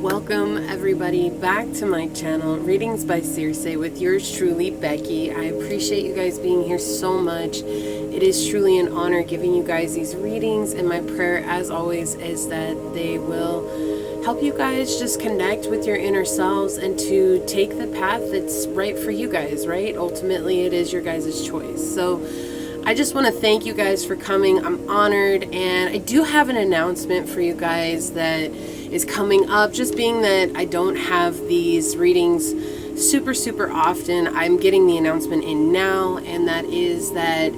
Welcome everybody back to my channel, Readings by Circe, with yours truly, Becky. I appreciate you guys being here so much. It is truly an honor giving you guys these readings, and my prayer as always is that they will help you guys just connect with your inner selves and to take the path that's right for you guys, right? Ultimately, it is your guys' choice. So I just want to thank you guys for coming. I'm honored, and I do have an announcement for you guys that is coming up. Just being that I don't have these readings super often, I'm getting the announcement in now, and that is that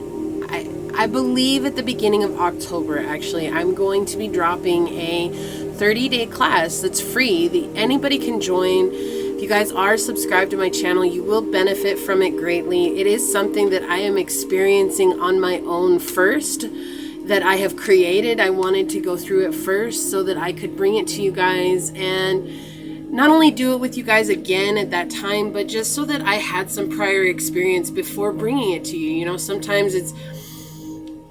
I believe at the beginning of October, actually, I'm going to be dropping a 30-day class that's free. Anybody can join. If you guys are subscribed to my channel, you will benefit from it greatly. It is something that I am experiencing on my own first, that I have created. I wanted to go through it first so that I could bring it to you guys and not only do it with you guys again at that time, but just so that I had some prior experience before bringing it to you. You know, sometimes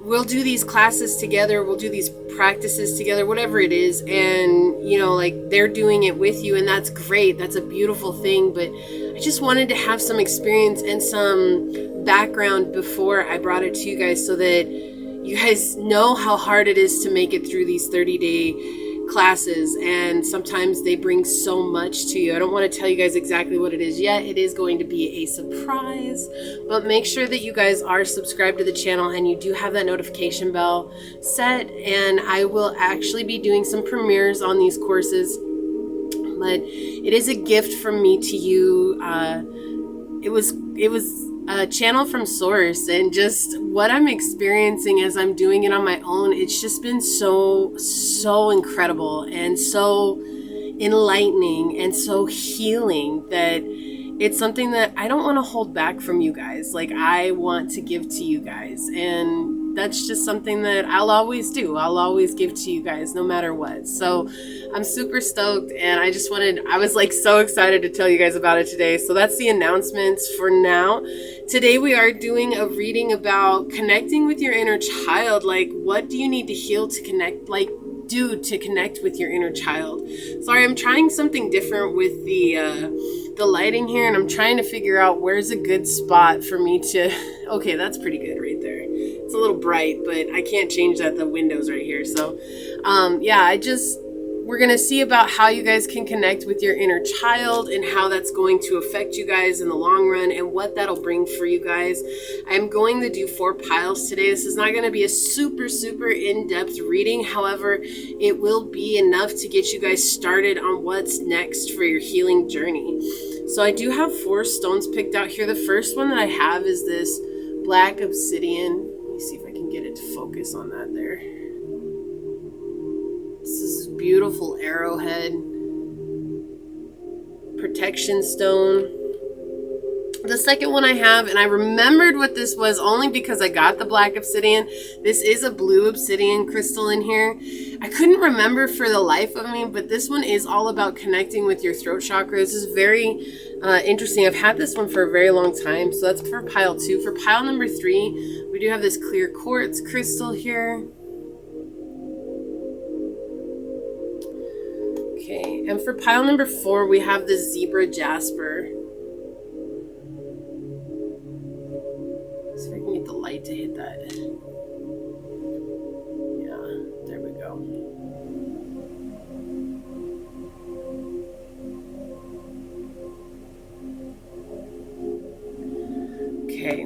we'll do these classes together, we'll do these practices together, whatever it is, and you know, like, they're doing it with you, and that's great, that's a beautiful thing. But I just wanted to have some experience and some background before I brought it to you guys, so that you guys know how hard it is to make it through these 30-day classes, and sometimes they bring so much to you. I don't want to tell you guys exactly what it is yet. It is going to be a surprise, but make sure that you guys are subscribed to the channel and you do have that notification bell set, and I will actually be doing some premieres on these courses. But it is a gift from me to you. It was a channel from Circe, and just what I'm experiencing as I'm doing it on my own, it's just been so incredible and so enlightening and so healing that it's something that I don't want to hold back from you guys. Like, I want to give to you guys, and that's just something that I'll always do. I'll always give to you guys no matter what. So I'm super stoked, and I was like so excited to tell you guys about it today. So that's the announcements for now. Today we are doing a reading about connecting with your inner child. Like, what do you need to heal to connect, to connect with your inner child? Sorry, I'm trying something different with the lighting here, and I'm trying to figure out where's a good spot for me to, okay, that's pretty good right there. It's a little bright, but I can't change that. The window's right here. So yeah, we're going to see about how you guys can connect with your inner child and how that's going to affect you guys in the long run and what that'll bring for you guys. I'm going to do 4 piles today. This is not going to be a super in-depth reading. However, it will be enough to get you guys started on what's next for your healing journey. So I do have 4 stones picked out here. The first one that I have is this black obsidian. Let me see if I can get it to focus on that there. This is a beautiful arrowhead protection stone. The second one I have, and I remembered what this was only because I got the black obsidian. This is a blue obsidian crystal in here. I couldn't remember for the life of me, but this one is all about connecting with your throat chakra. This is very interesting. I've had this one for a very long time. So that's for pile 2. For pile number 3, we do have this clear quartz crystal here. Okay, and for pile number 4, we have the zebra jasper. See if I can get the light to hit that. Yeah, there we go. Okay.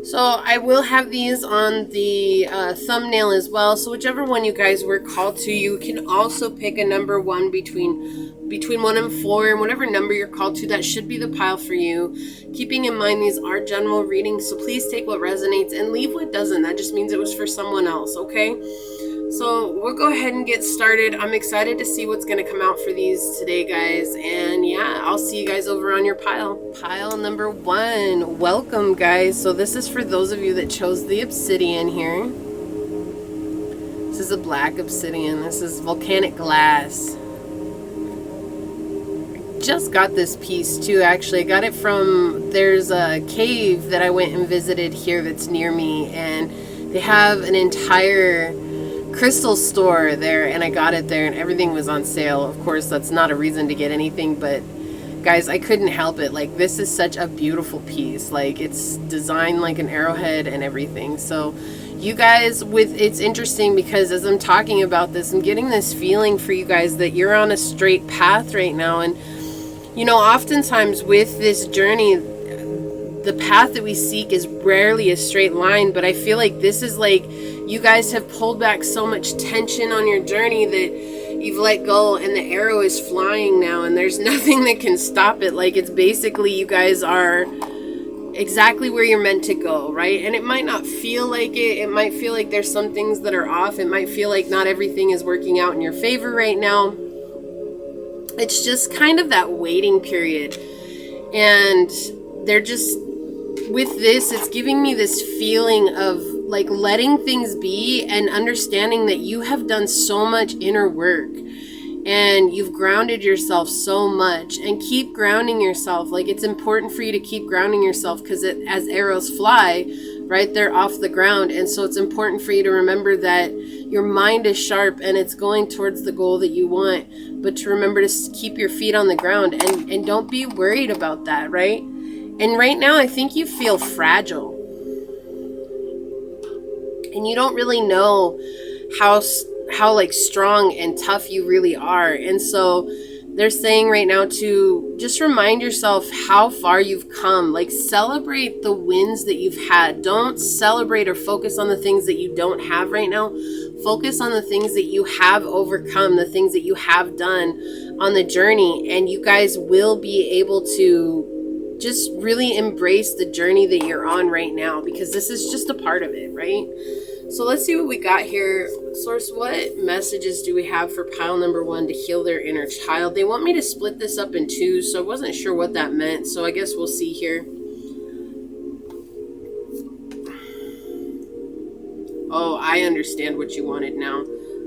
So I will have these on the thumbnail as well. So whichever one you guys were called to, you can also pick a number 1 between 1 and 4, and whatever number you're called to, that should be the pile for you. Keeping in mind these are general readings, so please take what resonates and leave what doesn't. That just means it was for someone else, okay? So we'll go ahead and get started. I'm excited to see what's going to come out for these today, guys. And yeah, I'll see you guys over on your pile. Pile number 1. Welcome, guys. So this is for those of you that chose the obsidian here. This is a black obsidian. This is volcanic glass. Just got this piece too, actually. I got it from, there's a cave that I went and visited here that's near me, and they have an entire crystal store there, and I got it there, and everything was on sale. Of course, that's not a reason to get anything, but guys, I couldn't help it. Like, this is such a beautiful piece. Like, it's designed like an arrowhead and everything. So you guys, it's interesting because as I'm talking about this, I'm getting this feeling for you guys that you're on a straight path right now. And you know, oftentimes with this journey, the path that we seek is rarely a straight line, but I feel like this is like you guys have pulled back so much tension on your journey that you've let go, and the arrow is flying now, and there's nothing that can stop it. Like, it's basically you guys are exactly where you're meant to go, right? And it might not feel like it. It might feel like there's some things that are off. It might feel like not everything is working out in your favor right now. It's just kind of that waiting period. And they're just, with this, it's giving me this feeling of like letting things be and understanding that you have done so much inner work and you've grounded yourself so much, and keep grounding yourself. Like, it's important for you to keep grounding yourself because as arrows fly, right, they're off the ground. And so it's important for you to remember that your mind is sharp and it's going towards the goal that you want, but to remember to keep your feet on the ground and don't be worried about that, right? And right now, I think you feel fragile. And you don't really know how like strong and tough you really are. And so they're saying right now to just remind yourself how far you've come. Like, celebrate the wins that you've had. Don't celebrate or focus on the things that you don't have right now. Focus on the things that you have overcome, the things that you have done on the journey. And you guys will be able to just really embrace the journey that you're on right now, because this is just a part of it, right? So let's see what we got here. Source, what messages do we have for pile number 1 to heal their inner child? They want me to split this up in 2, so I wasn't sure what that meant. So I guess we'll see here. Oh, I understand what you wanted now.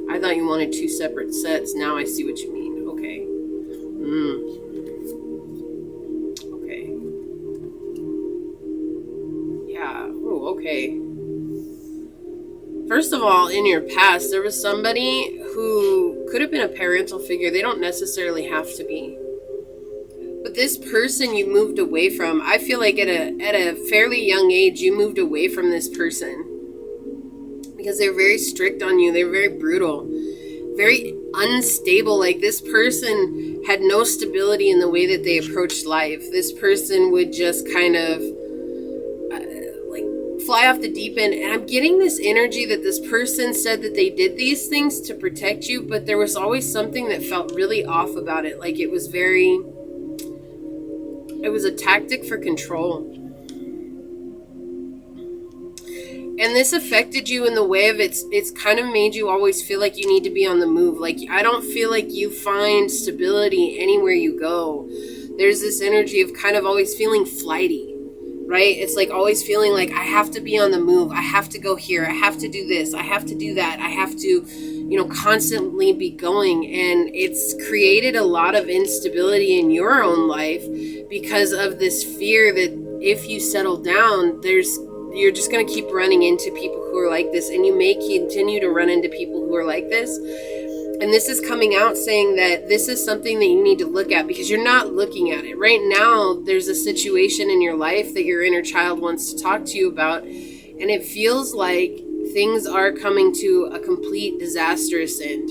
I thought you wanted 2 separate sets. Now I see what you mean. Okay. Okay. Yeah. Oh, okay. First of all, in your past, there was somebody who could have been a parental figure. They don't necessarily have to be. But this person you moved away from, I feel like at a fairly young age, you moved away from this person. Because they're very strict on you. They're very brutal. Very unstable. Like, this person had no stability in the way that they approached life. This person would just kind of fly off the deep end. And I'm getting this energy that this person said that they did these things to protect you, but there was always something that felt really off about it. Like, it was a tactic for control. And this affected you in the way of it's kind of made you always feel like you need to be on the move. Like, I don't feel like you find stability anywhere you go. There's this energy of kind of always feeling flighty. Right? It's like always feeling like I have to be on the move. I have to go here. I have to do this. I have to do that. I have to, constantly be going. And it's created a lot of instability in your own life because of this fear that if you settle down, you're just going to keep running into people who are like this. And you may continue to run into people who are like this. And this is coming out saying that this is something that you need to look at because you're not looking at it. Right now, there's a situation in your life that your inner child wants to talk to you about. And it feels like things are coming to a complete disastrous end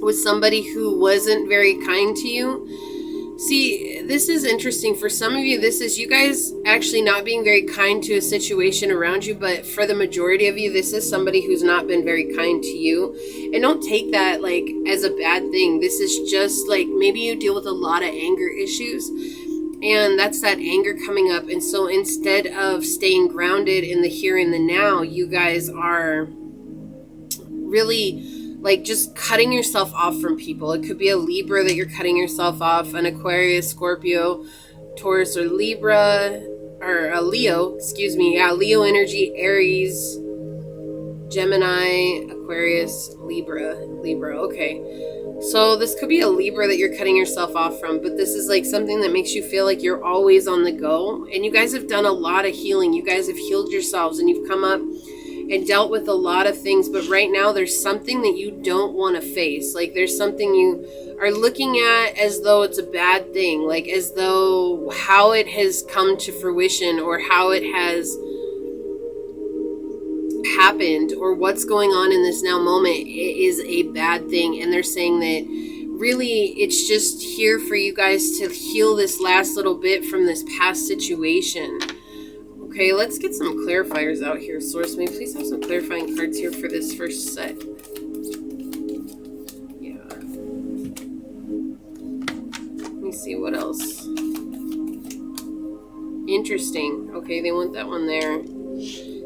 with somebody who wasn't very kind to you. See, this is interesting. For some of you, this is you guys actually not being very kind to a situation around you, but for the majority of you, this is somebody who's not been very kind to you. And don't take that like as a bad thing. This is just like maybe you deal with a lot of anger issues, and that's that anger coming up. And so instead of staying grounded in the here and the now, you guys are really like just cutting yourself off from people. It could be a Libra that you're cutting yourself off, an Aquarius, Scorpio, Taurus, or Libra, or a Leo, excuse me. Yeah, Leo energy, Aries, Gemini, Aquarius, Libra. Okay. So this could be a Libra that you're cutting yourself off from, but this is like something that makes you feel like you're always on the go. And you guys have done a lot of healing. You guys have healed yourselves and you've come up and dealt with a lot of things, but right now there's something that you don't want to face. Like there's something you are looking at as though it's a bad thing, like as though how it has come to fruition or how it has happened or what's going on in this now moment is a bad thing. And they're saying that really it's just here for you guys to heal this last little bit from this past situation. Okay, let's get some clarifiers out here. Source, may please have some clarifying cards here for this first set. Yeah. Let me see what else. Interesting. Okay, they want that one there.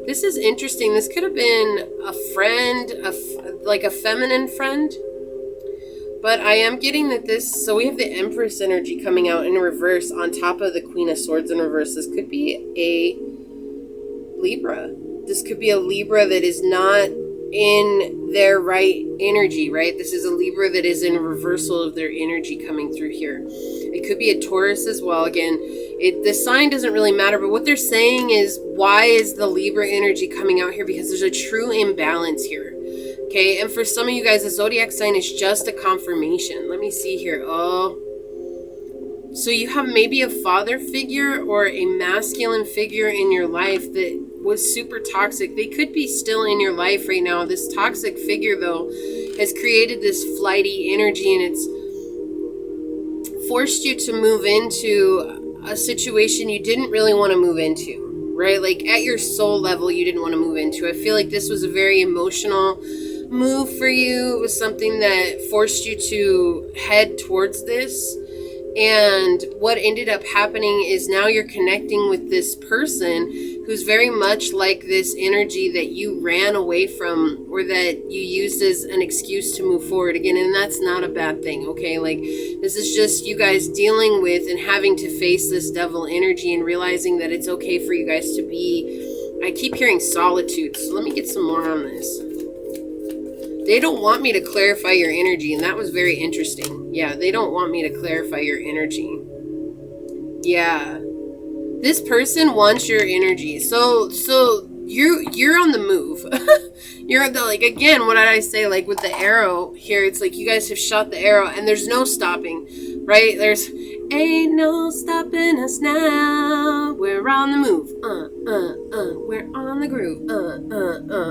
This is interesting. This could have been a friend, like a feminine friend. But I am getting that this... So we have the Empress energy coming out in reverse on top of the Queen of Swords in reverse. This could be a Libra. This could be a Libra that is not in their right energy, right? This is a Libra that is in reversal of their energy coming through here. It could be a Taurus as well. Again, the sign doesn't really matter, but what they're saying is, why is the Libra energy coming out here? Because there's a true imbalance here. Okay, and for some of you guys, the zodiac sign is just a confirmation. Let me see here. Oh, so you have maybe a father figure or a masculine figure in your life that was super toxic. They could be still in your life right now. This toxic figure, though, has created this flighty energy, and it's forced you to move into a situation you didn't really want to move into, right? Like at your soul level, you didn't want to move into. I feel like this was a very emotional move for you. It was something that forced you to head towards this. And what ended up happening is now you're connecting with this person who's very much like this energy that you ran away from or that you used as an excuse to move forward again. And that's not a bad thing, okay? Like, this is just you guys dealing with and having to face this devil energy and realizing that it's okay for you guys to be... I keep hearing solitude, so let me get some more on this. They don't want me to clarify your energy, and that was very interesting. Yeah, they don't want me to clarify your energy. Yeah. This person wants your energy. So you're on the move. You're the, like, again, what did I say? Like with the arrow here, it's like you guys have shot the arrow and there's no stopping, right? There's ain't no stopping us now. We're on the move. We're on the groove.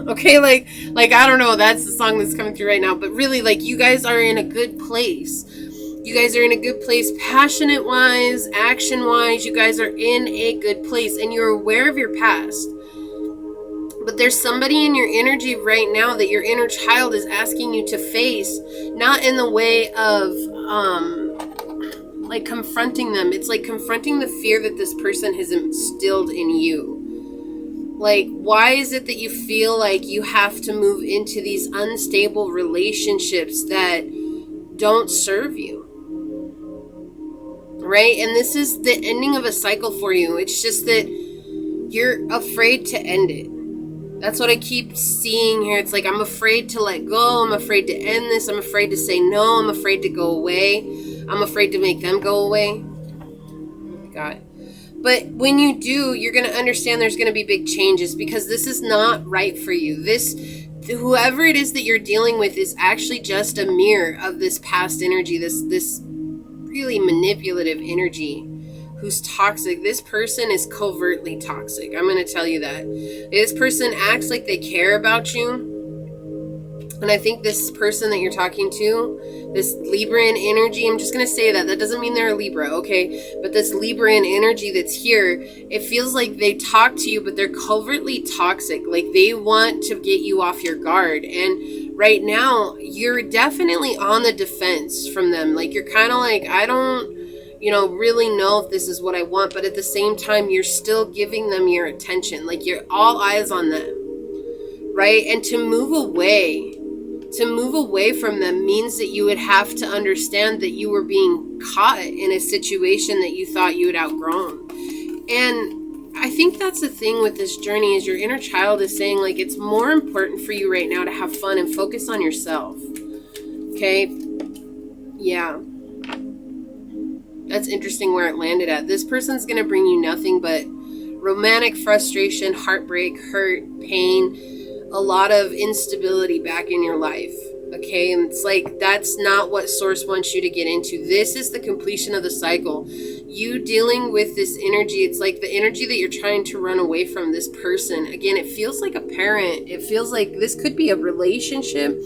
Okay, like I don't know, that's the song that's coming through right now, but really, like, you guys are in a good place. You guys are in a good place, passionate wise, action wise. You guys are in a good place and you're aware of your past. But there's somebody in your energy right now that your inner child is asking you to face, not in the way of like confronting them. It's like confronting the fear that this person has instilled in you. Like, why is it that you feel like you have to move into these unstable relationships that don't serve you? Right? And this is the ending of a cycle for you. It's just that you're afraid to end it. That's what I keep seeing here. It's like, I'm afraid to let go. I'm afraid to end this. I'm afraid to say no. I'm afraid to go away. I'm afraid to make them go away. Oh my God. But when you do, you're going to understand there's going to be big changes, because this is not right for you. Whoever it is that you're dealing with is actually just a mirror of this past energy, this really manipulative energy who's toxic. This person is covertly toxic. I'm going to tell you that. This person acts like they care about you. And I think this person that you're talking to, this Libran energy, I'm just going to say that. That doesn't mean they're a Libra, okay? But this Libran energy that's here, it feels like they talk to you, but they're covertly toxic. Like, they want to get you off your guard. And right now, you're definitely on the defense from them. Like, you're kind of like, I don't, really know if this is what I want. But at the same time, you're still giving them your attention. Like, you're all eyes on them, right? And to move away from them means that you would have to understand that you were being caught in a situation that you thought you had outgrown. And I think that's the thing with this journey, is your inner child is saying, like, it's more important for you right now to have fun and focus on yourself. Okay? Yeah. That's interesting where it landed at. This person's going to bring you nothing but romantic frustration, heartbreak, hurt, pain, a lot of instability back in your life. Okay, and it's like that's not what Source wants you to get into. This is the completion of the cycle. You dealing with this energy, it's like the energy that you're trying to run away from this person. Again, it feels like a parent. It feels like this could be a relationship.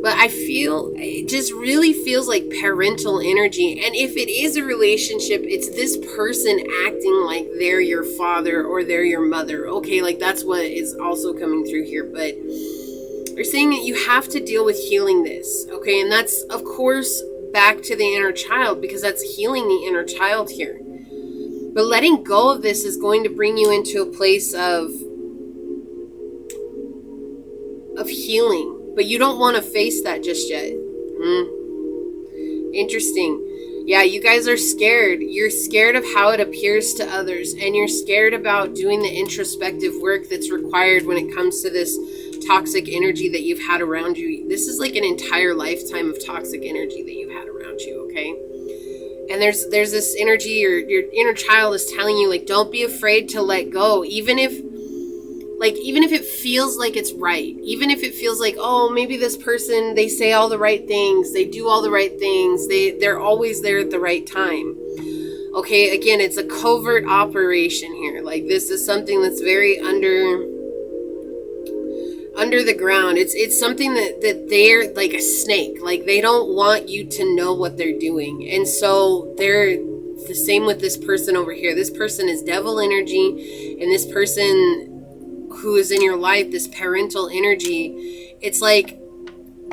But it just really feels like parental energy. And if it is a relationship, it's this person acting like they're your father or they're your mother. Okay, like that's what is also coming through here. But they're saying that you have to deal with healing this. Okay, and that's, of course, back to the inner child, because that's healing the inner child here. But letting go of this is going to bring you into a place of healing. But you don't want to face that just yet. Interesting. Yeah, you guys are scared. You're scared of how it appears to others. And you're scared about doing the introspective work that's required when it comes to this toxic energy that you've had around you. This is like an entire lifetime of toxic energy that you've had around you, okay? And there's this energy, your inner child is telling you, like, don't be afraid to let go. Even if it feels like it's right, even if it feels like, oh, maybe this person, they say all the right things, they do all the right things, they're always there at the right time. Okay, again, it's a covert operation here. Like, this is something that's very under the ground. It's something that they're like a snake. Like, they don't want you to know what they're doing. And so they're the same with this person over here. This person is devil energy, and this person who is in your life, this parental energy, it's like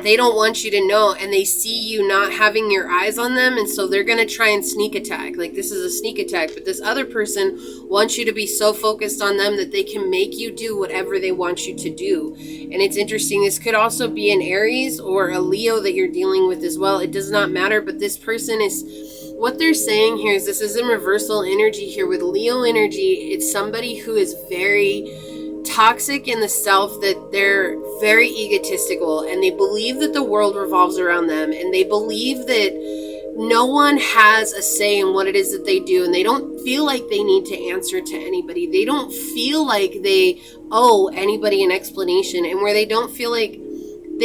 they don't want you to know, and they see you not having your eyes on them, and so they're going to try and sneak attack. Like, this is a sneak attack, but this other person wants you to be so focused on them that they can make you do whatever they want you to do. And it's interesting, this could also be an Aries or a Leo that you're dealing with as well. It does not matter, but this person is, what they're saying here is, this is in reversal energy here with Leo energy. It's somebody who is very toxic in the self, that they're very egotistical, and they believe that the world revolves around them, and they believe that no one has a say in what it is that they do, and they don't feel like they need to answer to anybody. They don't feel like they owe anybody an explanation, and where they don't feel like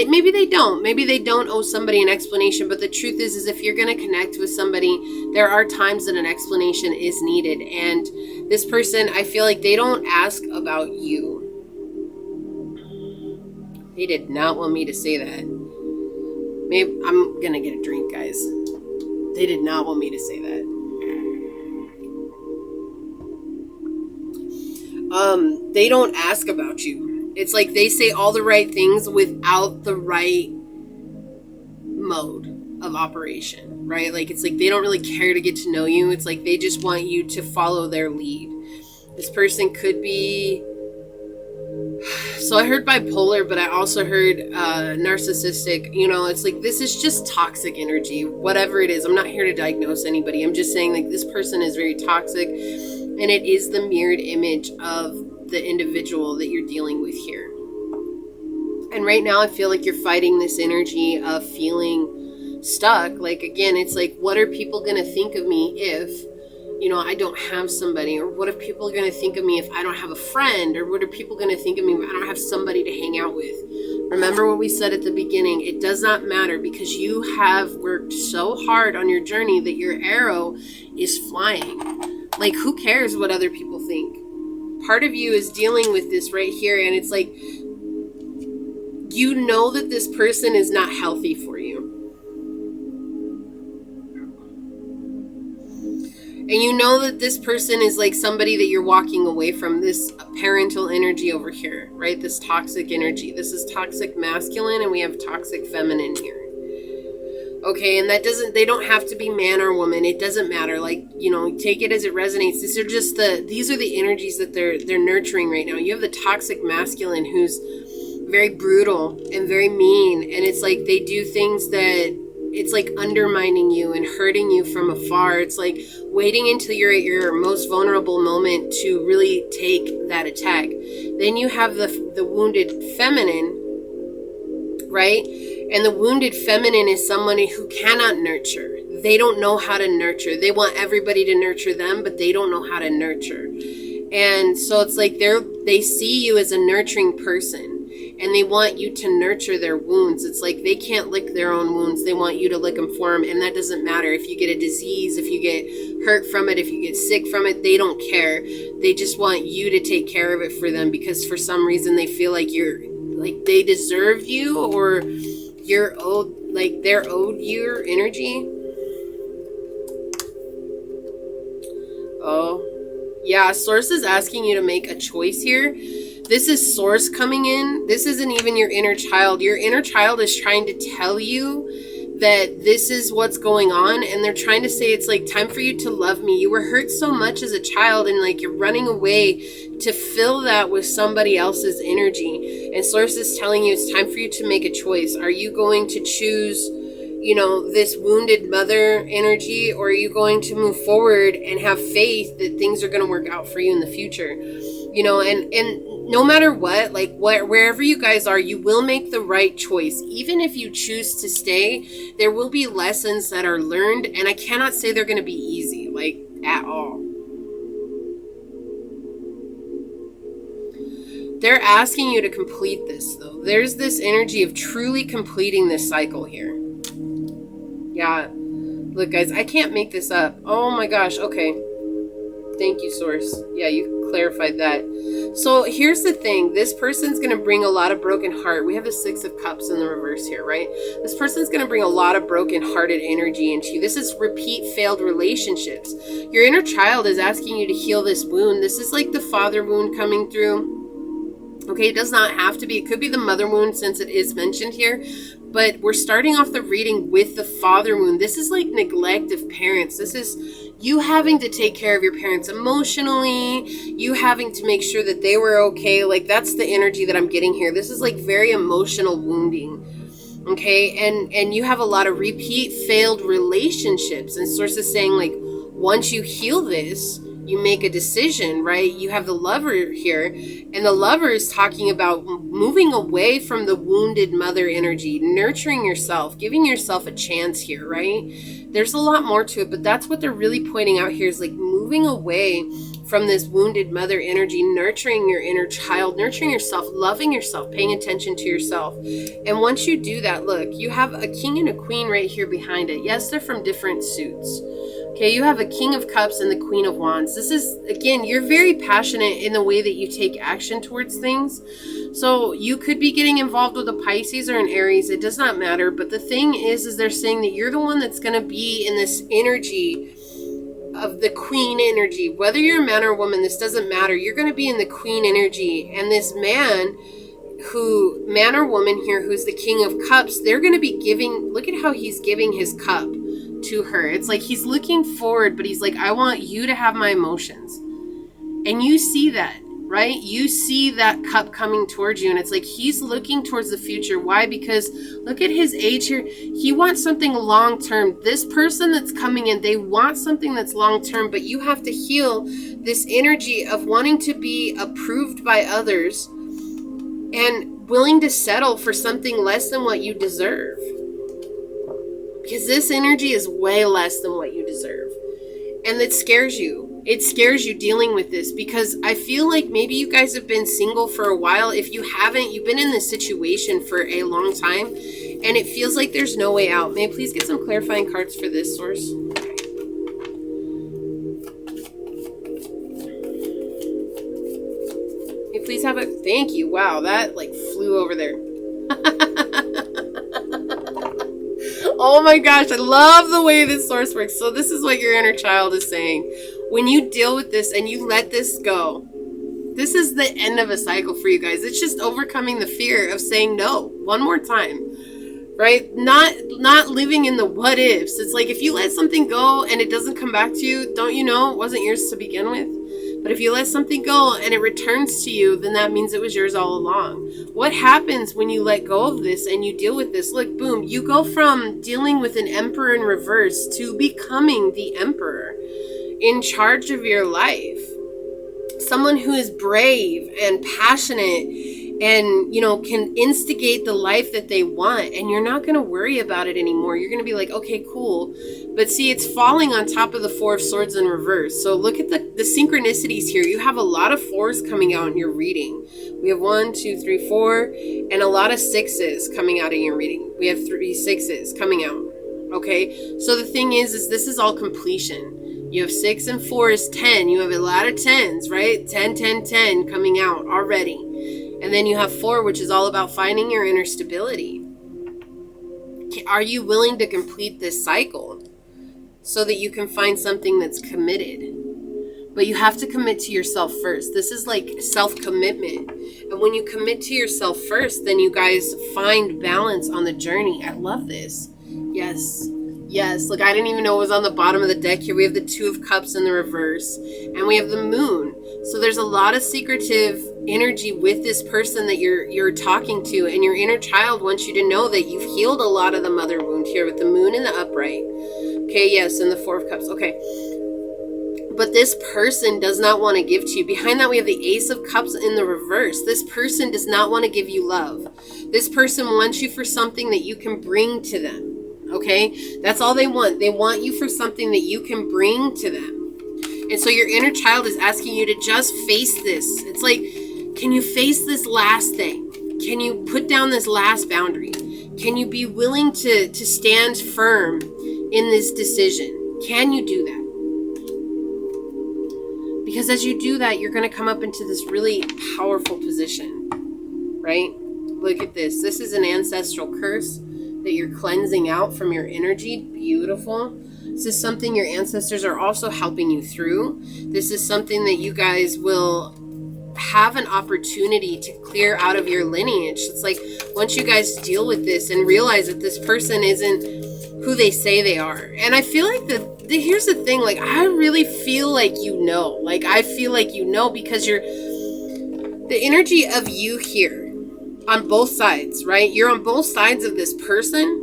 maybe they don't owe somebody an explanation, but the truth is if you're going to connect with somebody, there are times that an explanation is needed. And this person, I feel like they don't ask about you. They did not want me to say that. Maybe I'm going to get a drink, guys. They did not want me to say that. They don't ask about you. It's like they say all the right things without the right mode of operation, right? Like, it's like they don't really care to get to know you. It's like they just want you to follow their lead. This person could be, so I heard bipolar, but I also heard narcissistic. You know, it's like this is just toxic energy, whatever it is. I'm not here to diagnose anybody. I'm just saying, like, this person is very toxic, and it is the mirrored image of the individual that you're dealing with here. And right now I feel like you're fighting this energy of feeling stuck. Like, again, it's like, what are people going to think of me if, you know, I don't have somebody? Or what are people going to think of me if I don't have a friend? Or what are people going to think of me if I don't have somebody to hang out with? Remember what we said at the beginning. It does not matter, because you have worked so hard on your journey that your arrow is flying. Like, who cares what other people think? Part of you is dealing with this right here, and it's like, you know that this person is not healthy for you. And you know that this person is like somebody that you're walking away from, this parental energy over here, right? This toxic energy. This is toxic masculine, and we have toxic feminine here. Okay, and they don't have to be man or woman. It doesn't matter. Like, you know, take it as it resonates. These are the energies that they're nurturing right now. You have the toxic masculine who's very brutal and very mean, and it's like they do things that it's like undermining you and hurting you from afar. It's like waiting until you're at your most vulnerable moment to really take that attack. Then you have the wounded feminine, right? And the wounded feminine is someone who cannot nurture. They don't know how to nurture. They want everybody to nurture them, but they don't know how to nurture. And so it's like they're They see you as a nurturing person. And they want you to nurture their wounds. It's like they can't lick their own wounds. They want you to lick them for them. And that doesn't matter. If you get a disease, if you get hurt from it, if you get sick from it, they don't care. They just want you to take care of it for them, because for some reason they feel like they deserve you, or you're owed, like they're owed your energy. Oh, yeah. Source is asking you to make a choice here. This is Source coming in. This isn't even your inner child. Your inner child is trying to tell you that this is what's going on. And they're trying to say, it's like time for you to love me. You were hurt so much as a child, and like you're running away to fill that with somebody else's energy. And Source is telling you it's time for you to make a choice. Are you going to choose, this wounded mother energy, or are you going to move forward and have faith that things are going to work out for you in the future? And no matter what, wherever you guys are, you will make the right choice. Even if you choose to stay, there will be lessons that are learned, and I cannot say they're going to be easy, at all. They're asking you to complete this, though. There's this energy of truly completing this cycle here. Yeah. Look, guys, I can't make this up. Oh my gosh. Okay. Thank you, Source. Yeah, you clarified that. So here's the thing. This person's going to bring a lot of broken heart. We have the 6 of Cups in the reverse here, right? This person's going to bring a lot of broken hearted energy into you. This is repeat failed relationships. Your inner child is asking you to heal this wound. This is like the father wound coming through. Okay, it does not have to be. It could be the mother wound, since it is mentioned here. But we're starting off the reading with the father wound. This is like neglect of parents. This is you having to take care of your parents emotionally. You having to make sure that they were okay. Like, that's the energy that I'm getting here. This is like very emotional wounding. Okay, and you have a lot of repeat failed relationships. And Source is saying, like, once you heal this, you make a decision, right? You have the Lover here, and the Lover is talking about moving away from the wounded mother energy, nurturing yourself, giving yourself a chance here, right? There's a lot more to it, but that's what they're really pointing out here, is like moving away from this wounded mother energy, nurturing your inner child, nurturing yourself, loving yourself, paying attention to yourself. And once you do that, look, you have a King and a Queen right here behind it. Yes, they're from different suits. Okay, you have a King of Cups and the Queen of Wands. This is, again, you're very passionate in the way that you take action towards things. So you could be getting involved with a Pisces or an Aries. It does not matter. But the thing is they're saying that you're the one that's going to be in this energy of the Queen energy. Whether you're a man or a woman, this doesn't matter. You're going to be in the Queen energy. And this man or woman here, who's the King of Cups, they're going to be giving, look at how he's giving his cup to her. It's like he's looking forward, but he's like, I want you to have my emotions. And you see that, right? You see that cup coming towards you, and it's like he's looking towards the future. Why? Because look at his age here. He wants something long term. This person that's coming in, they want something that's long term, but you have to heal this energy of wanting to be approved by others and willing to settle for something less than what you deserve. Because this energy is way less than what you deserve. And it scares you. It scares you dealing with this, because I feel like maybe you guys have been single for a while. If you haven't, you've been in this situation for a long time, and it feels like there's no way out. May I please get some clarifying cards for this, Source? May I please have a... Thank you. Wow, that like flew over there. Oh my gosh, I love the way this Source works. So this is what your inner child is saying. When you deal with this and you let this go, this is the end of a cycle for you guys. It's just overcoming the fear of saying no one more time, right? Not living in the what ifs. It's like if you let something go and it doesn't come back to you, don't you know it wasn't yours to begin with? But if you let something go and it returns to you, then that means it was yours all along. What happens when you let go of this and you deal with this? Look, boom, you go from dealing with an emperor in reverse to becoming the emperor in charge of your life. Someone who is brave and passionate and, you know, can instigate the life that they want. And you're not going to worry about it anymore. You're going to be like, okay, cool. But see, it's falling on top of the Four of Swords in reverse. So look at the synchronicities here. You have a lot of fours coming out in your reading. We have 1, 2, 3, 4, and a lot of sixes coming out in your reading. We have 3 sixes coming out. Okay, so the thing is this is all completion. You have 6 and 4 is 10. You have a lot of 10s, right? 10, 10, 10 coming out already. And then you have 4, which is all about finding your inner stability. Are you willing to complete this cycle so that you can find something that's committed? But you have to commit to yourself first. This is like self-commitment. And when you commit to yourself first, then you guys find balance on the journey. I love this. Yes. Yes. Look, I didn't even know it was on the bottom of the deck here. We have the Two of Cups in the reverse. And we have the Moon. So there's a lot of secretive energy with this person that you're talking to. And your inner child wants you to know that you've healed a lot of the mother wound here with the Moon in the upright. Okay, yes, and the Four of Cups. Okay. But this person does not want to give to you. Behind that, we have the Ace of Cups in the reverse. This person does not want to give you love. This person wants you for something that you can bring to them. Okay? That's all they want. They want you for something that you can bring to them. And so your inner child is asking you to just face this. It's like, can you face this last thing? Can you put down this last boundary? Can you be willing to stand firm in this decision? Can you do that? Because as you do that, you're going to come up into this really powerful position, right? Look at this. This is an ancestral curse that you're cleansing out from your energy. Beautiful. This is something your ancestors are also helping you through. This is something that you guys will have an opportunity to clear out of your lineage. It's like once you guys deal with this and realize that this person isn't who they say they are. And I feel like here's the thing, like I really feel like you know. Like I feel like you know because the energy of you here on both sides, right? You're on both sides of this person.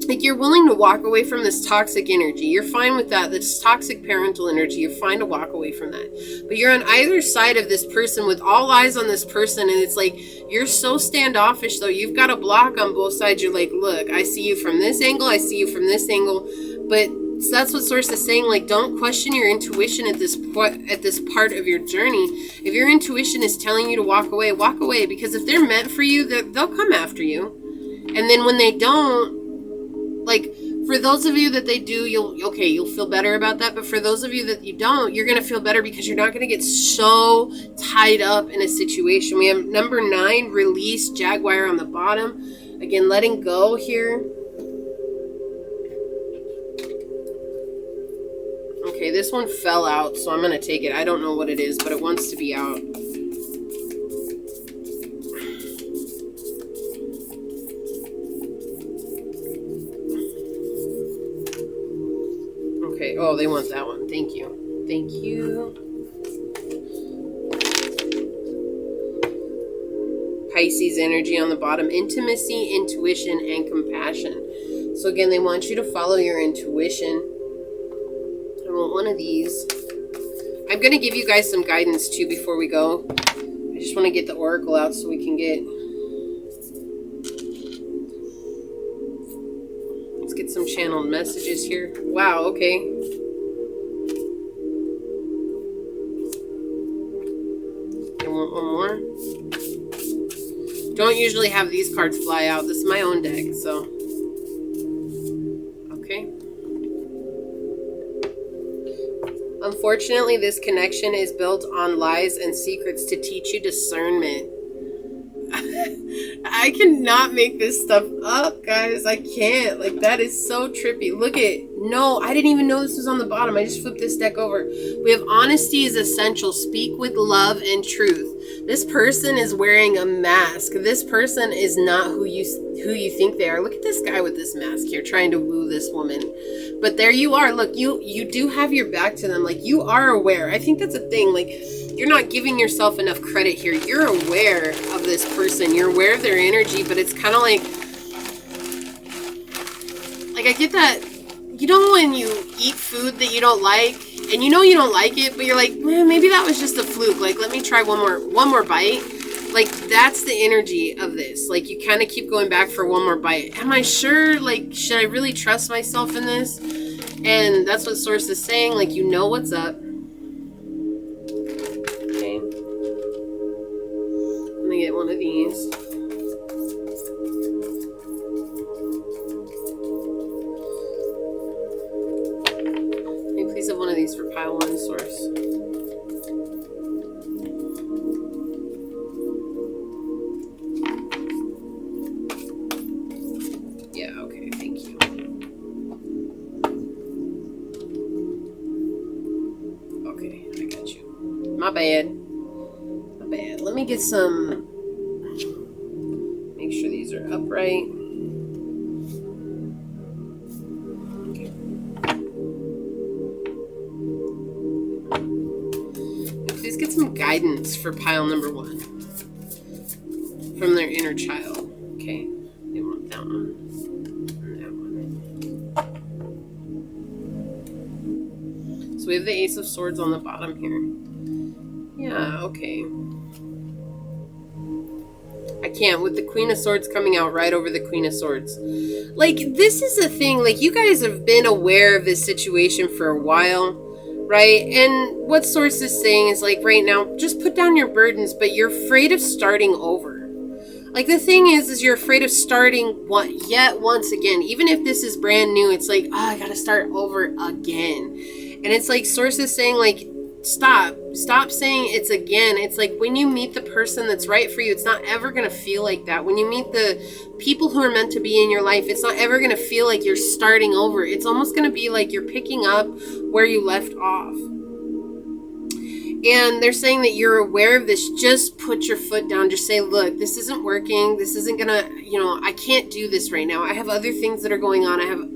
Like you're willing to walk away from this toxic energy. You're fine with that. This toxic parental energy. You're fine to walk away from that. But you're on either side of this person with all eyes on this person. And it's like, you're so standoffish though. You've got a block on both sides. You're like, look, I see you from this angle. I see you from this angle. But so that's what Source is saying. Like, don't question your intuition at this part of your journey. If your intuition is telling you to walk away, walk away. Because if they're meant for you, they'll come after you. And then when they don't, like, for those of you that they do, you'll feel better about that. But for those of you that you don't, you're going to feel better because you're not going to get so tied up in a situation. We have number 9, release, Jaguar on the bottom. Again, letting go here. Okay, this one fell out, so I'm going to take it. I don't know what it is, but it wants to be out. Okay, oh, they want that one. Thank you. Thank you. Pisces energy on the bottom. Intimacy, intuition, and compassion. So again, they want you to follow your intuition. I want one of these. I'm going to give you guys some guidance too before we go. I just want to get the oracle out so we can get... Let's get some channeled messages here. Wow, okay. I want one more. Don't usually have these cards fly out. This is my own deck, so... Okay. Unfortunately, this connection is built on lies and secrets to teach you discernment. I cannot make this stuff up, guys. I can't. Like, that is so trippy. Look at... No, I didn't even know this was on the bottom. I just flipped this deck over. We have honesty is essential. Speak with love and truth. This person is wearing a mask. This person is not who you think they are. Look at this guy with this mask here trying to woo this woman. But there you are. Look, you do have your back to them. Like, you are aware. I think that's a thing. Like, you're not giving yourself enough credit here. You're aware of this person. You're aware of their energy, but it's kind of like I get that, you know, when you eat food that you don't like, and you know you don't like it, but you're like, maybe that was just a fluke. Like, let me try one more bite. Like, that's the energy of this. Like, you kind of keep going back for one more bite. Am I sure? Like, should I really trust myself in this? And that's what Source is saying. Like, you know what's up. Okay. Let me get one of these. Can you please have one of these for pile 1, Source? My bad. My bad. Let me get some. Make sure these are upright. Okay. Please get some guidance for pile number 1 from their inner child. Okay. They want that one. And that one. So we have the Ace of Swords on the bottom here. Yeah, okay. I can't, with the Queen of Swords coming out right over the Queen of Swords. Like, this is a thing, like, you guys have been aware of this situation for a while, right? And what Source is saying is, like, right now, just put down your burdens, but you're afraid of starting over. Like, the thing is you're afraid of starting yet once again. Even if this is brand new, it's like, oh, I gotta start over again. And it's like, Source is saying, like, stop saying it's again. It's like, when you meet the person that's right for you, it's not ever going to feel like that. When you meet the people who are meant to be in your life, it's not ever going to feel like you're starting over. It's almost going to be like you're picking up where you left off. And they're saying that you're aware of this. Just put your foot down. Just say, look, this isn't working. This isn't going to, I can't do this right now. I have other things that are going on. I have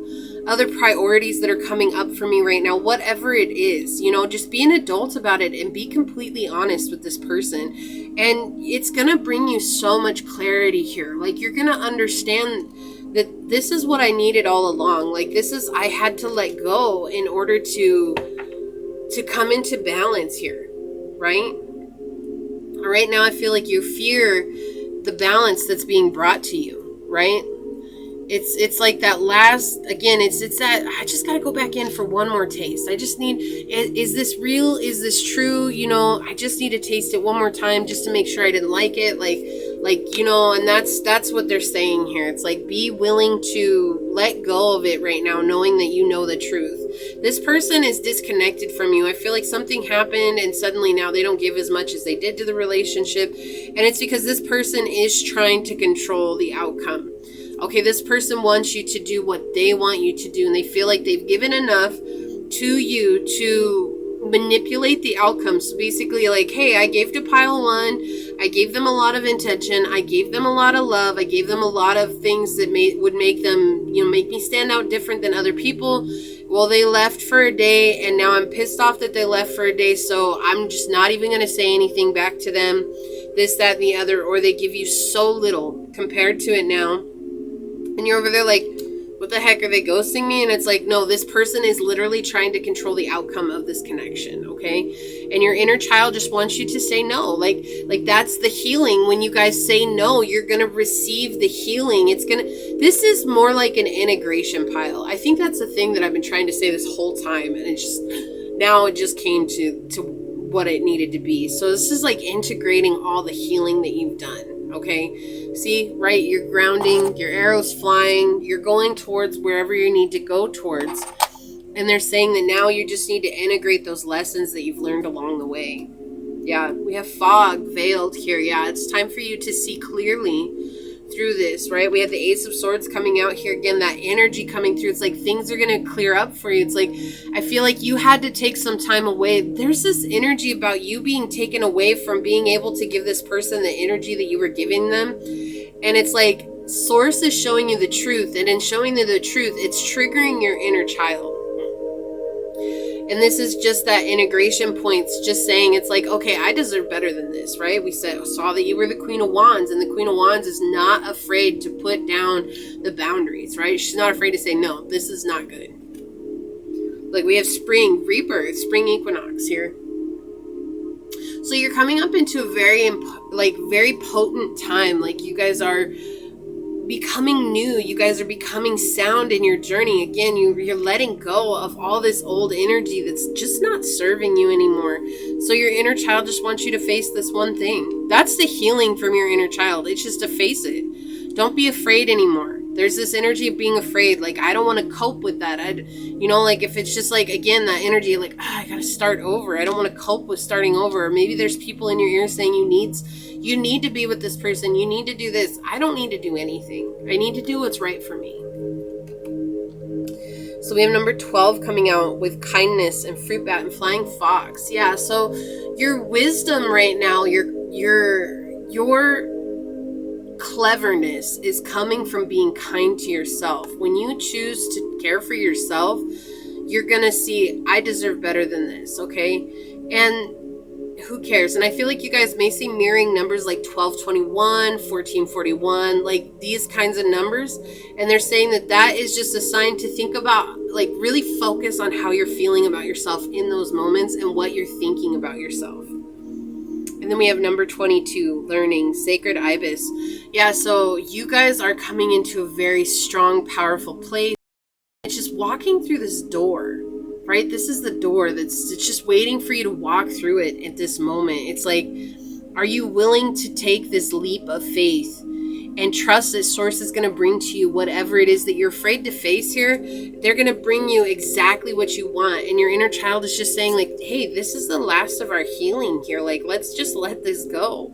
other priorities that are coming up for me right now, whatever it is, just be an adult about it and be completely honest with this person. And it's going to bring you so much clarity here. Like, you're going to understand that this is what I needed all along. Like, I had to let go in order to come into balance here, right? Right now, I feel like you fear the balance that's being brought to you, right? It's like that last, again, it's that, I just got to go back in for one more taste. I just need, is this real? Is this true? I just need to taste it one more time just to make sure I didn't like it. And that's what they're saying here. It's like, be willing to let go of it right now, knowing that you know the truth. This person is disconnected from you. I feel like something happened and suddenly now they don't give as much as they did to the relationship. And it's because this person is trying to control the outcome. Okay, this person wants you to do what they want you to do, and they feel like they've given enough to you to manipulate the outcome. So basically, like, hey, I gave to pile 1, I gave them a lot of intention, I gave them a lot of love, I gave them a lot of things that would make them, make me stand out different than other people. Well, they left for a day, and now I'm pissed off that they left for a day, so I'm just not even going to say anything back to them, this, that, and the other, or they give you so little compared to it now. And you're over there like, what the heck, are they ghosting me? And it's like, no, this person is literally trying to control the outcome of this connection, okay? And your inner child just wants you to say no. Like that's the healing. When you guys say no, you're going to receive the healing. This is more like an integration pile. I think that's the thing that I've been trying to say this whole time. And now it just came to what it needed to be. So this is like integrating all the healing that you've done. Okay, see, right? You're grounding, your arrow's flying, you're going towards wherever you need to go towards. And they're saying that now you just need to integrate those lessons that you've learned along the way. Yeah, we have fog veiled here. Yeah, it's time for you to see clearly through this, right? We have the Ace of Swords coming out here again, that energy coming through. It's like things are going to clear up for you. It's like, I feel like you had to take some time away. There's this energy about you being taken away from being able to give this person the energy that you were giving them. And it's like, Source is showing you the truth. And in showing you the truth, it's triggering your inner child. And this is just that integration points, just saying, it's like, okay, I deserve better than this, right? We saw that you were the Queen of Wands, and the Queen of Wands is not afraid to put down the boundaries, right? She's not afraid to say, no, this is not good. Like, we have spring, rebirth, spring equinox here. So you're coming up into a very potent time. Like you guys are becoming new. You guys are becoming sound in your journey. Again, you're letting go of all this old energy that's just not serving you anymore. So your inner child just wants you to face this one thing. That's the healing from your inner child. It's just to face it. Don't be afraid anymore. There's this energy of being afraid. Like, I don't want to cope with that. Like if it's just like, again, that energy, like, I got to start over. I don't want to cope with starting over. Or maybe there's people in your ear saying you need to be with this person. You need to do this. I don't need to do anything. I need to do what's right for me. So we have number 12 coming out with kindness and fruit bat and flying fox. Yeah. So your wisdom right now, your cleverness is coming from being kind to yourself. When you choose to care for yourself, you're going to see, I deserve better than this. Okay. And who cares? And I feel like you guys may see mirroring numbers like 1221, 1441, like these kinds of numbers. And they're saying that is just a sign to think about, like really focus on how you're feeling about yourself in those moments and what you're thinking about yourself. And then we have number 22, learning, sacred ibis. Yeah, so you guys are coming into a very strong, powerful place. It's just walking through this door. Right? This is the door it's just waiting for you to walk through it at this moment. It's like, are you willing to take this leap of faith and trust that Source is going to bring to you whatever it is that you're afraid to face here? They're going to bring you exactly what you want. And your inner child is just saying like, hey, this is the last of our healing here. Like, let's just let this go.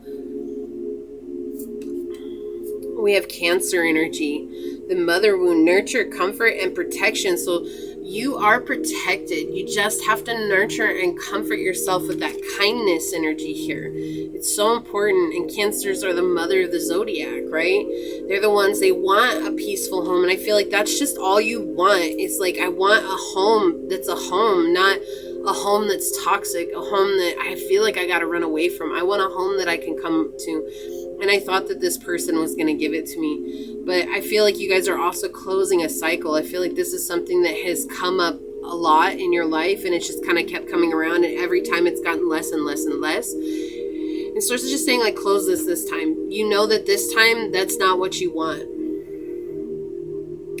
We have Cancer energy, the mother wound, nurture, comfort, and protection. So you are protected. You just have to nurture and comfort yourself with that kindness energy here. It's so important. And Cancers are the mother of the zodiac, right? They're the ones, they want a peaceful home. And I feel like that's just all you want. It's like, I want a home that's a home, not a home that's toxic, a home that I feel like I got to run away from. I want a home that I can come to. And I thought that this person was going to give it to me. But I feel like you guys are also closing a cycle. I feel like this is something that has come up a lot in your life. And it's just kind of kept coming around. And every time it's gotten less and less and less. And Source is just saying, like, close this time. You know that this time, that's not what you want.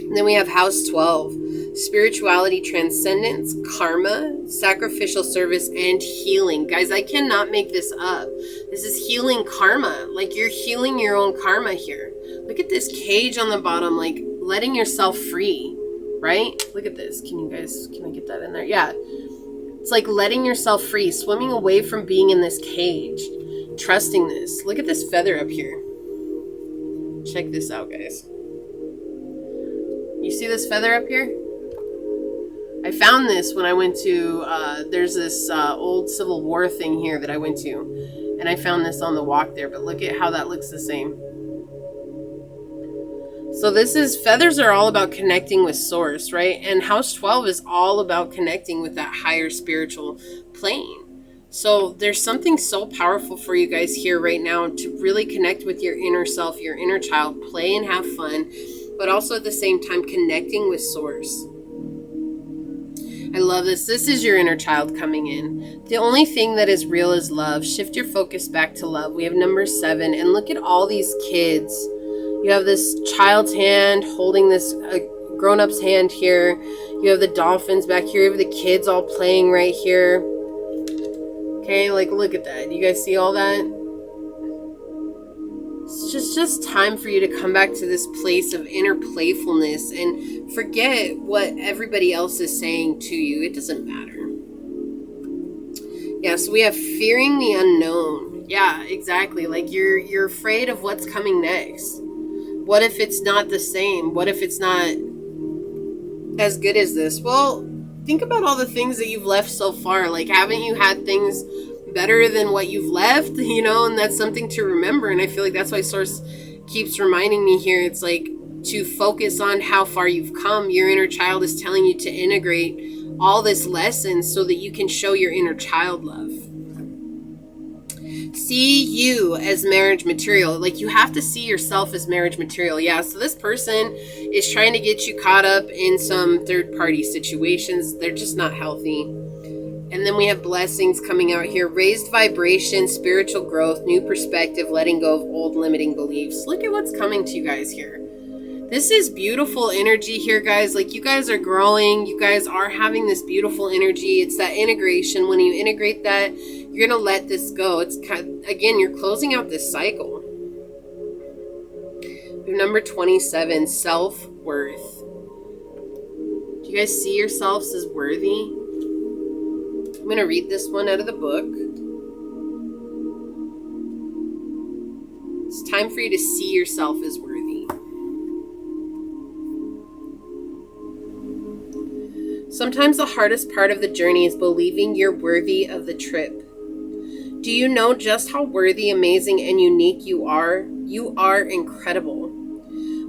And then we have house 12. Spirituality, transcendence, karma, sacrificial service, and healing. Guys, I cannot make this up. This is healing karma. Like, you're healing your own karma here. Look at this cage on the bottom, like letting yourself free, right? Look at this. Can I get that in there? Yeah. It's like letting yourself free, swimming away from being in this cage, trusting this. Look at this feather up here. Check this out, guys. You see this feather up here? I found this when I went to, there's this old Civil War thing here that I went to. And I found this on the walk there, but look at how that looks the same. So feathers are all about connecting with Source, right? And house 12 is all about connecting with that higher spiritual plane. So there's something so powerful for you guys here right now to really connect with your inner self, your inner child, play and have fun, but also at the same time connecting with Source. I love this. This is your inner child coming in. The only thing that is real is love. Shift your focus back to love. We have number 7. And look at all these kids. You have this child's hand holding this grown-up's hand here. You have the dolphins back here. You have the kids all playing right here. Okay, like look at that. You guys see all that? It's just time for you to come back to this place of inner playfulness and forget what everybody else is saying to you. It doesn't matter. Yeah, so we have fearing the unknown. Yeah, exactly. Like you're afraid of what's coming next. What if it's not the same? What if it's not as good as this? Well, think about all the things that you've left so far. Like, haven't you had things better than what you've left, and that's something to remember. And I feel like that's why Source keeps reminding me here. It's like to focus on how far you've come. Your inner child is telling you to integrate all this lesson so that you can show your inner child love. See you as marriage material. Like, you have to see yourself as marriage material. Yeah, so this person is trying to get you caught up in some third-party situations. They're just not healthy. And then we have blessings coming out here. Raised vibration, spiritual growth, new perspective, letting go of old limiting beliefs. Look at what's coming to you guys here. This is beautiful energy here, guys. Like, you guys are growing. You guys are having this beautiful energy. It's that integration. When you integrate that, you're going to let this go. It's kind of, again, you're closing out this cycle. Number 27, self-worth. Do you guys see yourselves as worthy? I'm going to read this one out of the book. It's time for you to see yourself as worthy. Sometimes the hardest part of the journey is believing you're worthy of the trip. Do you know just how worthy, amazing, and unique you are? You are incredible.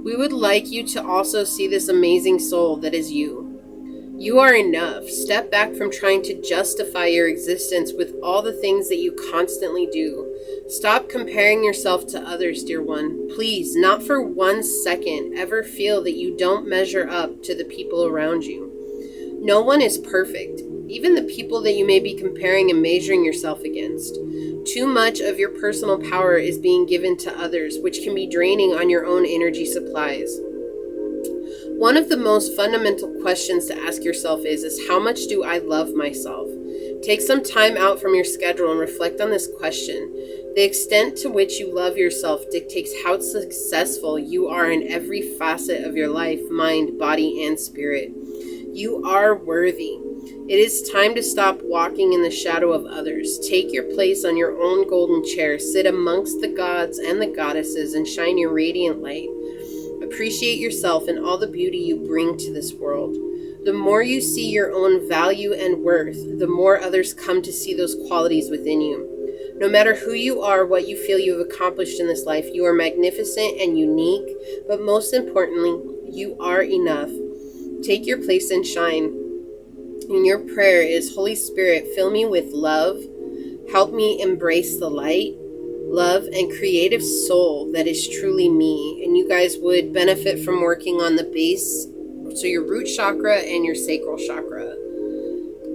We would like you to also see this amazing soul that is you. You are enough. Step back from trying to justify your existence with all the things that you constantly do. Stop comparing yourself to others, dear one. Please, not for 1 second, ever feel that you don't measure up to the people around you. No one is perfect, even the people that you may be comparing and measuring yourself against. Too much of your personal power is being given to others, which can be draining on your own energy supplies. One of the most fundamental questions to ask yourself is how much do I love myself? Take some time out from your schedule and reflect on this question. The extent to which you love yourself dictates how successful you are in every facet of your life, mind, body, and spirit. You are worthy. It is time to stop walking in the shadow of others. Take your place on your own golden chair. Sit amongst the gods and the goddesses and shine your radiant light. Appreciate yourself and all the beauty you bring to this world. The more you see your own value and worth, the more others come to see those qualities within you. No matter who you are, what you feel you have accomplished in this life, you are magnificent and unique, but most importantly, you are enough. Take your place and shine. And your prayer is, Holy Spirit, fill me with love. Help me embrace the light, love, and creative soul that is truly me. And you guys would benefit from working on the base, so your root chakra and your sacral chakra.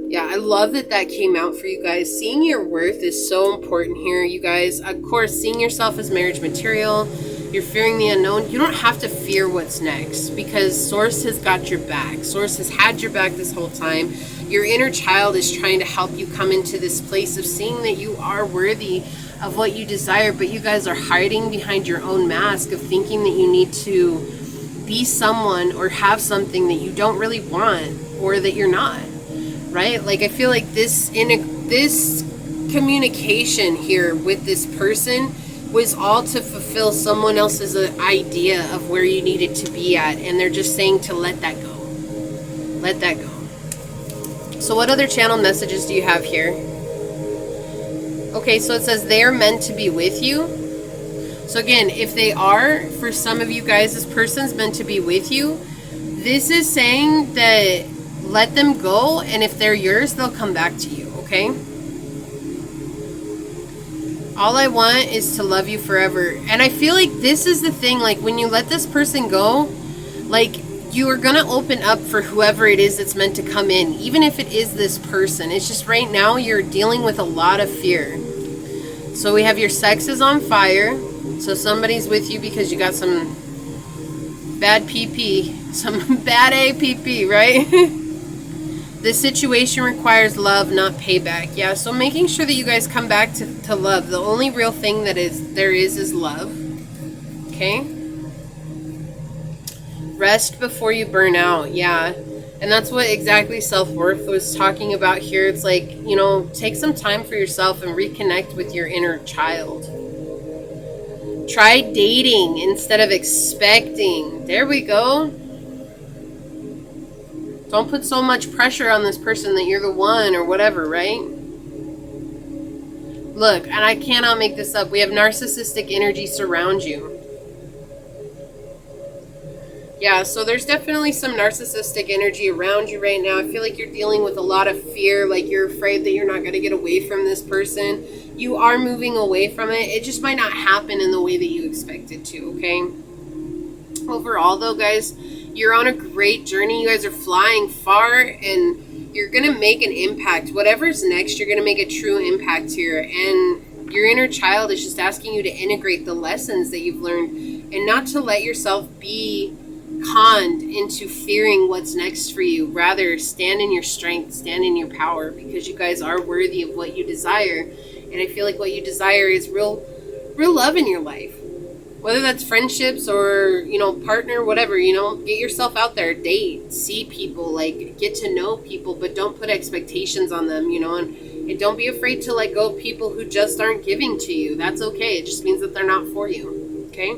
Yeah, I love that that came out for you guys. Seeing your worth is so important here, you guys. Of course, seeing yourself as marriage material. You're fearing the unknown. You don't have to fear what's next, because Source has got your back. Source has had your back this whole time. Your inner child is trying to help you come into this place of seeing that you are worthy of what you desire, but you guys are hiding behind your own mask of thinking that you need to be someone or have something that you don't really want, or that you're not, right? Like, I feel like this communication here with this person was all to fulfill someone else's idea of where you needed to be at, and they're just saying to let that go. Let that go. So what other channel messages do you have here? Okay, so it says they are meant to be with you. So again, if they are, for some of you guys, this person's meant to be with you. This is saying that let them go, and if they're yours, they'll come back to you, okay? All I want is to love you forever. And I feel like this is the thing, like when you let this person go, like you are going to open up for whoever it is that's meant to come in, even if it is this person. It's just right now you're dealing with a lot of fear. So we have your sex is on fire. So somebody's with you because you got some bad PP, some bad APP, right? This situation requires love, not payback. Yeah, so making sure that you guys come back to love. The only real thing that there is love. Okay? Rest before you burn out. Yeah. And that's what exactly self-worth was talking about here. It's like, you know, take some time for yourself and reconnect with your inner child. Try dating instead of expecting. There we go. Don't put so much pressure on this person that you're the one or whatever, right? Look, and I cannot make this up. We have narcissistic energy surround you. Yeah, so there's definitely some narcissistic energy around you right now. I feel like you're dealing with a lot of fear, like you're afraid that you're not going to get away from this person. You are moving away from it. It just might not happen in the way that you expect it to, okay? Overall, though, guys, you're on a great journey. You guys are flying far, and you're going to make an impact. Whatever's next, you're going to make a true impact here. And your inner child is just asking you to integrate the lessons that you've learned and not to let yourself be conned into fearing what's next for you. Rather, stand in your strength, stand in your power, because you guys are worthy of what you desire. And I feel like what you desire is real love in your life. Whether that's friendships or, partner, whatever, get yourself out there, date, see people, like, get to know people, but don't put expectations on them, and don't be afraid to let go of people who just aren't giving to you. That's okay. It just means that they're not for you. Okay?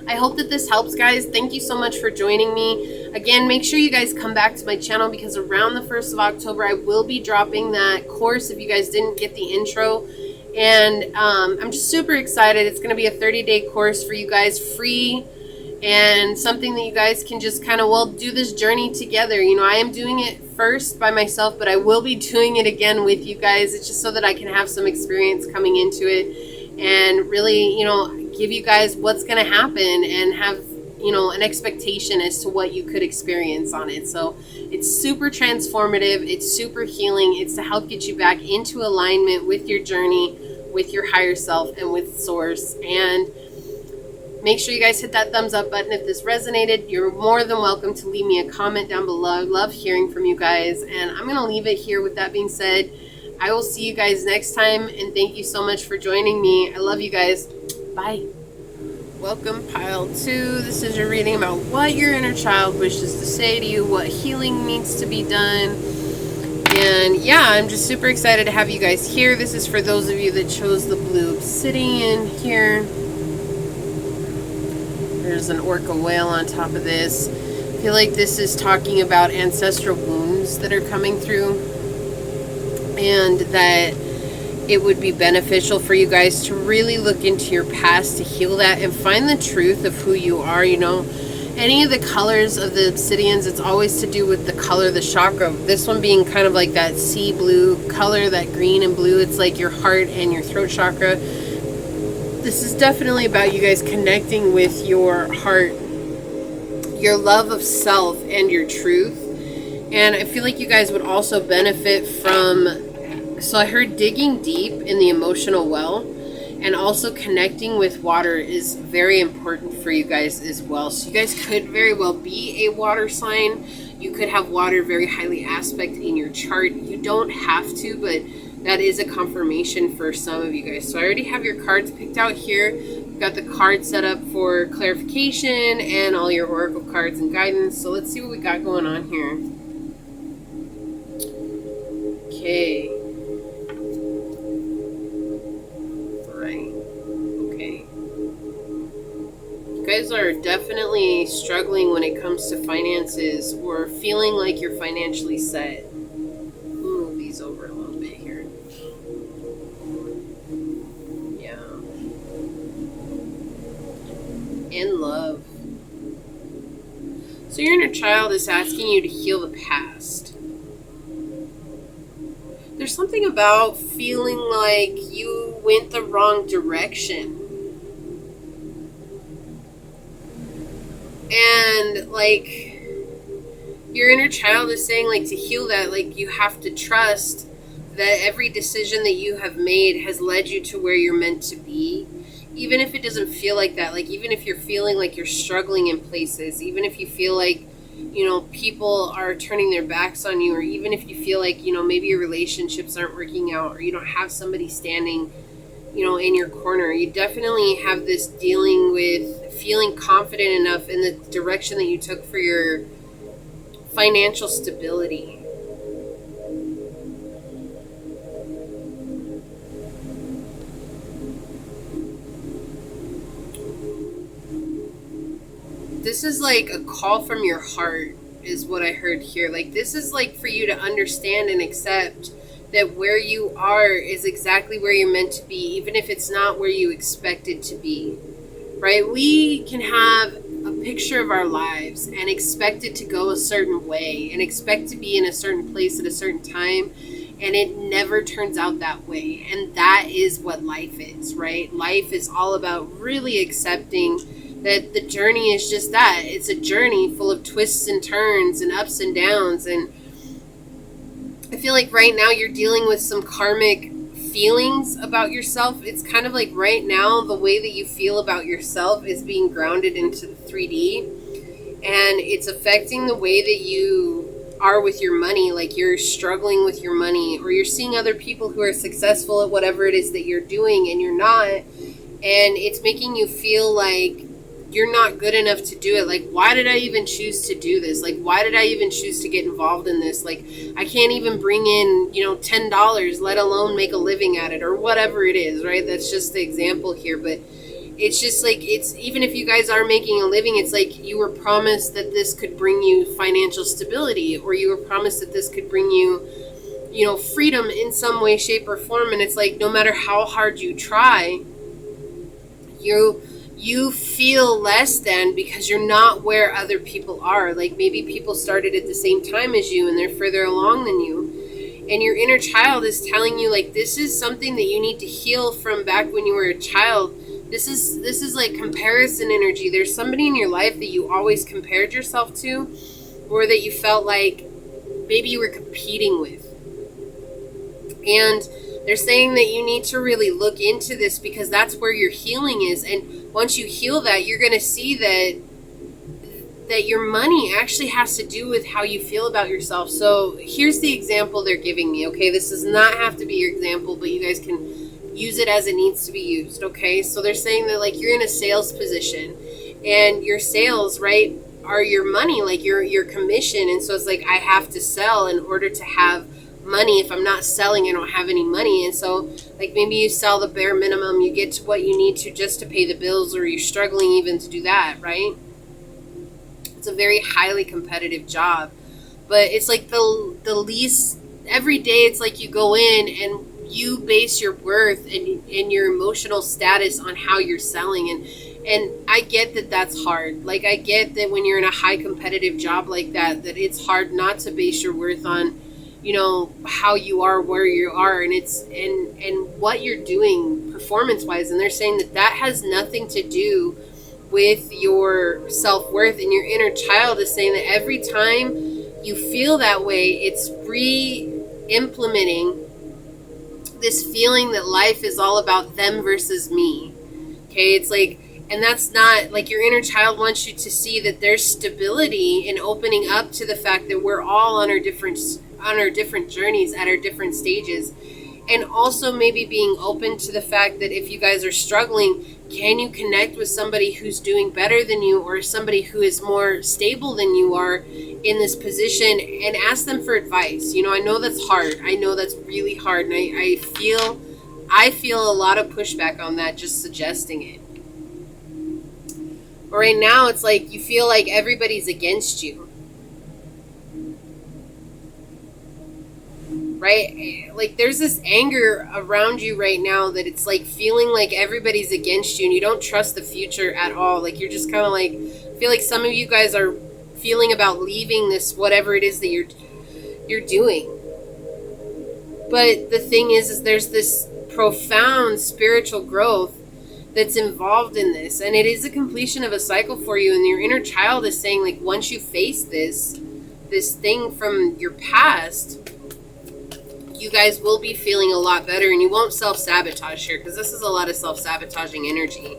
I hope that this helps, guys. Thank you so much for joining me. Again, make sure you guys come back to my channel, because around the 1st of October, I will be dropping that course if you guys didn't get the intro. And I'm just super excited. It's going to be a 30-day course for you guys, free, and something that you guys can just kind of, do this journey together. I am doing it first by myself, but I will be doing it again with you guys. It's just so that I can have some experience coming into it and really, give you guys what's going to happen and have, an expectation as to what you could experience on it. So it's super transformative. It's super healing. It's to help get you back into alignment with your journey, with your higher self, and with Source. And make sure you guys hit that thumbs up button if this resonated. You're more than welcome to leave me a comment down below. I love hearing from you guys. And I'm going to leave it here. With that being said, I will see you guys next time. And thank you so much for joining me. I love you guys. Bye. Welcome, Pile 2. This is your reading about what your inner child wishes to say to you, what healing needs to be done. And yeah, I'm just super excited to have you guys here. This is for those of you that chose the blue obsidian here. There's an orca whale on top of this. I feel like this is talking about ancestral wounds that are coming through, and that it would be beneficial for you guys to really look into your past to heal that and find the truth of who you are. Any of the colors of the obsidians, it's always to do with the color of the chakra. This one being kind of like that sea blue color, that green and blue. It's like your heart and your throat chakra. This is definitely about you guys connecting with your heart, your love of self, and your truth. And I feel like you guys would also benefit from, so I heard digging deep in the emotional well, and also connecting with water is very important for you guys as well. So you guys could very well be a water sign. You could have water very highly aspect in your chart. You don't have to, but that is a confirmation for some of you guys. So I already have your cards picked out here. You've got the card set up for clarification and all your oracle cards and guidance. So let's see what we got going on here. Okay. You guys are definitely struggling when it comes to finances, or feeling like you're financially set. Move these over a little bit here. Yeah. In love. So your inner child is asking you to heal the past. There's something about feeling like you went the wrong direction. And like your inner child is saying, like, to heal that, like, you have to trust that every decision that you have made has led you to where you're meant to be. Even if it doesn't feel like that, like even if you're feeling like you're struggling in places, even if you feel like, people are turning their backs on you, or even if you feel like, maybe your relationships aren't working out, or you don't have somebody standing, in your corner, you definitely have this dealing with feeling confident enough in the direction that you took for your financial stability. This is like a call from your heart, is what I heard here. Like, this is like for you to understand and accept that where you are is exactly where you're meant to be, even if it's not where you expect it to be, right? We can have a picture of our lives and expect it to go a certain way and expect to be in a certain place at a certain time, and it never turns out that way. And that is what life is, right? Life is all about really accepting that the journey is just that. It's a journey full of twists and turns and ups and downs, and I feel like right now you're dealing with some karmic feelings about yourself. It's kind of like right now the way that you feel about yourself is being grounded into the 3D, and it's affecting the way that you are with your money. Like you're struggling with your money, or you're seeing other people who are successful at whatever it is that you're doing and you're not, and it's making you feel like you're not good enough to do it. Like, why did I even choose to do this? Like, why did I even choose to get involved in this? Like, I can't even bring in, $10, let alone make a living at it, or whatever it is, right? That's just the example here. But it's just like, it's, even if you guys are making a living, it's like you were promised that this could bring you financial stability, or you were promised that this could bring you, freedom in some way, shape, or form. And it's like, no matter how hard you try, you feel less than, because you're not where other people are. Like maybe people started at the same time as you and they're further along than you. And your inner child is telling you, like, this is something that you need to heal from back when you were a child. This is like comparison energy. There's somebody in your life that you always compared yourself to, or that you felt like maybe you were competing with. And they're saying that you need to really look into this, because that's where your healing is. And once you heal that, you're going to see that your money actually has to do with how you feel about yourself. So here's the example they're giving me, okay? This does not have to be your example, but you guys can use it as it needs to be used, okay? So they're saying that, like, you're in a sales position, and your sales, right, are your money, like your commission. And so it's like, I have to sell in order to have money. If I'm not selling, I don't have any money. And so, like, maybe you sell the bare minimum, you get to what you need to just to pay the bills, or you're struggling even to do that, right? It's a very highly competitive job, but it's like the least, every day it's like you go in and you base your worth and your emotional status on how you're selling. And I get that that's hard. Like, I get that when you're in a high competitive job like that it's hard not to base your worth on, how you are, where you are, and it's and what you're doing performance wise. And they're saying that has nothing to do with your self-worth. And your inner child is saying that every time you feel that way, it's re-implementing this feeling that life is all about them versus me. Okay, it's like, and that's not, like, your inner child wants you to see that there's stability in opening up to the fact that we're all on our different journeys at our different stages. And also maybe being open to the fact that if you guys are struggling, can you connect with somebody who's doing better than you, or somebody who is more stable than you are in this position, and ask them for advice. I know that's hard. I know that's really hard. And I feel a lot of pushback on that, just suggesting it. But right now it's like you feel like everybody's against you. Right? Like, there's this anger around you right now that it's like feeling like everybody's against you, and you don't trust the future at all. Like, you're just kind of like, I feel like some of you guys are feeling about leaving this, whatever it is that you're doing. But the thing is there's this profound spiritual growth that's involved in this, and it is a completion of a cycle for you. And your inner child is saying, like, once you face this thing from your past, you guys will be feeling a lot better, and you won't self-sabotage here, because this is a lot of self-sabotaging energy.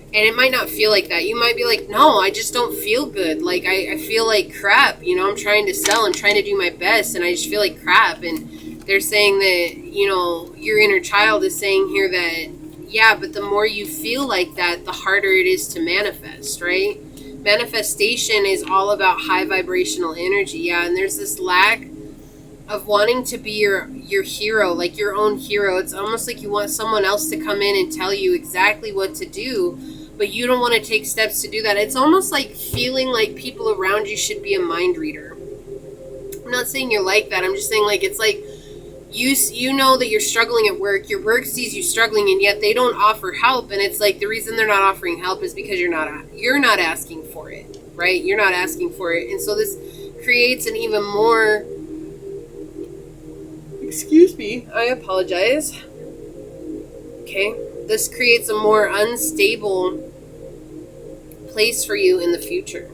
And it might not feel like that. You might be like, no, I just don't feel good. Like, I feel like crap. I'm trying to sell and trying to do my best, and I just feel like crap. And they're saying that, your inner child is saying here that, yeah, but the more you feel like that, the harder it is to manifest, right? Manifestation is all about high vibrational energy, yeah, and there's this lack of wanting to be your hero, like your own hero. It's almost like you want someone else to come in and tell you exactly what to do, but you don't want to take steps to do that. It's almost like feeling like people around you should be a mind reader. I'm not saying you're like that. I'm just saying, like, it's like you know that you're struggling at work. Your work sees you struggling, and yet they don't offer help. And it's like the reason they're not offering help is because you're not asking for it, right? You're not asking for it. And so this creates an even more, excuse me, I apologize. Okay, this creates a more unstable place for you in the future.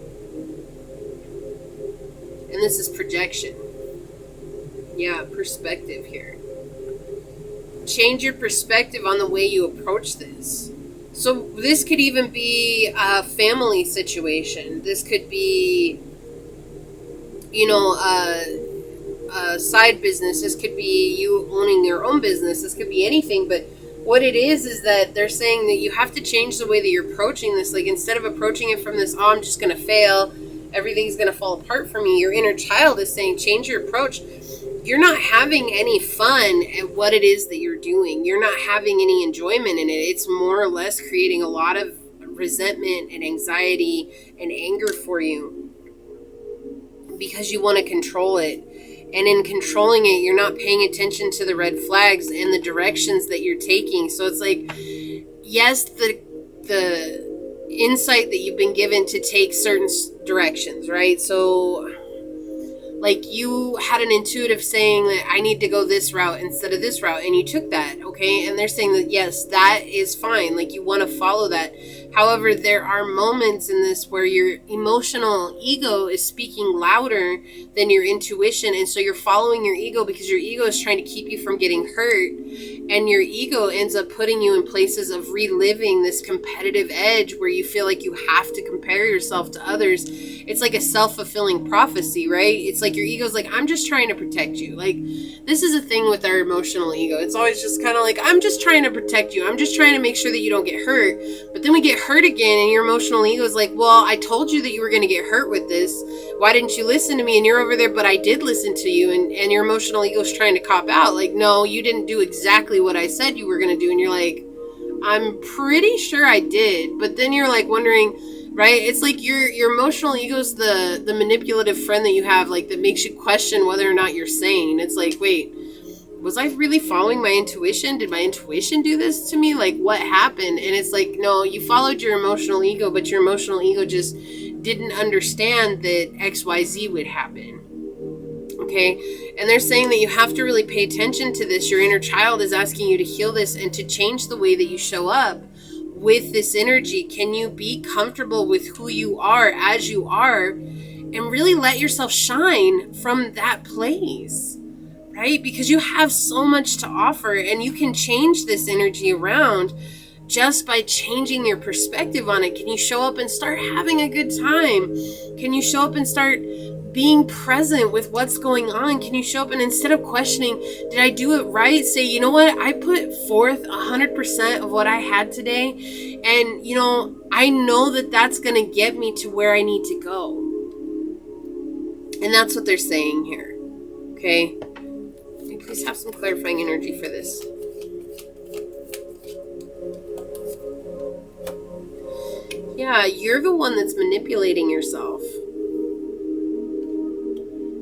And this is projection. Yeah, perspective here. Change your perspective on the way you approach this. So this could even be a family situation. This could be, you know, a side business. This could be you owning your own business. This could be anything. But what it is that they're saying that you have to change the way that you're approaching this. Like, instead of approaching it from this, oh, I'm just going to fail, everything's going to fall apart for me, your inner child is saying, change your approach. You're not having any fun at what it is that you're doing. You're not having any enjoyment in it. It's more or less creating a lot of resentment and anxiety and anger for you because you want to control it. And in controlling it, you're not paying attention to the red flags and the directions that you're taking. So it's like, yes, the insight that you've been given to take certain directions, right? So like, you had an intuitive saying that I need to go this route instead of this route, and you took that, okay? And they're saying that, yes, that is fine. Like, you want to follow that. However, there are moments in this where your emotional ego is speaking louder than your intuition. And so you're following your ego because your ego is trying to keep you from getting hurt. And your ego ends up putting you in places of reliving this competitive edge where you feel like you have to compare yourself to others. It's like a self-fulfilling prophecy, right? It's like your ego's like, I'm just trying to protect you. Like, this is a thing with our emotional ego. It's always just kind of like, I'm just trying to protect you. I'm just trying to make sure that you don't get hurt. But then we get hurt again, and your emotional ego is like, well, I told you that you were going to get hurt with this. Why didn't you listen to me? And you're over there, but I did listen to you. And your emotional ego is trying to cop out. Like, no, you didn't do exactly what I said you were going to do. And you're like, I'm pretty sure I did. But then you're like wondering, right? It's like your emotional ego is the manipulative friend that you have, like, that makes you question whether or not you're sane. It's like, wait, was I really following my intuition? Did my intuition do this to me? Like, what happened? And it's like, no, you followed your emotional ego, but your emotional ego just didn't understand that XYZ would happen. Okay? And they're saying that you have to really pay attention to this. Your inner child is asking you to heal this and to change the way that you show up with this energy. Can you be comfortable with who you are as you are and really let yourself shine from that place, right? Because you have so much to offer, and you can change this energy around just by changing your perspective on it. Can you show up and start having a good time? Can you show up and start being present with what's going on? Can you show up and, instead of questioning, did I do it right, say, you know what, I put forth 100% of what I had today, and you know, I know that that's going to get me to where I need to go. And that's what they're saying here. Okay, please have some clarifying energy for this. Yeah, you're the one that's manipulating yourself.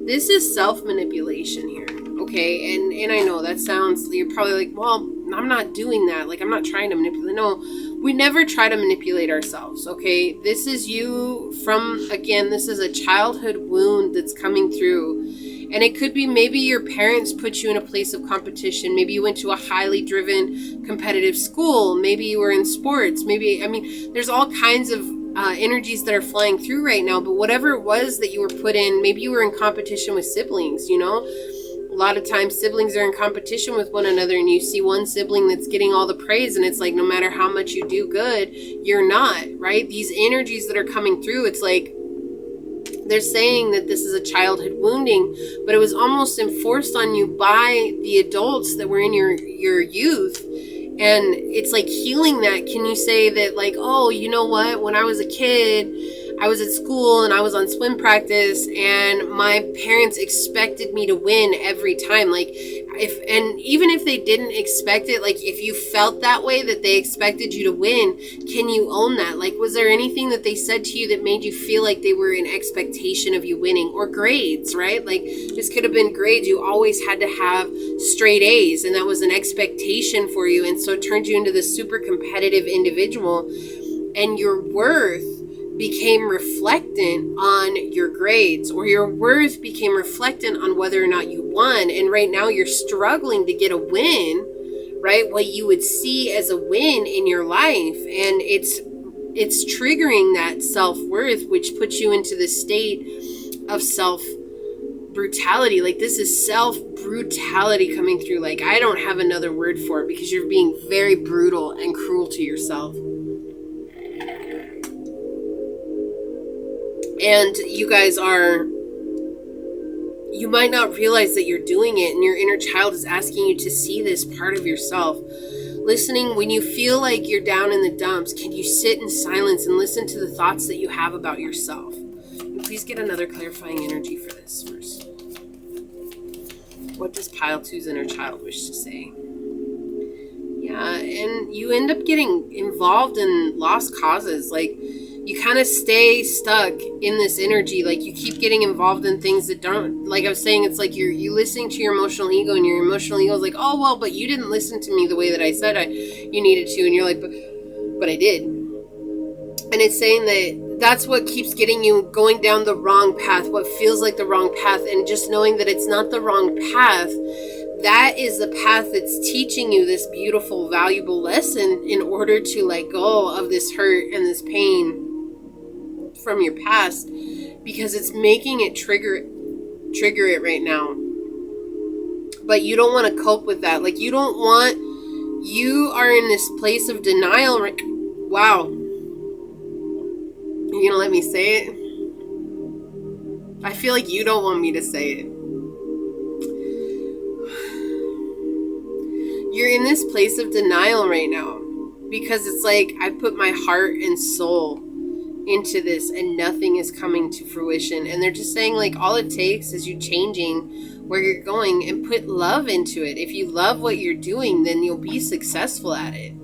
This is self-manipulation here, okay? And I know that sounds, you're probably like, well, I'm not doing that. Like, I'm not trying to manipulate. No, we never try to manipulate ourselves, okay? This is you from, again, this is a childhood wound that's coming through. And it could be maybe your parents put you in a place of competition. Maybe you went to a highly driven competitive school. Maybe you were in sports. Maybe, I mean, there's all kinds of energies that are flying through right now. But whatever it was that you were put in, maybe you were in competition with siblings, you know? A lot of times siblings are in competition with one another, and you see one sibling that's getting all the praise, and it's like, no matter how much you do good, you're not, right? These energies that are coming through, it's like, they're saying that this is a childhood wounding, but it was almost enforced on you by the adults that were in your youth. And it's like healing that. Can you say that, like, oh, you know what? When I was a kid, I was at school and I was on swim practice, and my parents expected me to win every time. Like, even if they didn't expect it, like, if you felt that way, that they expected you to win, can you own that? Like, was there anything that they said to you that made you feel like they were in expectation of you winning? Or grades, right? Like, this could have been grades. You always had to have straight A's, and that was an expectation for you. And so it turned you into this super competitive individual, and your worth became reflectant on your grades, or your worth became reflectant on whether or not you won. And right now you're struggling to get a win, right? What you would see as a win in your life. And it's triggering that self-worth, which puts you into the state of self-brutality. Like, this is brutality coming through. Like, I don't have another word for it, because you're being very brutal and cruel to yourself. And you guys are, you might not realize that you're doing it, and your inner child is asking you to see this part of yourself. Listening, when you feel like you're down in the dumps, can you sit in silence and listen to the thoughts that you have about yourself? And please get another clarifying energy for this first. What does pile 2's inner child wish to say? Yeah, and you end up getting involved in lost causes. Like, you kind of stay stuck in this energy. Like, you keep getting involved in things that don't, like I was saying, it's like you listening to your emotional ego, and your emotional ego is like, oh, well, but you didn't listen to me the way that I said you needed to. And you're like, but I did. And it's saying that that's what keeps getting you going down the wrong path, what feels like the wrong path. And just knowing that it's not the wrong path, that is the path that's teaching you this beautiful, valuable lesson in order to let go of this hurt and this pain from your past, because it's making it trigger it right now. But you don't want to cope with that. Like, you are in this place of denial right. Wow. You're gonna let me say it? I feel like you don't want me to say it. You're in this place of denial right now, because it's like, I put my heart and soul into this and nothing is coming to fruition. And they're just saying, like, all it takes is you changing where you're going and put love into it. If you love what you're doing, then you'll be successful at it.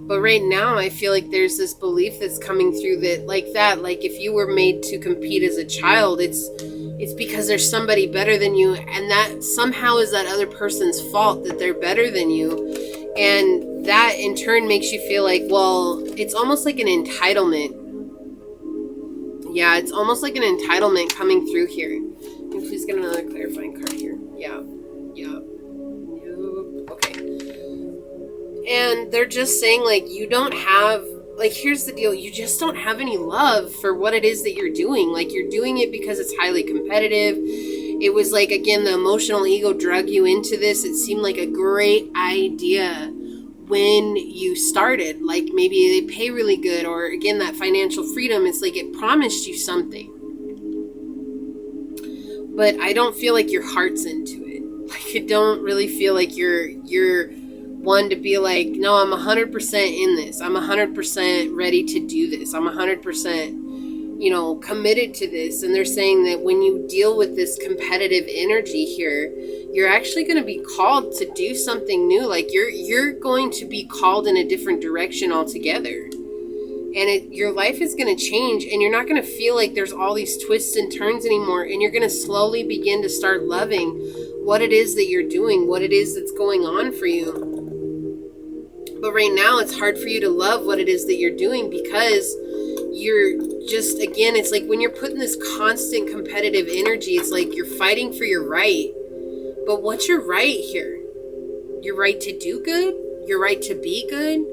But right now, I feel like there's this belief that's coming through that, like if you were made to compete as a child, it's because there's somebody better than you, and that somehow is that other person's fault that they're better than you. And that in turn makes you feel like, well, it's almost like an entitlement. Yeah, it's almost like an entitlement coming through here. Can you please get another clarifying card here? Yeah. Nope. Okay. And they're just saying, like, you don't have, like, here's the deal. You just don't have any love for what it is that you're doing. Like, you're doing it because it's highly competitive. It was like, again, the emotional ego drug you into this. It seemed like a great idea when you started. Like, maybe they pay really good, or again, that financial freedom. It's like it promised you something. But I don't feel like your heart's into it. Like, I don't really feel like you're one to be like, no, I'm 100% in this. I'm 100% ready to do this. I'm 100%, committed to this. And they're saying that when you deal with this competitive energy here, you're actually going to be called to do something new. Like, you're going to be called in a different direction altogether. And your life is going to change, and you're not going to feel like there's all these twists and turns anymore. And you're going to slowly begin to start loving what it is that you're doing, what it is that's going on for you. But right now, it's hard for you to love what it is that you're doing, because you're just, again, it's like when you're putting this constant competitive energy, it's like you're fighting for your right. But what's your right here? Your right to do good? Your right to be good?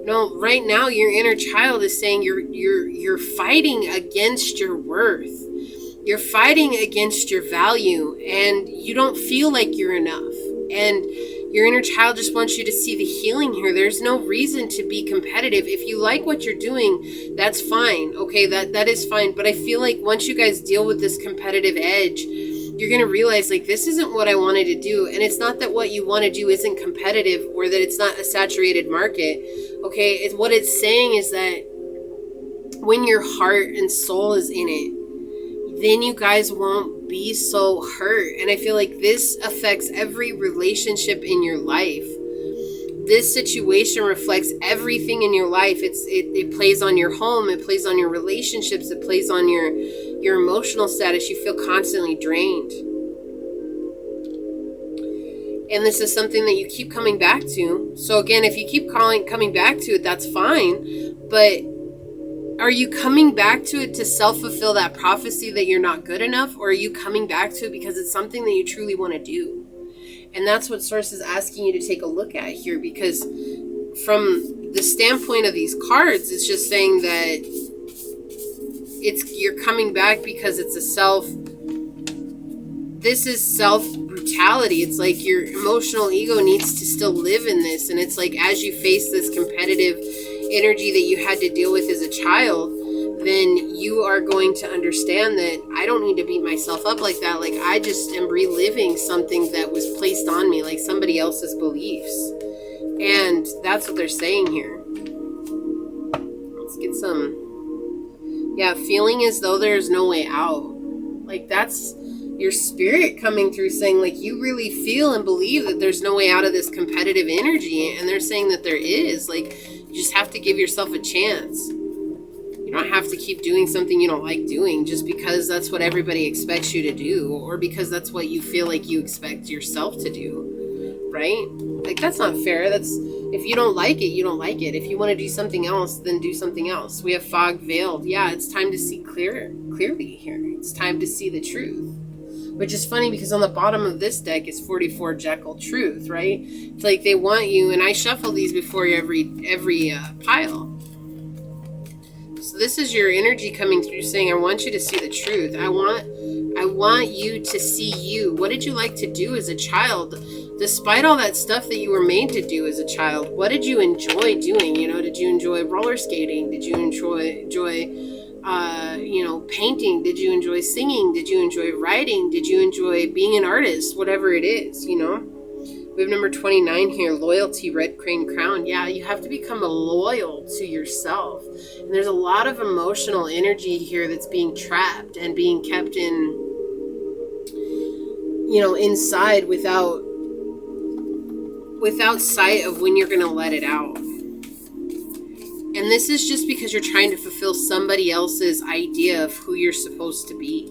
No, right now your inner child is saying you're fighting against your worth. You're fighting against your value, and you don't feel like you're enough. And your inner child just wants you to see the healing here. There's no reason to be competitive. If you like what you're doing, that's fine. Okay, that is fine. But I feel like once you guys deal with this competitive edge, you're going to realize, like, this isn't what I wanted to do. And it's not that what you want to do isn't competitive, or that it's not a saturated market. Okay, what it's saying is that when your heart and soul is in it, then you guys won't be so hurt. And I feel like this affects every relationship in your life. This situation reflects everything in your life. It plays on your home. It plays on your relationships. It plays on your emotional status. You feel constantly drained. And this is something that you keep coming back to. So again, if you keep coming back to it, that's fine. But are you coming back to it to self-fulfill that prophecy that you're not good enough? Or are you coming back to it because it's something that you truly want to do? And that's what Circe is asking you to take a look at here. Because from the standpoint of these cards, it's just saying that you're coming back because it's a this is self-brutality. It's like your emotional ego needs to still live in this. And it's like, as you face this competitive energy that you had to deal with as a child, then you are going to understand that I don't need to beat myself up like that. Like, I just am reliving something that was placed on me, like somebody else's beliefs. And that's what they're saying here. Let's get some, yeah, feeling as though there's no way out. Like, that's your spirit coming through saying, like, you really feel and believe that there's no way out of this competitive energy. And they're saying that there is. Like, you just have to give yourself a chance. You don't have to keep doing something you don't like doing just because that's what everybody expects you to do, or because that's what you feel like you expect yourself to do, right? Like, that's not fair. That's, if you don't like it, you don't like it. If you want to do something else, then do something else. We have fog veiled. Yeah, it's time to see clearly here. It's time to see the truth. Which is funny because on the bottom of this deck is 44 Jekyll Truth, right? It's like they want you, and I shuffle these before every pile. So this is your energy coming through saying, I want you to see the truth. I want you to see you. What did you like to do as a child? Despite all that stuff that you were made to do as a child, what did you enjoy doing? You know, did you enjoy roller skating? Did you enjoy painting? Did you enjoy singing? Did you enjoy writing? Did you enjoy being an artist? Whatever it is, you know. We have number 29 here, loyalty, red crane crown. Yeah, you have to become loyal to yourself. And there's a lot of emotional energy here that's being trapped and being kept in, you know, inside without sight of when you're going to let it out. And this is just because you're trying to fulfill somebody else's idea of who you're supposed to be.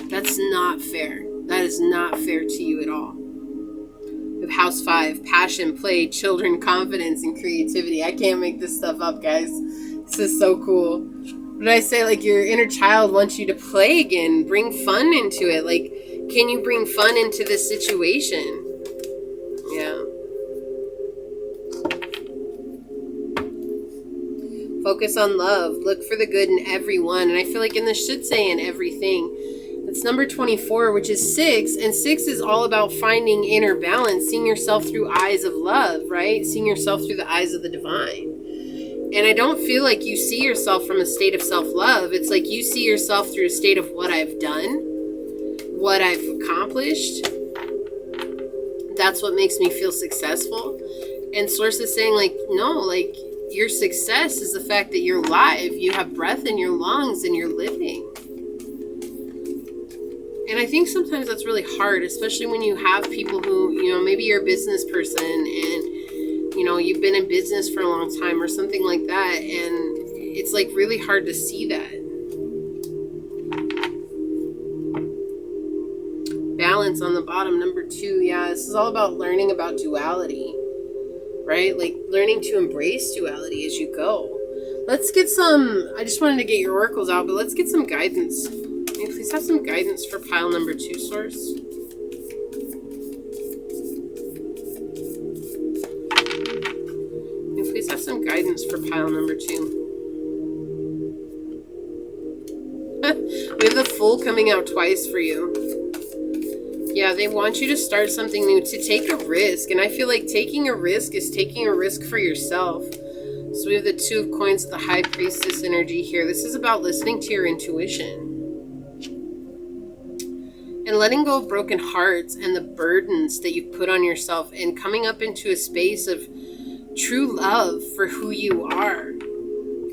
That's not fair. That is not fair to you at all. We have house 5, passion, play, children, confidence, and creativity. I can't make this stuff up, guys. This is so cool. What did I say? Like, your inner child wants you to play again. Bring fun into it. Like, can you bring fun into this situation? Yeah. Focus on love. Look for the good in everyone. And I feel like in this should say in everything. It's number 24, which is 6. And 6 is all about finding inner balance, seeing yourself through eyes of love, right? Seeing yourself through the eyes of the divine. And I don't feel like you see yourself from a state of self-love. It's like you see yourself through a state of what I've done, what I've accomplished. That's what makes me feel successful. And Circe is saying, like, no, like, your success is the fact that you're alive. You have breath in your lungs and you're living. And I think sometimes that's really hard, especially when you have people who, you know, maybe you're a business person and, you know, you've been in business for a long time or something like that. And it's like really hard to see that. Balance on the bottom, number 2. Yeah, this is all about learning about duality, right? Like learning to embrace duality as you go. Let's get some, I just wanted to get your oracles out, but let's get some guidance. May you please have some guidance for pile number 2, Source? May you please have some guidance for pile number 2? We have the Fool coming out twice for you. Yeah, they want you to start something new, to take a risk. And I feel like taking a risk is taking a risk for yourself. So we have the 2 of Coins, the High Priestess energy here. This is about listening to your intuition. And letting go of broken hearts and the burdens that you've put on yourself and coming up into a space of true love for who you are.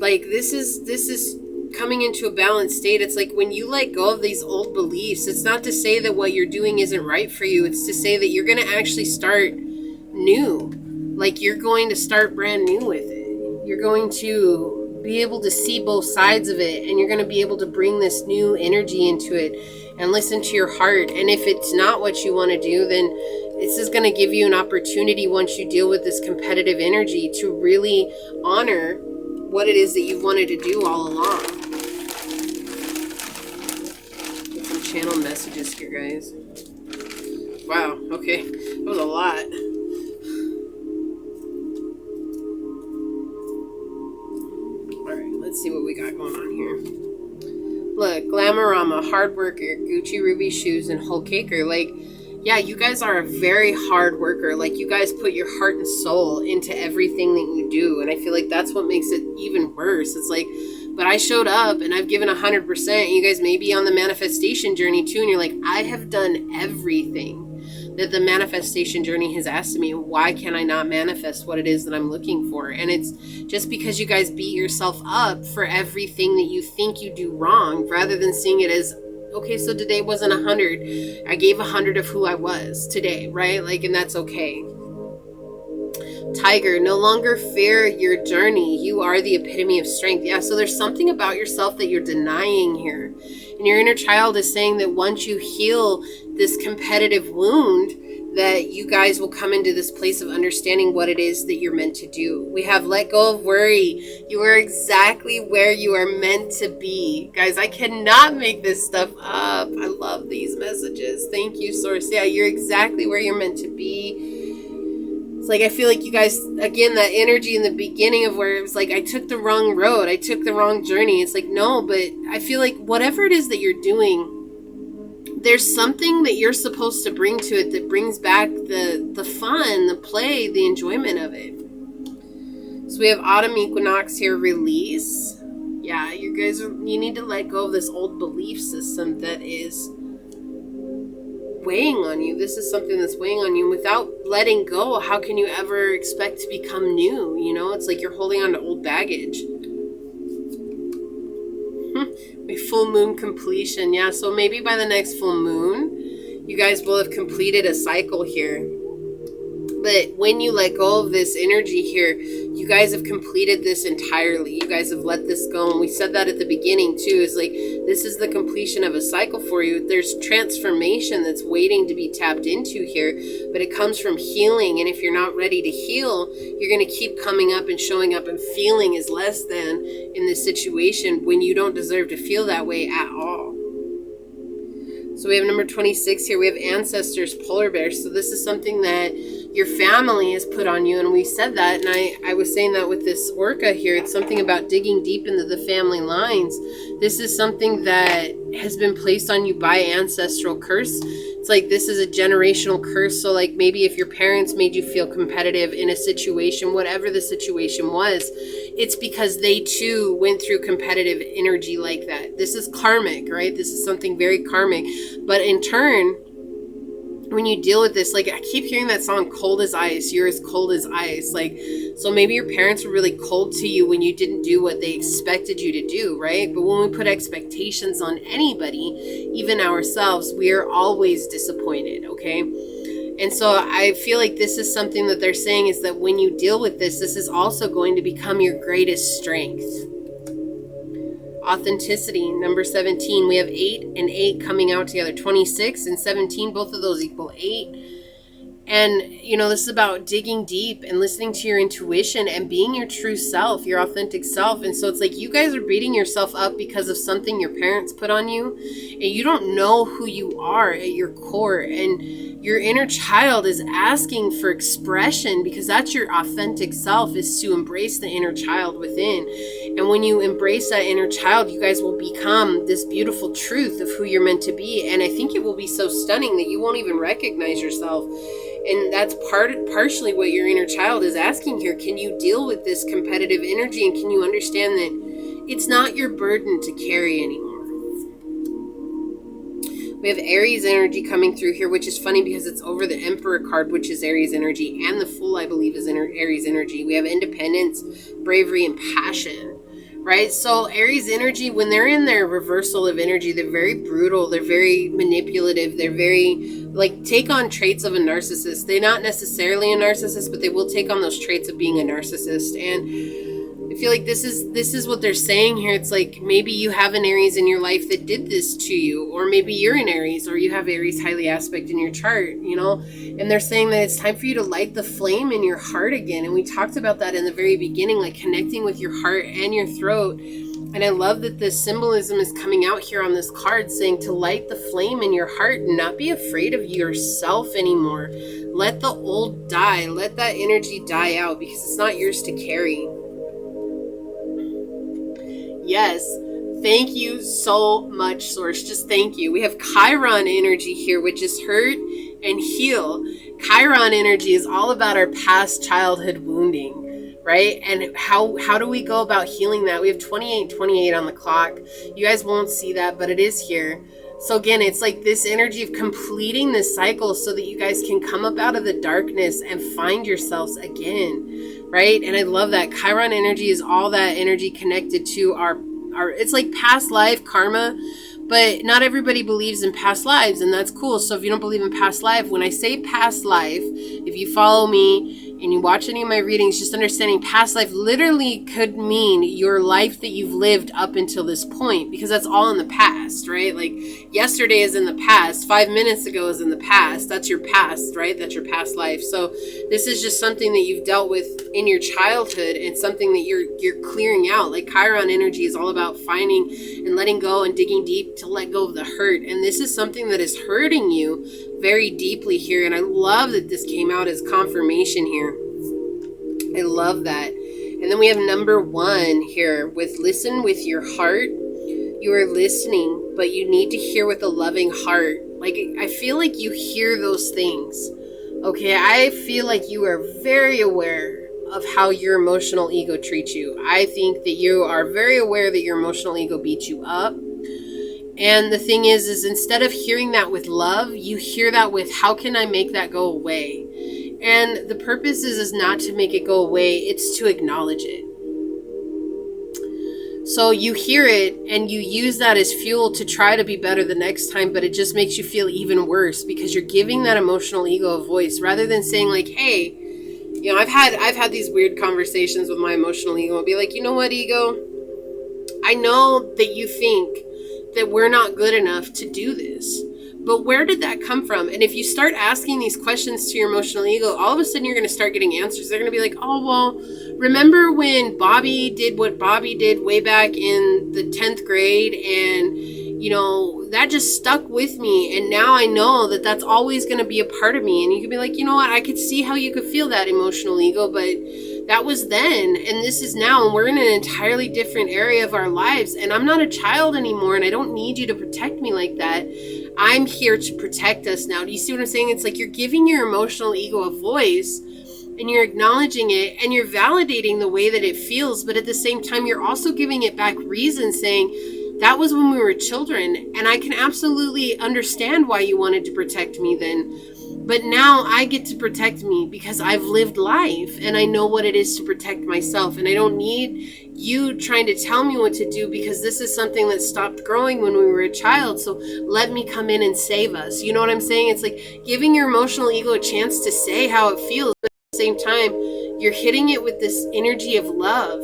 Like this is coming into a balanced state. It's like when you let go of these old beliefs, it's not to say that what you're doing isn't right for you. It's to say that you're going to actually start new. Like you're going to start brand new with it. You're going to be able to see both sides of it, and you're going to be able to bring this new energy into it and listen to your heart. And if it's not what you want to do, then this is going to give you an opportunity once you deal with this competitive energy to really honor what it is that you've wanted to do all along. Get some channel messages here, guys. Wow, okay. That was a lot. Alright, let's see what we got going on here. Look, Glamorama, hard worker, Gucci ruby shoes, and whole caker. Like, yeah, you guys are a very hard worker. Like, you guys put your heart and soul into everything that you do. And I feel like that's what makes it even worse. It's like, but I showed up and I've given 100%. You guys may be on the manifestation journey too. And you're like, I have done everything that the manifestation journey has asked of me. Why can I not manifest what it is that I'm looking for? And it's just because you guys beat yourself up for everything that you think you do wrong, rather than seeing it as, okay, so today wasn't 100. I gave 100 of who I was today, right? Like, and that's okay. Tiger, no longer fear your journey. You are the epitome of strength. Yeah, so there's something about yourself that you're denying here. And your inner child is saying that once you heal this competitive wound, that you guys will come into this place of understanding what it is that you're meant to do. We have let go of worry. You are exactly where you are meant to be. Guys, I cannot make this stuff up. I love these messages. Thank you, Source. Yeah, you're exactly where you're meant to be. It's like, I feel like you guys, again, that energy in the beginning of where it was like, I took the wrong road. I took the wrong journey. It's like, no, but I feel like whatever it is that you're doing, there's something that you're supposed to bring to it that brings back the fun, the play, the enjoyment of it. So we have autumn equinox here, release. Yeah, you guys, you need to let go of this old belief system that is weighing on you. This is something that's weighing on you. Without letting go, how can you ever expect to become new? You know, it's like you're holding on to old baggage. Full moon completion. Yeah, so maybe by the next full moon, you guys will have completed a cycle here. But when you let go of this energy here, you guys have completed this entirely. You guys have let this go. And we said that at the beginning too, is like, this is the completion of a cycle for you. There's transformation that's waiting to be tapped into here, but it comes from healing. And if you're not ready to heal, you're going to keep coming up and showing up and feeling as less than in this situation when you don't deserve to feel that way at all. So we have number 26 here. We have ancestors, polar bears. So this is something that your family has put on you. And we said that, and I was saying that with this orca here. It's something about digging deep into the family lines. This is something that has been placed on you by ancestral curse. It's like this is a generational curse. So like maybe if your parents made you feel competitive in a situation, whatever the situation was, it's because they too went through competitive energy like that. This is karmic, right? This is something very karmic. But in turn, when you deal with this, like I keep hearing that song, cold as ice, you're as cold as ice. Like, so maybe your parents were really cold to you when you didn't do what they expected you to do, right? But when we put expectations on anybody, even ourselves, we are always disappointed, okay? And so I feel like this is something that they're saying is that when you deal with this, this is also going to become your greatest strength. Authenticity, number 17. We have 8 and 8 coming out together. 26 and 17, both of those equal 8. And, you know, this is about digging deep and listening to your intuition and being your true self, your authentic self. And so it's like you guys are beating yourself up because of something your parents put on you. And you don't know who you are at your core. And your inner child is asking for expression because that's your authentic self, is to embrace the inner child within. And when you embrace that inner child, you guys will become this beautiful truth of who you're meant to be. And I think it will be so stunning that you won't even recognize yourself. And that's partially what your inner child is asking here. Can you deal with this competitive energy? And can you understand that it's not your burden to carry anymore? We have Aries energy coming through here, which is funny because it's over the Emperor card, which is Aries energy, and the Fool, I believe, is Aries energy. We have independence, bravery, and passion, right? So Aries energy, when they're in their reversal of energy, they're very brutal, they're very manipulative, they're very, like, take on traits of a narcissist. They're not necessarily a narcissist, but they will take on those traits of being a narcissist. And I feel like this is what they're saying here. It's like maybe you have an Aries in your life that did this to you, or maybe you're an Aries, or you have Aries highly aspect in your chart, you know, and they're saying that it's time for you to light the flame in your heart again. And we talked about that in the very beginning, like connecting with your heart and your throat. And I love that this symbolism is coming out here on this card, saying to light the flame in your heart and not be afraid of yourself anymore. Let the old die. Let that energy die out because it's not yours to carry. Yes, Thank you so much, Source. Just thank you. We have Chiron energy here, which is hurt and heal. Chiron energy is all about our past childhood wounding, right? And how do we go about healing that? We have 2828 on the clock. You guys won't see that, but it is here. So again, it's like this energy of completing this cycle so that you guys can come up out of the darkness and find yourselves again, right? And I love that. Chiron energy is all that energy connected to our it's like past life karma, but not everybody believes in past lives, and that's cool. So if you don't believe in past life, when I say past life, if you follow me and you watch any of my readings, just understanding past life literally could mean your life that you've lived up until this point, because that's all in the past, right? Like yesterday is in the past, 5 minutes ago is in the past. That's your past, right? That's your past life. So this is just something that you've dealt with in your childhood and something that you're clearing out. Like Chiron energy is all about finding and letting go and digging deep to let go of the hurt. And this is something that is hurting you very deeply here. And I love that this came out as confirmation here. I love that. And then we have number 1 here with listen with your heart. You are listening, but you need to hear with a loving heart. Like, I feel like you hear those things. Okay, I feel like you are very aware of how your emotional ego treats you. I think that you are very aware that your emotional ego beats you up. And the thing is instead of hearing that with love, you hear that with, how can I make that go away? And the purpose is not to make it go away, it's to acknowledge it. So you hear it and you use that as fuel to try to be better the next time, but it just makes you feel even worse because you're giving that emotional ego a voice rather than saying like, hey, you know, I've had these weird conversations with my emotional ego. I'll be like, you know what, ego? I know that you think that we're not good enough to do this. But where did that come from? And if you start asking these questions to your emotional ego, all of a sudden you're going to start getting answers. They're going to be like, oh, well, remember when Bobby did what Bobby did way back in the 10th grade? And, you know, that just stuck with me. And now I know that that's always going to be a part of me. And you could be like, you know what? I could see how you could feel that emotional ego, but that was then and this is now, and we're in an entirely different area of our lives, and I'm not a child anymore, and I don't need you to protect me like that. I'm here to protect us now. Do you see what I'm saying? It's like you're giving your emotional ego a voice and you're acknowledging it and you're validating the way that it feels, but at the same time you're also giving it back reason, saying that was when we were children, and I can absolutely understand why you wanted to protect me then. But now I get to protect me because I've lived life and I know what it is to protect myself. And I don't need you trying to tell me what to do because this is something that stopped growing when we were a child. So let me come in and save us. You know what I'm saying? It's like giving your emotional ego a chance to say how it feels. But at the same time, you're hitting it with this energy of love.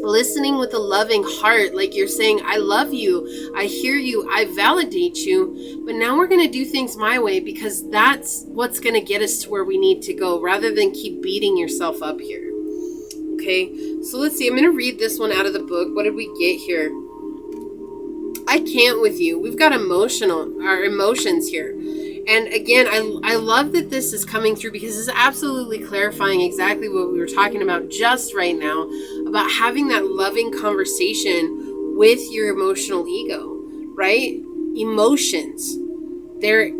Listening with a loving heart, like you're saying, I love you, I hear you, I validate you, but now we're going to do things my way because that's what's going to get us to where we need to go rather than keep beating yourself up here. Okay, so let's see, I'm going to read this one out of the book. What did we get here? I can't with you. We've got our emotions here. And again, I love that this is coming through because it's absolutely clarifying exactly what we were talking about just right now, about having that loving conversation with your emotional ego, right? Emotions. They're,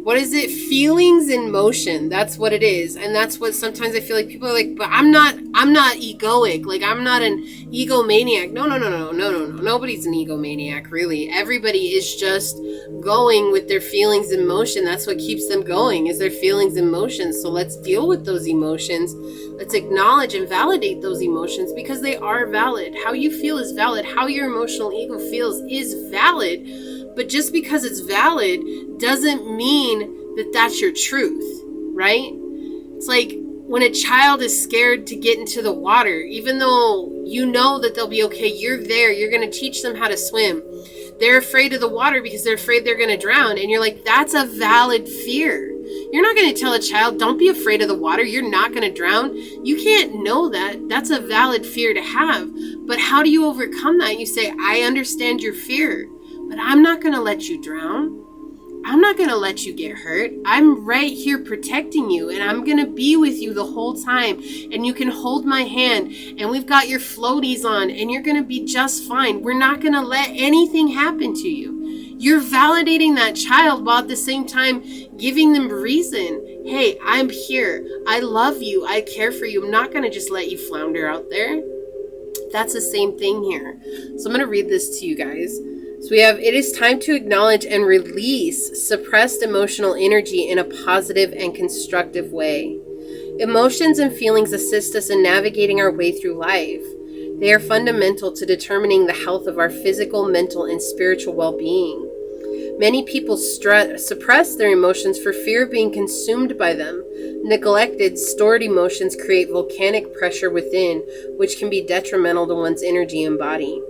what is it? Feelings in motion. That's what it is. And that's what sometimes I feel like people are like, but I'm not egoic. Like I'm not an egomaniac. No. Nobody's an egomaniac, really. Everybody is just going with their feelings in motion. That's what keeps them going, is their feelings in motion. So let's deal with those emotions. Let's acknowledge and validate those emotions because they are valid. How you feel is valid. How your emotional ego feels is valid. But just because it's valid doesn't mean that that's your truth, right? It's like when a child is scared to get into the water, even though you know that they'll be okay, you're there, you're going to teach them how to swim. They're afraid of the water because they're afraid they're going to drown. And you're like, that's a valid fear. You're not going to tell a child, don't be afraid of the water, you're not going to drown. You can't know that. That's a valid fear to have. But how do you overcome that? You say, I understand your fear, but I'm not going to let you drown. I'm not going to let you get hurt. I'm right here protecting you, and I'm going to be with you the whole time, and you can hold my hand, and we've got your floaties on, and you're going to be just fine. We're not going to let anything happen to you. You're validating that child while at the same time giving them reason. Hey, I'm here. I love you. I care for you. I'm not going to just let you flounder out there. That's the same thing here. So I'm going to read this to you guys. So we have, it is time to acknowledge and release suppressed emotional energy in a positive and constructive way. Emotions and feelings assist us in navigating our way through life. They are fundamental to determining the health of our physical, mental, and spiritual well-being. Many people suppress their emotions for fear of being consumed by them. Neglected, stored emotions create volcanic pressure within, which can be detrimental to one's energy and body.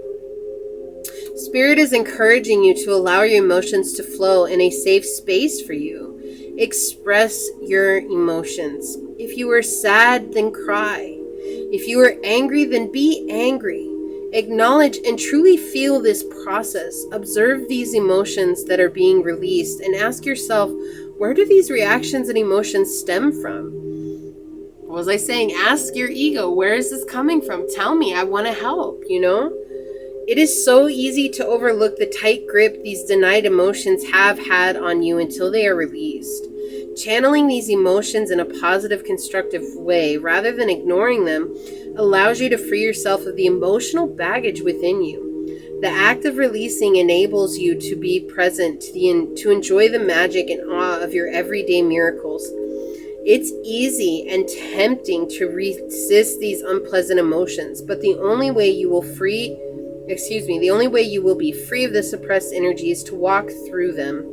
Spirit is encouraging you to allow your emotions to flow in a safe space for you. Express your emotions. If you are sad, then cry. If you are angry, then be angry. Acknowledge and truly feel this process. Observe these emotions that are being released and ask yourself, where do these reactions and emotions stem from? What was I saying? Ask your ego, where is this coming from? Tell me, I want to help, It is so easy to overlook the tight grip these denied emotions have had on you until they are released. Channeling these emotions in a positive, constructive way, rather than ignoring them, allows you to free yourself of the emotional baggage within you. The act of releasing enables you to be present, to enjoy the magic and awe of your everyday miracles. It's easy and tempting to resist these unpleasant emotions, but the only way you will be free of the suppressed energy is to walk through them.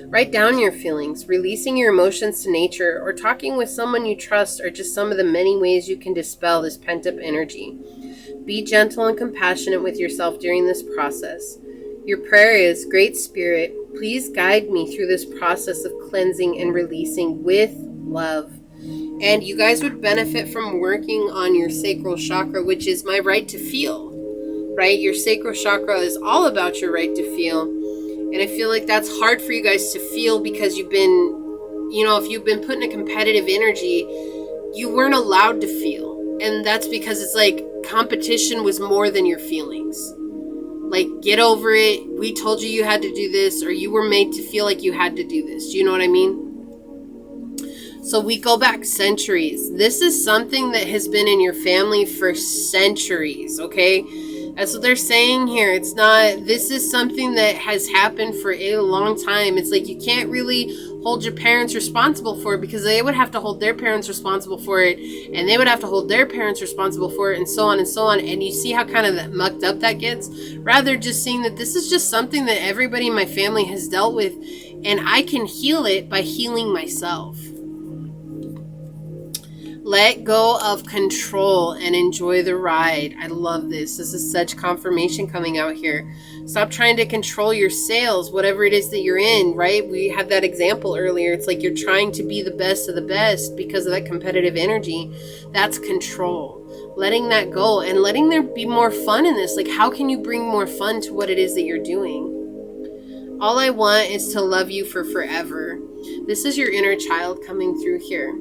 Write down your feelings. Releasing your emotions to nature or talking with someone you trust are just some of the many ways you can dispel this pent-up energy. Be gentle and compassionate with yourself during this process. Your prayer is, Great Spirit, please guide me through this process of cleansing and releasing with love. And you guys would benefit from working on your sacral chakra, which is my right to feel, right? Your sacral chakra is all about your right to feel. And I feel like that's hard for you guys to feel because you've been, if you've been put in a competitive energy, you weren't allowed to feel. And that's because it's like competition was more than your feelings. Like, get over it. We told you you had to do this, or you were made to feel like you had to do this. Do you know what I mean? So we go back centuries. This is something that has been in your family for centuries, okay? That's what they're saying here. This is something that has happened for a long time. It's like you can't really hold your parents responsible for it because they would have to hold their parents responsible for it, and they would have to hold their parents responsible for it, and so on and so on. And you see how kind of that mucked up that gets? Rather just seeing that this is just something that everybody in my family has dealt with, and I can heal it by healing myself. Let go of control and enjoy the ride. I love this. This is such confirmation coming out here. Stop trying to control your sales, whatever it is that you're in, right? We had that example earlier. It's like you're trying to be the best of the best because of that competitive energy. That's control. Letting that go and letting there be more fun in this. Like, how can you bring more fun to what it is that you're doing? All I want is to love you for forever. This is your inner child coming through here.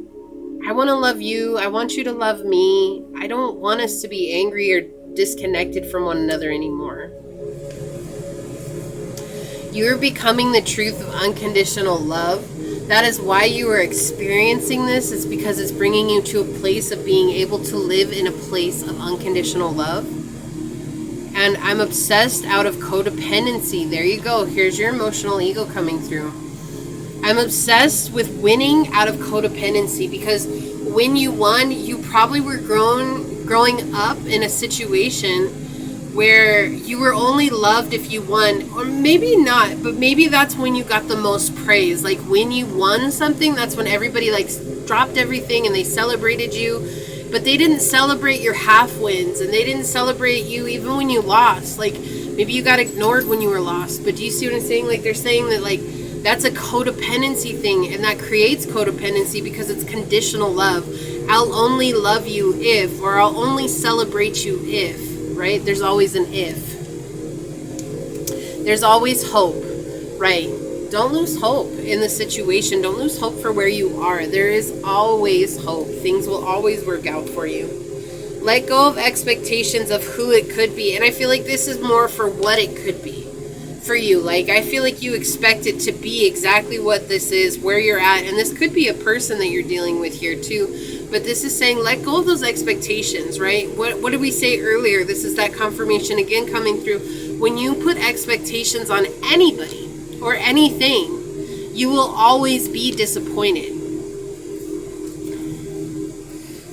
I want to love you. I want you to love me. I don't want us to be angry or disconnected from one another anymore. You're becoming the truth of unconditional love. That is why you are experiencing this. It's because it's bringing you to a place of being able to live in a place of unconditional love. And I'm obsessed out of codependency. There you go. Here's your emotional ego coming through. I'm obsessed with winning out of codependency because when you won, you probably were growing up in a situation where you were only loved if you won, or maybe not, but maybe that's when you got the most praise. Like when you won something, that's when everybody dropped everything and they celebrated you, but they didn't celebrate your half wins and they didn't celebrate you even when you lost. Like maybe you got ignored when you were lost, but do you see what I'm saying? Like they're saying that that's a codependency thing, and that creates codependency because it's conditional love. I'll only love you if, or I'll only celebrate you if, right? There's always an if. There's always hope, right? don't lose hope in the situation. Don't lose hope for where you are. There is always hope. Things will always work out for you. Let go of expectations of who it could be. And I feel like this is more for what it could be for you. Like, I feel like you expect it to be exactly what this is, where you're at. And this could be a person that you're dealing with here too. But this is saying, let go of those expectations, right? What did we say earlier? This is that confirmation again coming through. When you put expectations on anybody or anything, you will always be disappointed.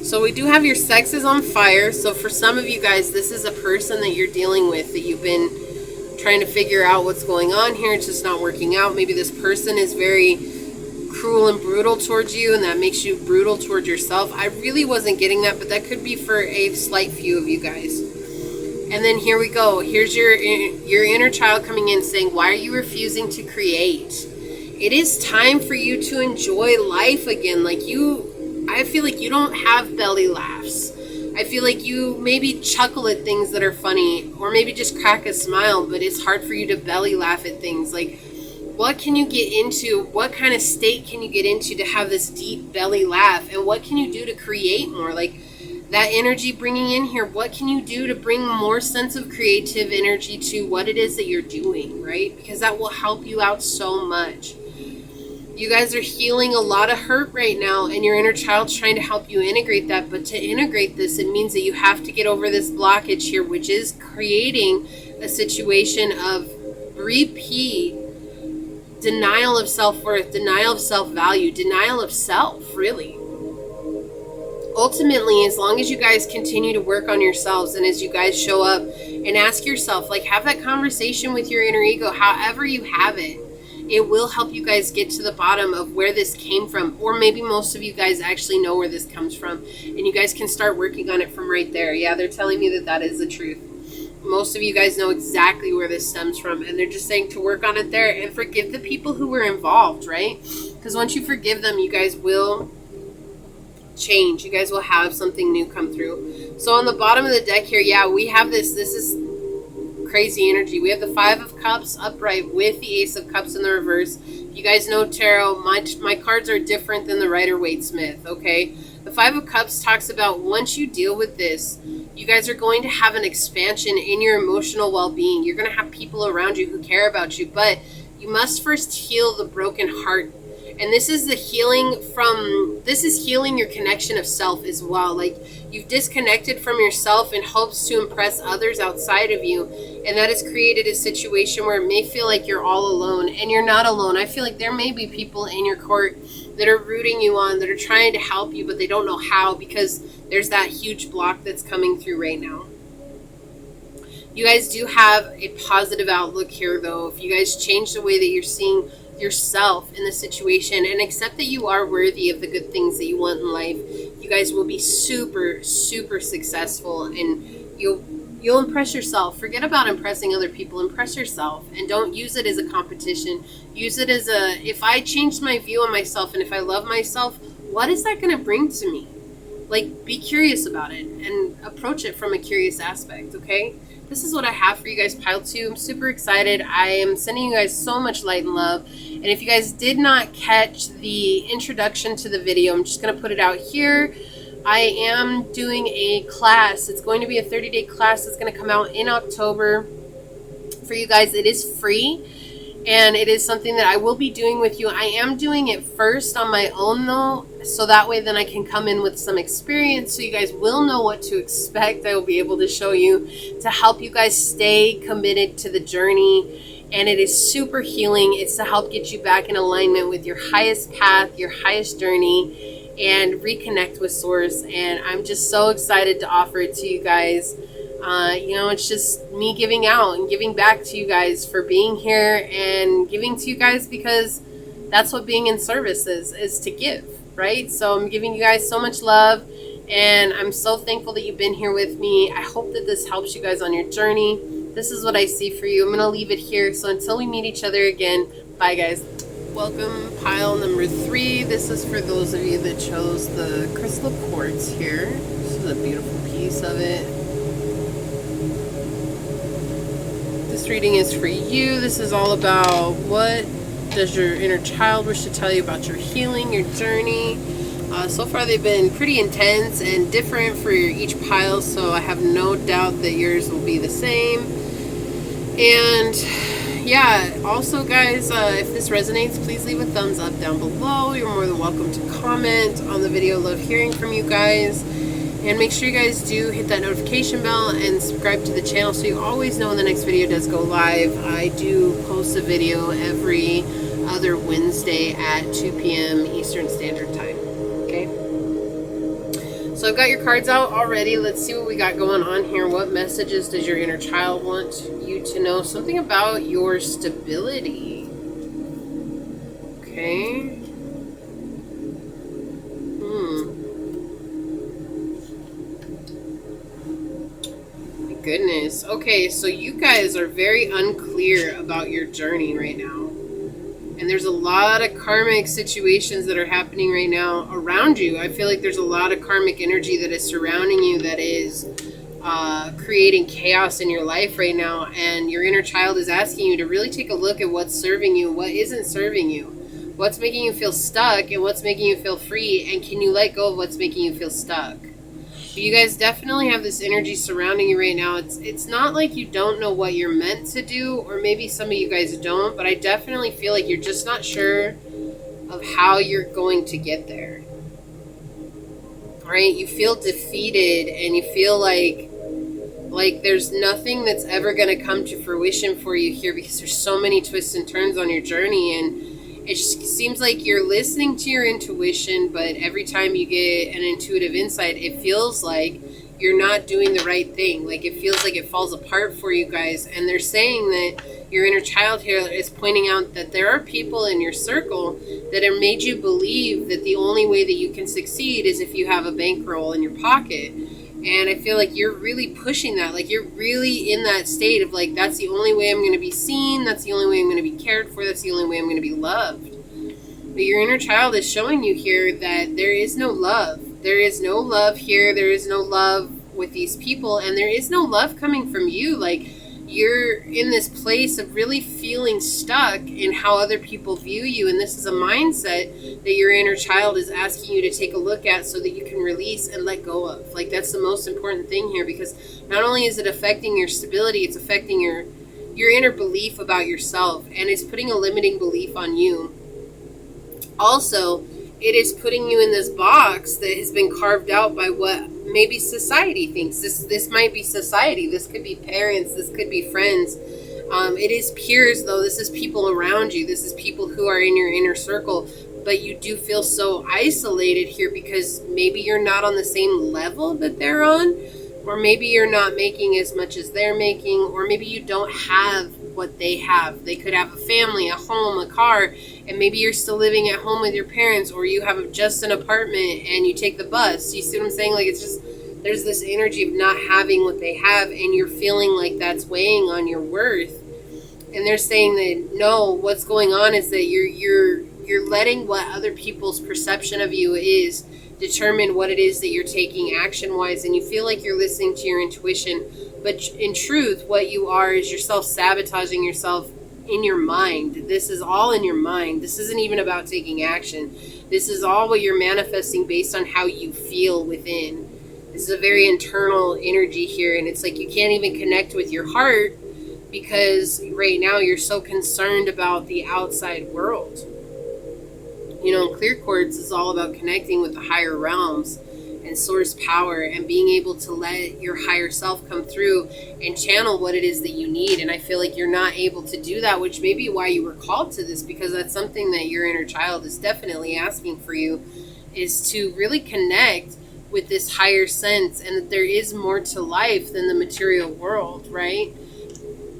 So we do have your sex is on fire. So for some of you guys, this is a person that you're dealing with, that you've been trying to figure out what's going on here. It's just not working out. Maybe this person is very cruel and brutal towards you, and that makes you brutal towards yourself. I really wasn't getting that, but that could be for a slight few of you guys. And then here we go. Here's your inner child coming in saying, why are you refusing to create? It is time for you to enjoy life again. I feel like you don't have belly laughs. I feel like you maybe chuckle at things that are funny, or maybe just crack a smile, but it's hard for you to belly laugh at things. Like, what can you get into? What kind of state can you get into to have this deep belly laugh? And what can you do to create more? Like, that energy bringing in here, what can you do to bring more sense of creative energy to what it is that you're doing, right? Because that will help you out so much. You guys are healing a lot of hurt right now, and your inner child's trying to help you integrate that. But to integrate this, it means that you have to get over this blockage here, which is creating a situation of repeat denial of self-worth, denial of self-value, denial of self, really. Ultimately, as long as you guys continue to work on yourselves, and as you guys show up and ask yourself, like, have that conversation with your inner ego, however you have it, it will help you guys get to the bottom of where this came from. Or maybe most of you guys actually know where this comes from, and you guys can start working on it from right there. Yeah, they're telling me that that is the truth. Most of you guys know exactly where this stems from, and they're just saying to work on it there and forgive the people who were involved, right? Because once you forgive them, you guys will change. You guys will have something new come through. So on the bottom of the deck here, yeah, we have this is crazy energy. We have the Five of Cups upright with the Ace of Cups in the reverse. You guys know tarot, my cards are different than the Rider-Waite-Smith, okay? The Five of Cups talks about once you deal with this, you guys are going to have an expansion in your emotional well-being. You're going to have people around you who care about you, but you must first heal the broken heart. And this is the healing this is healing your connection of self as well. Like, you've disconnected from yourself in hopes to impress others outside of you. And that has created a situation where it may feel like you're all alone, and you're not alone. I feel like there may be people in your court that are rooting you on, that are trying to help you, but they don't know how, because there's that huge block that's coming through right now. You guys do have a positive outlook here, though. If you guys change the way that you're seeing yourself in the situation and accept that you are worthy of the good things that you want in life, you guys will be super, super successful, and you'll impress yourself. Forget about impressing other people. Impress yourself, and don't use it as a competition. Use it as if I change my view on myself, and if I love myself, what is that going to bring to me? Like, be curious about it and approach it from a curious aspect, okay? This is what I have for you guys, pile 2. I'm super excited. I am sending you guys so much light and love. And if you guys did not catch the introduction to the video, I'm just going to put it out here. I am doing a class. It's going to be a 30-day class that's going to come out in October for you guys. It is free, and it is something that I will be doing with you. I am doing it first on my own, though, so that way then I can come in with some experience, so you guys will know what to expect. I will be able to show you to help you guys stay committed to the journey, and it is super healing. It's to help get you back in alignment with your highest path, your highest journey, and reconnect with Source. And I'm just so excited to offer it to you guys. It's just me giving out and giving back to you guys for being here, and giving to you guys because that's what being in service is to give, right? So I'm giving you guys so much love, and I'm so thankful that you've been here with me. I hope that this helps you guys on your journey. This is what I see for you. I'm going to leave it here. So until we meet each other again, bye guys. Welcome, pile number 3. This is for those of you that chose the crystal quartz here. This is a beautiful piece of it. This reading is for you. This is all about what does your inner child wish to tell you about your healing, your journey? So far they've been pretty intense and different for each pile, so I have no doubt that yours will be the same. And yeah, also guys, if this resonates, please leave a thumbs up down below. You're more than welcome to comment on the video. Love hearing from you guys. And make sure you guys do hit that notification bell and subscribe to the channel so you always know when the next video does go live. I do post a video every other Wednesday at 2 p.m. Eastern Standard Time. Okay? So I've got your cards out already. Let's see what we got going on here. What messages does your inner child want you to know? Something about your stability. Okay. Goodness. Okay, so you guys are very unclear about your journey right now. And there's a lot of karmic situations that are happening right now around you. I feel like there's a lot of karmic energy that is surrounding you that is creating chaos in your life right now. And your inner child is asking you to really take a look at what's serving you, what isn't serving you, what's making you feel stuck, and what's making you feel free. And can you let go of what's making you feel stuck? You guys definitely have this energy surrounding you right now. It's not like you don't know what you're meant to do, or maybe some of you guys don't, but I definitely feel like you're just not sure of how you're going to get there. Right? You feel defeated and you feel like there's nothing that's ever going to come to fruition for you here because there's so many twists and turns on your journey, and it just seems like you're listening to your intuition, but every time you get an intuitive insight, it feels like you're not doing the right thing. Like it feels like it falls apart for you guys. And they're saying that your inner child here is pointing out that there are people in your circle that have made you believe that the only way that you can succeed is if you have a bankroll in your pocket. And I feel like you're really pushing that. Like you're really in that state of like, that's the only way I'm going to be seen. That's the only way I'm going to be cared for. That's the only way I'm going to be loved. But your inner child is showing you here that there is no love. There is no love here. There is no love with these people. And there is no love coming from you. Like you're in this place of really feeling stuck in how other people view you. And this is a mindset that your inner child is asking you to take a look at so that you can release and let go of. Like that's the most important thing here, because not only is it affecting your stability, it's affecting your inner belief about yourself, and it's putting a limiting belief on you. Also, it is putting you in this box that has been carved out by what maybe society thinks. This might be society. This could be parents. This could be friends. It is peers, though. This is people around you. This is people who are in your inner circle. But you do feel so isolated here because maybe you're not on the same level that they're on, or maybe you're not making as much as they're making, or maybe you don't have what they have. They could have a family, a home, a car, and maybe you're still living at home with your parents, or you have just an apartment and you take the bus. You see what I'm saying? Like it's just, there's this energy of not having what they have, and you're feeling like that's weighing on your worth. And they're saying that no, what's going on is that you're letting what other people's perception of you is determine what it is that you're taking action-wise, and you feel like you're listening to your intuition, but in truth, what you are is you're self-sabotaging yourself in your mind. This is all in your mind. This isn't even about taking action. This is all what you're manifesting based on how you feel within. This is a very internal energy here, and it's like you can't even connect with your heart because right now you're so concerned about the outside world. You know, clear quartz is all about connecting with the higher realms and source power and being able to let your higher self come through and channel what it is that you need. And I feel like you're not able to do that, which may be why you were called to this, because that's something that your inner child is definitely asking for you, is to really connect with this higher sense and that there is more to life than the material world, right?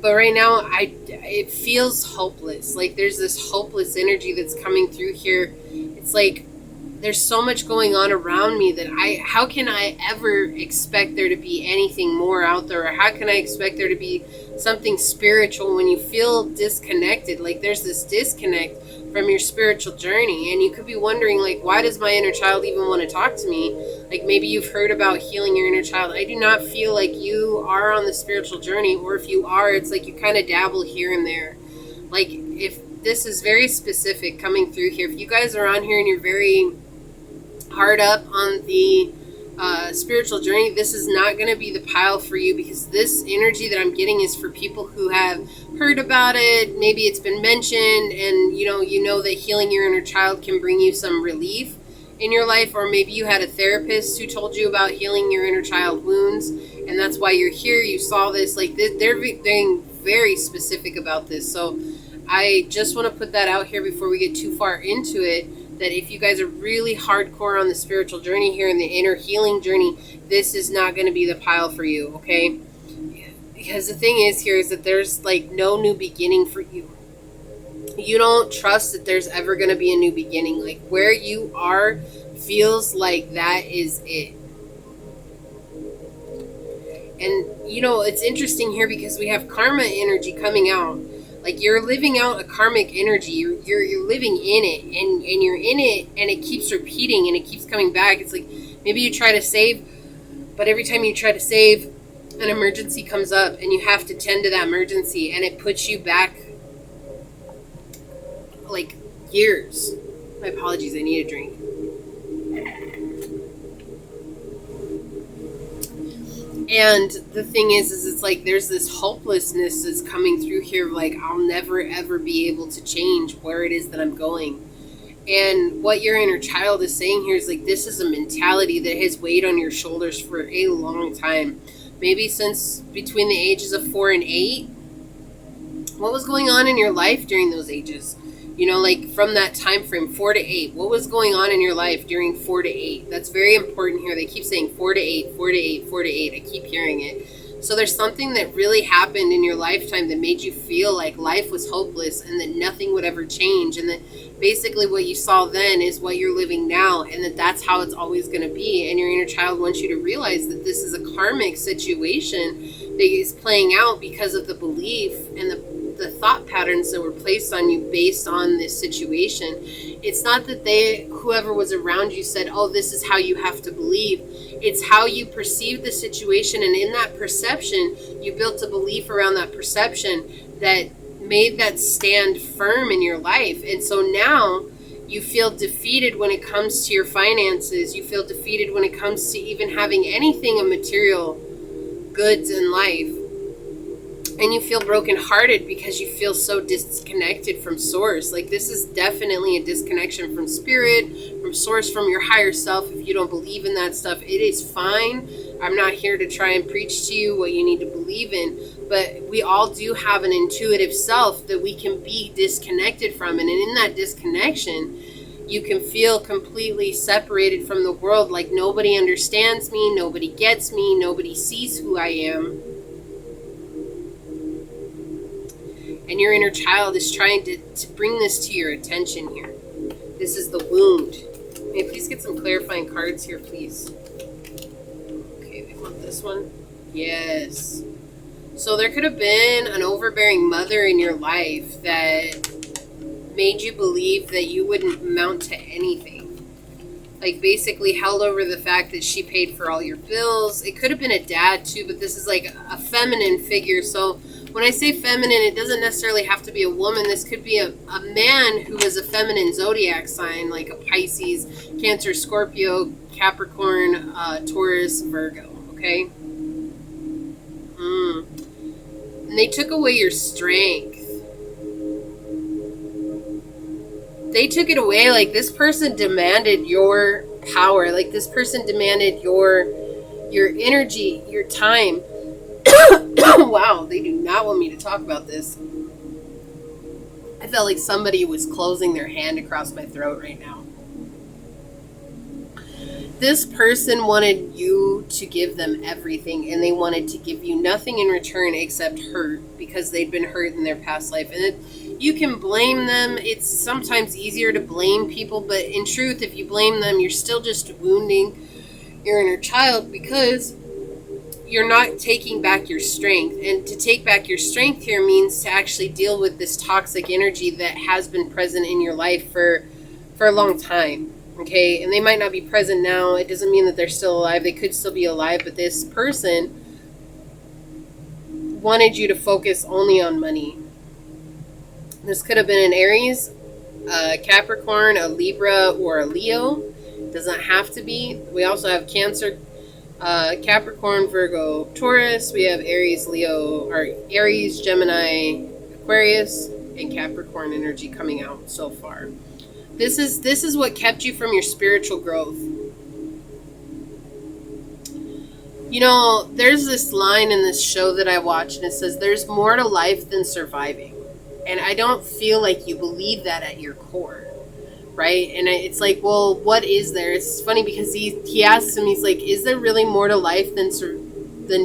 But right now, it feels hopeless. Like there's this hopeless energy that's coming through here. It's like there's so much going on around me that how can I ever expect there to be anything more out there? Or how can I expect there to be something spiritual when you feel disconnected? Like there's this disconnect from your spiritual journey. And you could be wondering, like, why does my inner child even want to talk to me? Like maybe you've heard about healing your inner child. I do not feel like you are on the spiritual journey, or if you are, it's like you kind of dabble here and there. Like if this is very specific coming through here. If you guys are on here and you're very hard up on the spiritual journey, this is not going to be the pile for you, because this energy that I'm getting is for people who have heard about it. Maybe it's been mentioned, and you know that healing your inner child can bring you some relief in your life, or maybe you had a therapist who told you about healing your inner child wounds, and that's why you're here. You saw this, like they're being very specific about this. So I just want to put that out here before we get too far into it, that if you guys are really hardcore on the spiritual journey here and the inner healing journey, this is not going to be the pile for you, okay? Because the thing is here is that there's like no new beginning for you. You don't trust that there's ever going to be a new beginning. Like where you are feels like that is it. And it's interesting here because we have karma energy coming out. Like you're living out a karmic energy. You're living in it, and you're in it, and it keeps repeating and it keeps coming back. It's like maybe you try to save, but every time you try to save, an emergency comes up and you have to tend to that emergency, and it puts you back like years. My apologies, I need a drink. And the thing is it's like there's this hopelessness that's coming through here, like I'll never ever be able to change where it is that I'm going. And what your inner child is saying here is like this is a mentality that has weighed on your shoulders for a long time. Maybe since between the ages of 4 and 8. What was going on in your life during those ages? Like from that time frame, 4 to 8. What was going on in your life during 4 to 8? That's very important here. They keep saying 4 to 8, 4 to 8, 4 to 8. I keep hearing it. So there's something that really happened in your lifetime that made you feel like life was hopeless and that nothing would ever change. And that basically what you saw then is what you're living now, and that that's how it's always going to be. And your inner child wants you to realize that this is a karmic situation that is playing out because of the belief and the thought patterns that were placed on you based on this situation. It's not that whoever was around you said, oh, this is how you have to believe. It's how you perceive the situation, and in that perception, you built a belief around that perception that made that stand firm in your life. And so now you feel defeated when it comes to your finances. You feel defeated when it comes to even having anything of material goods in life. And you feel brokenhearted because you feel so disconnected from Source. Like this is definitely a disconnection from Spirit, from Source, from your higher self. If you don't believe in that stuff, it is fine. I'm not here to try and preach to you what you need to believe in. But we all do have an intuitive self that we can be disconnected from. And in that disconnection, you can feel completely separated from the world. Like nobody understands me, nobody gets me, nobody sees who I am. And your inner child is trying to bring this to your attention here. This is the wound. May I please get some clarifying cards here, please? Okay, they want this one. Yes. So there could have been an overbearing mother in your life that made you believe that you wouldn't amount to anything. Like basically held over the fact that she paid for all your bills. It could have been a dad too, but this is like a feminine figure. So when I say feminine, it doesn't necessarily have to be a woman. This could be a man who is a feminine zodiac sign, like a Pisces, Cancer, Scorpio, Capricorn, Taurus, Virgo, okay? And they took away your strength. They took it away. Like this person demanded your power. Like this person demanded your energy, your time. Wow, they do not want me to talk about this. I felt like somebody was closing their hand across my throat right now. This person wanted you to give them everything, and they wanted to give you nothing in return except hurt, because they'd been hurt in their past life. And you can blame them. It's sometimes easier to blame people, but in truth, if you blame them, you're still just wounding your inner child, because you're not taking back your strength. And to take back your strength here means to actually deal with this toxic energy that has been present in your life for a long time. Okay, and they might not be present now. It doesn't mean that they're still alive. They could still be alive, but this person wanted you to focus only on money. This could have been an Aries, a Capricorn, a Libra, or a Leo. Does not have to be. We also have Cancer, Capricorn, Virgo, Taurus. We have Aries, Leo, or Aries, Gemini, Aquarius, and Capricorn energy coming out so far. This is what kept you from your spiritual growth. You know, there's this line in this show that I watch, and it says, "There's more to life than surviving." And I don't feel like you believe that at your core, right? And it's like, well, what is there? It's funny because he asks him, he's like, "Is there really more to life than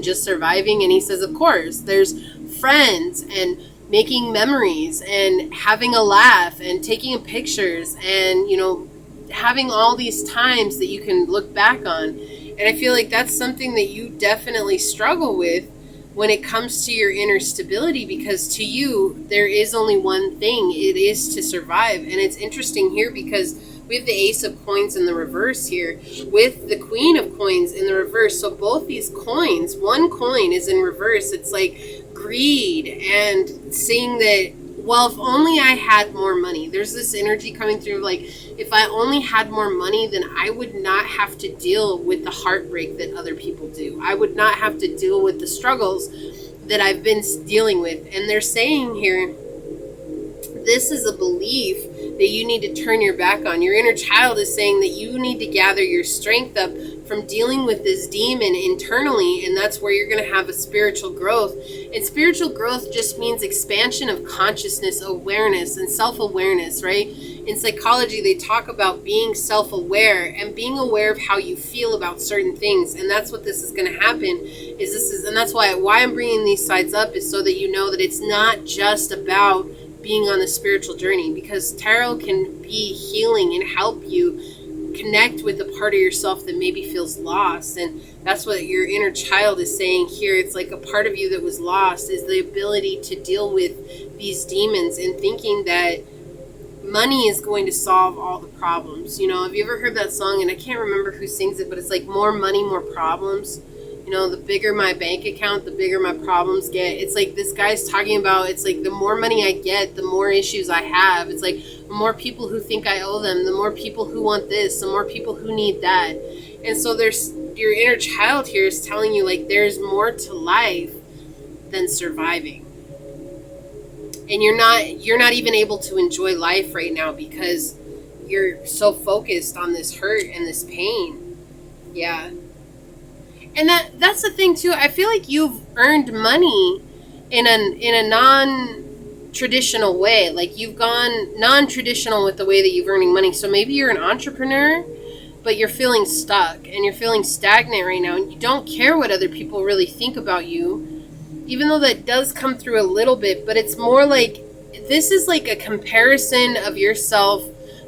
just surviving?" And he says, "Of course. There's friends and making memories and having a laugh and taking pictures and, you know, having all these times that you can look back on." And I feel like that's something that you definitely struggle with when it comes to your inner stability, because to you, there is only one thing. It is to survive. And it's interesting here because we have the Ace of Coins in the reverse here with the Queen of Coins in the reverse. So both these coins, one coin is in reverse. It's like greed and saying that, well, if only I had more money. There's this energy coming through like, if I only had more money, then I would not have to deal with the heartbreak that other people do. I would not have to deal with the struggles that I've been dealing with. And they're saying here, this is a belief that you need to turn your back on. Your inner child is saying that you need to gather your strength up from dealing with this demon internally, and that's where you're going to have a spiritual growth. And spiritual growth just means expansion of consciousness, awareness, and self-awareness, right? In psychology, they talk about being self-aware and being aware of how you feel about certain things, and that's what this is going to happen. And that's why I'm bringing these sides up, is so that you know that it's not just about being on a spiritual journey, because tarot can be healing and help you connect with a part of yourself that maybe feels lost. And that's what your inner child is saying here. It's like a part of you that was lost is the ability to deal with these demons and thinking that money is going to solve all the problems. You know, have you ever heard that song? And I can't remember who sings it, but it's like, more money, more problems. You know, the bigger my bank account, the bigger my problems get. It's like this guy's talking about, it's like the more money I get, the more issues I have. It's like the more people who think I owe them, the more people who want this, the more people who need that. And so there's, your inner child here is telling you, like, there's more to life than surviving. And you're not even able to enjoy life right now because you're so focused on this hurt and this pain. Yeah. And that's the thing too. I feel like you've earned money in a non-traditional way. Like, you've gone non-traditional with the way that you've earning money. So maybe you're an entrepreneur, but you're feeling stuck and you're feeling stagnant right now, and you don't care what other people really think about you, even though that does come through a little bit. But it's more like, this is like a comparison of yourself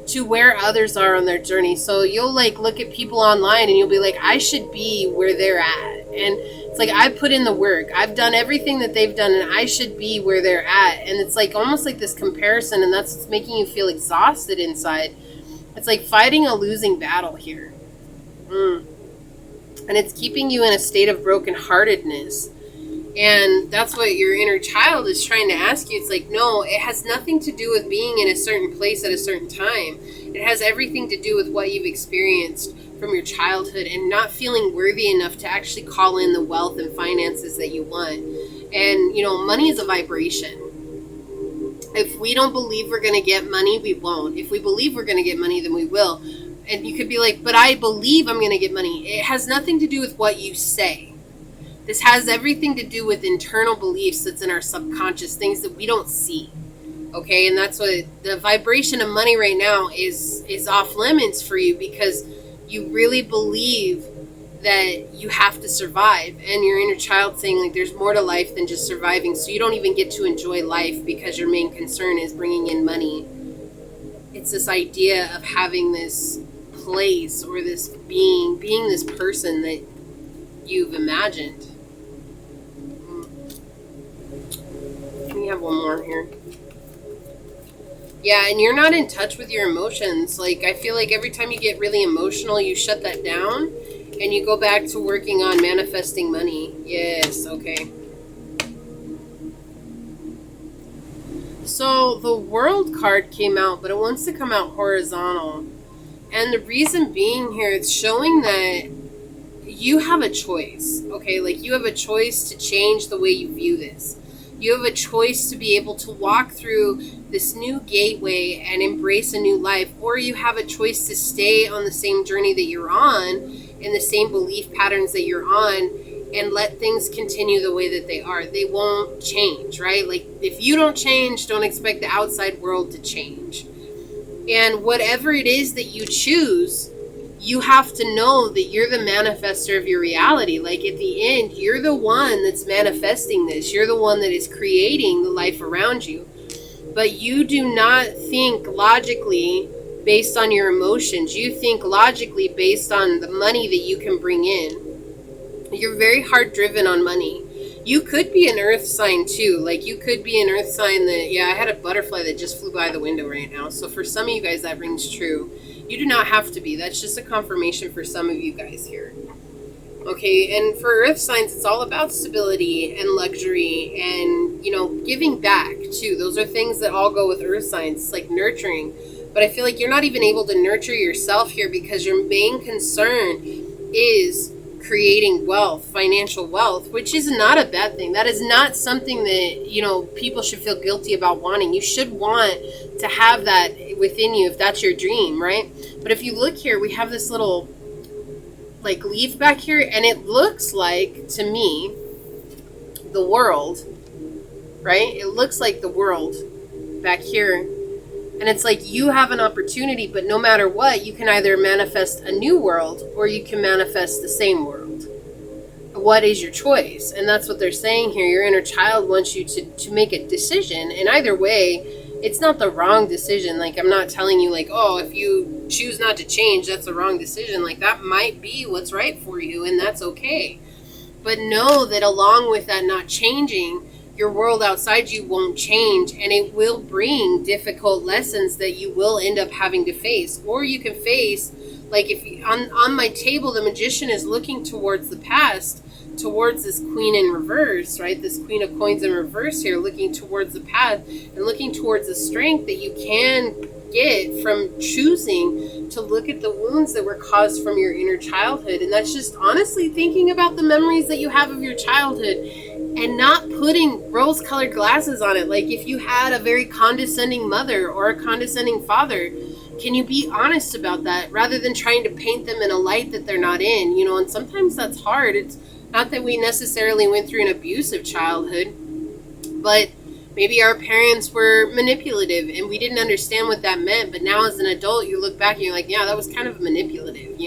to where others are on their journey. So you'll like look at people online and you'll be like, I should be where they're at. And it's like, I put in the work. I've done everything that they've done, and I should be where they're at. And it's like almost like this comparison, and that's what's making you feel exhausted inside. It's like fighting a losing battle here. And it's keeping you in a state of brokenheartedness. And that's what your inner child is trying to ask you. It's like, no, it has nothing to do with being in a certain place at a certain time. It has everything to do with what you've experienced from your childhood and not feeling worthy enough to actually call in the wealth and finances that you want. And, you know, money is a vibration. If we don't believe we're going to get money, we won't. If we believe we're going to get money, then we will. And you could be like, but I believe I'm going to get money. It has nothing to do with what you say. This has everything to do with internal beliefs that's in our subconscious, things that we don't see. Okay, and that's what the vibration of money right now is off limits for you, because you really believe that you have to survive, and your inner child saying like there's more to life than just surviving, so you don't even get to enjoy life because your main concern is bringing in money. It's this idea of having this place or this being this person that you've imagined. We have one more here. Yeah, and you're not in touch with your emotions. Like, I feel like every time you get really emotional, you shut that down and you go back to working on manifesting money. Yes, okay. So the world card came out, but it wants to come out horizontal. And the reason being here, it's showing that you have a choice, okay? Like, you have a choice to change the way you view this. You have a choice to be able to walk through this new gateway and embrace a new life, or you have a choice to stay on the same journey that you're on, in the same belief patterns that you're on, and let things continue the way that they are. They won't change, right? Like, if you don't change, don't expect the outside world to change. And whatever it is that you choose, you have to know that you're the manifester of your reality. Like, at the end, you're the one that's manifesting this. You're the one that is creating the life around you. But you do not think logically based on your emotions. You think logically based on the money that you can bring in. You're very hard driven on money. You could be an earth sign too. Like, you could be an earth sign that, yeah, I had a butterfly that just flew by the window right now. So for some of you guys, that rings true. You do not have to be. That's just a confirmation for some of you guys here. Okay, and for earth signs, it's all about stability and luxury and, giving back too. Those are things that all go with earth signs. It's like nurturing. But I feel like you're not even able to nurture yourself here because your main concern is creating wealth, financial wealth, which is not a bad thing. That is not something that, people should feel guilty about wanting. You should want to have that within you if that's your dream, right? But if you look here, we have this little leaf back here, and it looks like, to me, the world, right? It looks like the world back here. And it's like you have an opportunity, but no matter what, you can either manifest a new world or you can manifest the same world. What is your choice? And that's what they're saying here. Your inner child wants you to make a decision. And either way, it's not the wrong decision. Like, I'm not telling you if you choose not to change, that's the wrong decision. Like, that might be what's right for you, and that's okay. But know that along with that not changing, your world outside you won't change, and it will bring difficult lessons that you will end up having to face. Or you can face, on my table, the magician is looking towards the past, towards this queen in reverse, right? This queen of coins in reverse here, looking towards the past and looking towards the strength that you can get from choosing to look at the wounds that were caused from your inner childhood. And that's just honestly thinking about the memories that you have of your childhood and not putting rose-colored glasses on it. Like, if you had a very condescending mother or a condescending father, can you be honest about that rather than trying to paint them in a light that they're not in? And sometimes that's hard. It's not that we necessarily went through an abusive childhood, but maybe our parents were manipulative and we didn't understand what that meant. But now as an adult, you look back and you're like, yeah, that was kind of manipulative,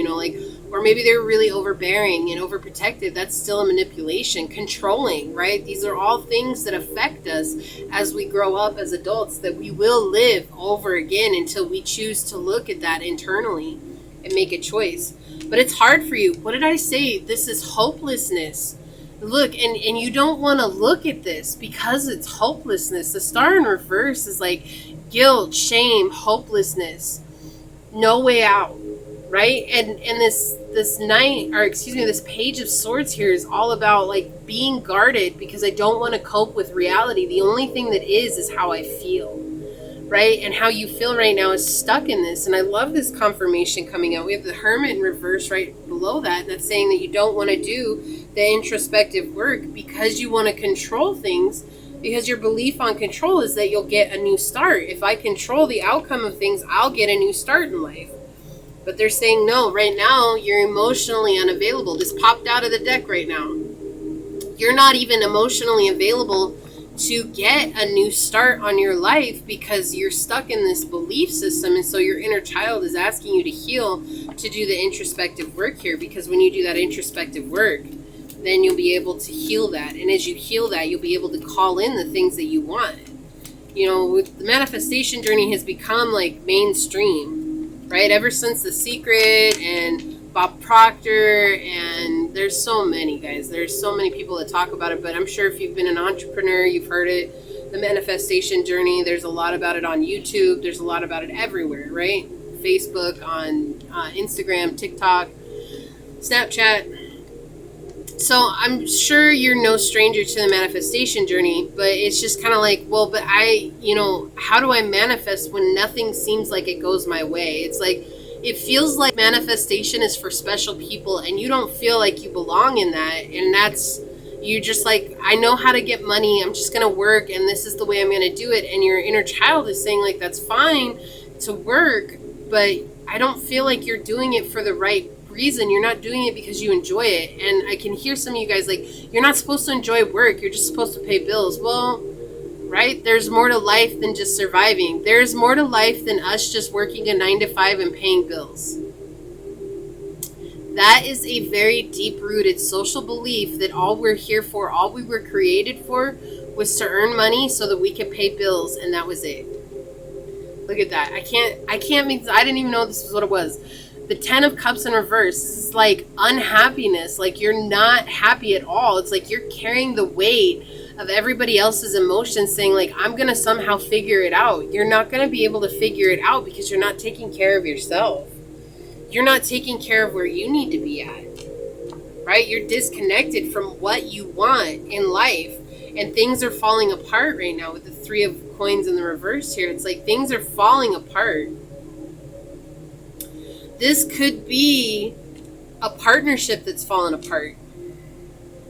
or maybe they were really overbearing and overprotective. That's still a manipulation. Controlling, right? These are all things that affect us as we grow up as adults that we will live over again until we choose to look at that internally and make a choice. But it's hard for you. What did I say? This is hopelessness. Look, and you don't want to look at this because it's hopelessness. The star in reverse is like guilt, shame, hopelessness, no way out, right? And this page of swords here is all about being guarded because I don't want to cope with reality. The only thing that is how I feel, right? And how you feel right now is stuck in this. And I love this confirmation coming out. We have the Hermit in reverse right below that. That's saying that you don't want to do the introspective work because you want to control things, because your belief on control is that you'll get a new start. If I control the outcome of things, I'll get a new start in life. But they're saying, no, right now you're emotionally unavailable. This popped out of the deck right now. You're not even emotionally available to get a new start on your life because you're stuck in this belief system. And so your inner child is asking you to heal, to do the introspective work here, because when you do that introspective work, then you'll be able to heal that. And as you heal that, you'll be able to call in the things that you want. The manifestation journey has become mainstream, right? Ever since The Secret and Bob Proctor, and there's so many guys. There's so many people that talk about it, but I'm sure if you've been an entrepreneur, you've heard it. The manifestation journey, there's a lot about it on YouTube. There's a lot about it everywhere, right? Facebook, on Instagram, TikTok, Snapchat. So I'm sure you're no stranger to the manifestation journey, but it's just kind of like, well, but how do I manifest when nothing seems like it goes my way? It's like, it feels like manifestation is for special people and you don't feel like you belong in that. And that's, you just like, I know how to get money. I'm just going to work and this is the way I'm going to do it. And your inner child is saying like, that's fine to work, but I don't feel like you're doing it for the right reason. You're not doing it because you enjoy it. And I can hear some of you guys like, you're not supposed to enjoy work, you're just supposed to pay bills. Well, right, there's more to life than just surviving. There's more to life than us just working a 9 to 5 and paying bills. That is a very deep-rooted social belief that all we're here for, all we were created for, was to earn money so that we could pay bills, and that was it. Look at that. I didn't even know this was what it was. The 10 of Cups in reverse is like unhappiness. Like you're not happy at all. It's like you're carrying the weight of everybody else's emotions saying like, I'm going to somehow figure it out. You're not going to be able to figure it out because you're not taking care of yourself. You're not taking care of where you need to be at, right? You're disconnected from what you want in life, and things are falling apart right now with the 3 of Coins in the reverse here. It's like things are falling apart. This could be a partnership that's fallen apart.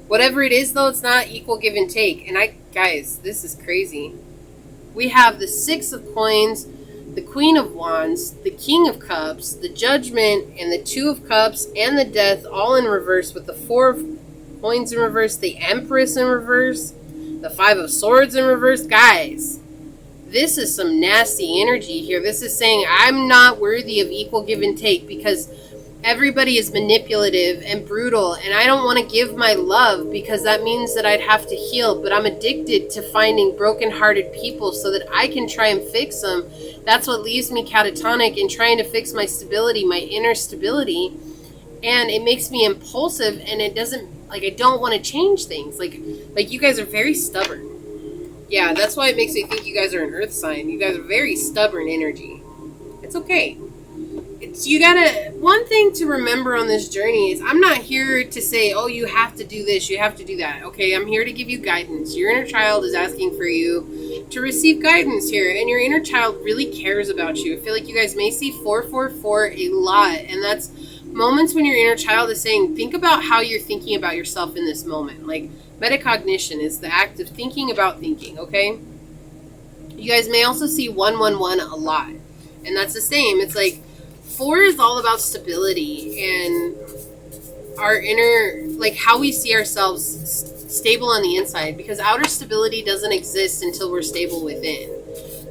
Whatever it is, though, it's not equal give and take. And guys, this is crazy. We have the 6 of Coins, the Queen of Wands, the King of Cups, the Judgment, and the 2 of Cups, and the Death, all in reverse, with the 4 of Coins in reverse, the Empress in reverse, the 5 of Swords in reverse. Guys, this is some nasty energy here. This is saying I'm not worthy of equal give and take because everybody is manipulative and brutal, and I don't want to give my love because that means that I'd have to heal, but I'm addicted to finding broken-hearted people so that I can try and fix them. That's what leaves me catatonic and trying to fix my stability, my inner stability, and it makes me impulsive, and it doesn't, like, I don't want to change things. Like you guys are very stubborn. Yeah, that's why it makes me think you guys are an earth sign. You guys are very stubborn energy. It's okay. One thing to remember on this journey is I'm not here to say, oh, you have to do this, you have to do that. Okay, I'm here to give you guidance. Your inner child is asking for you to receive guidance here, and your inner child really cares about you. I feel like you guys may see 444 a lot, and that's moments when your inner child is saying, think about how you're thinking about yourself in this moment. Like, metacognition is the act of thinking about thinking, okay? You guys may also see 111 a lot, and that's the same. It's like 4 is all about stability and our inner, like how we see ourselves stable on the inside, because outer stability doesn't exist until we're stable within.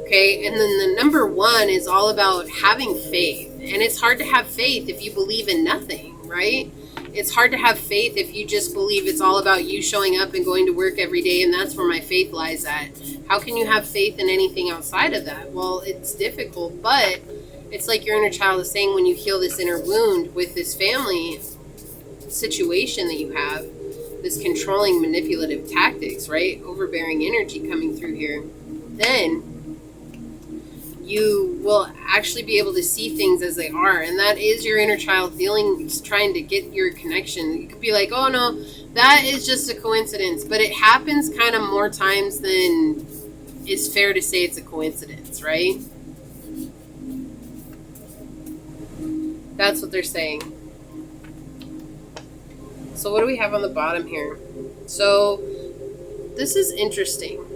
Okay, and then the number 1 is all about having faith, and it's hard to have faith if you believe in nothing, right? It's hard to have faith if you just believe it's all about you showing up and going to work every day, and that's where my faith lies at. How can you have faith in anything outside of that? Well, it's difficult, but it's like your inner child is saying when you heal this inner wound with this family situation that you have, this controlling, manipulative tactics, right? Overbearing energy coming through here, then you will actually be able to see things as they are. And that is your inner child trying to get your connection. You could be like, oh no, that is just a coincidence. But it happens kind of more times than is fair to say it's a coincidence, right? That's what they're saying. So what do we have on the bottom here? So this is interesting.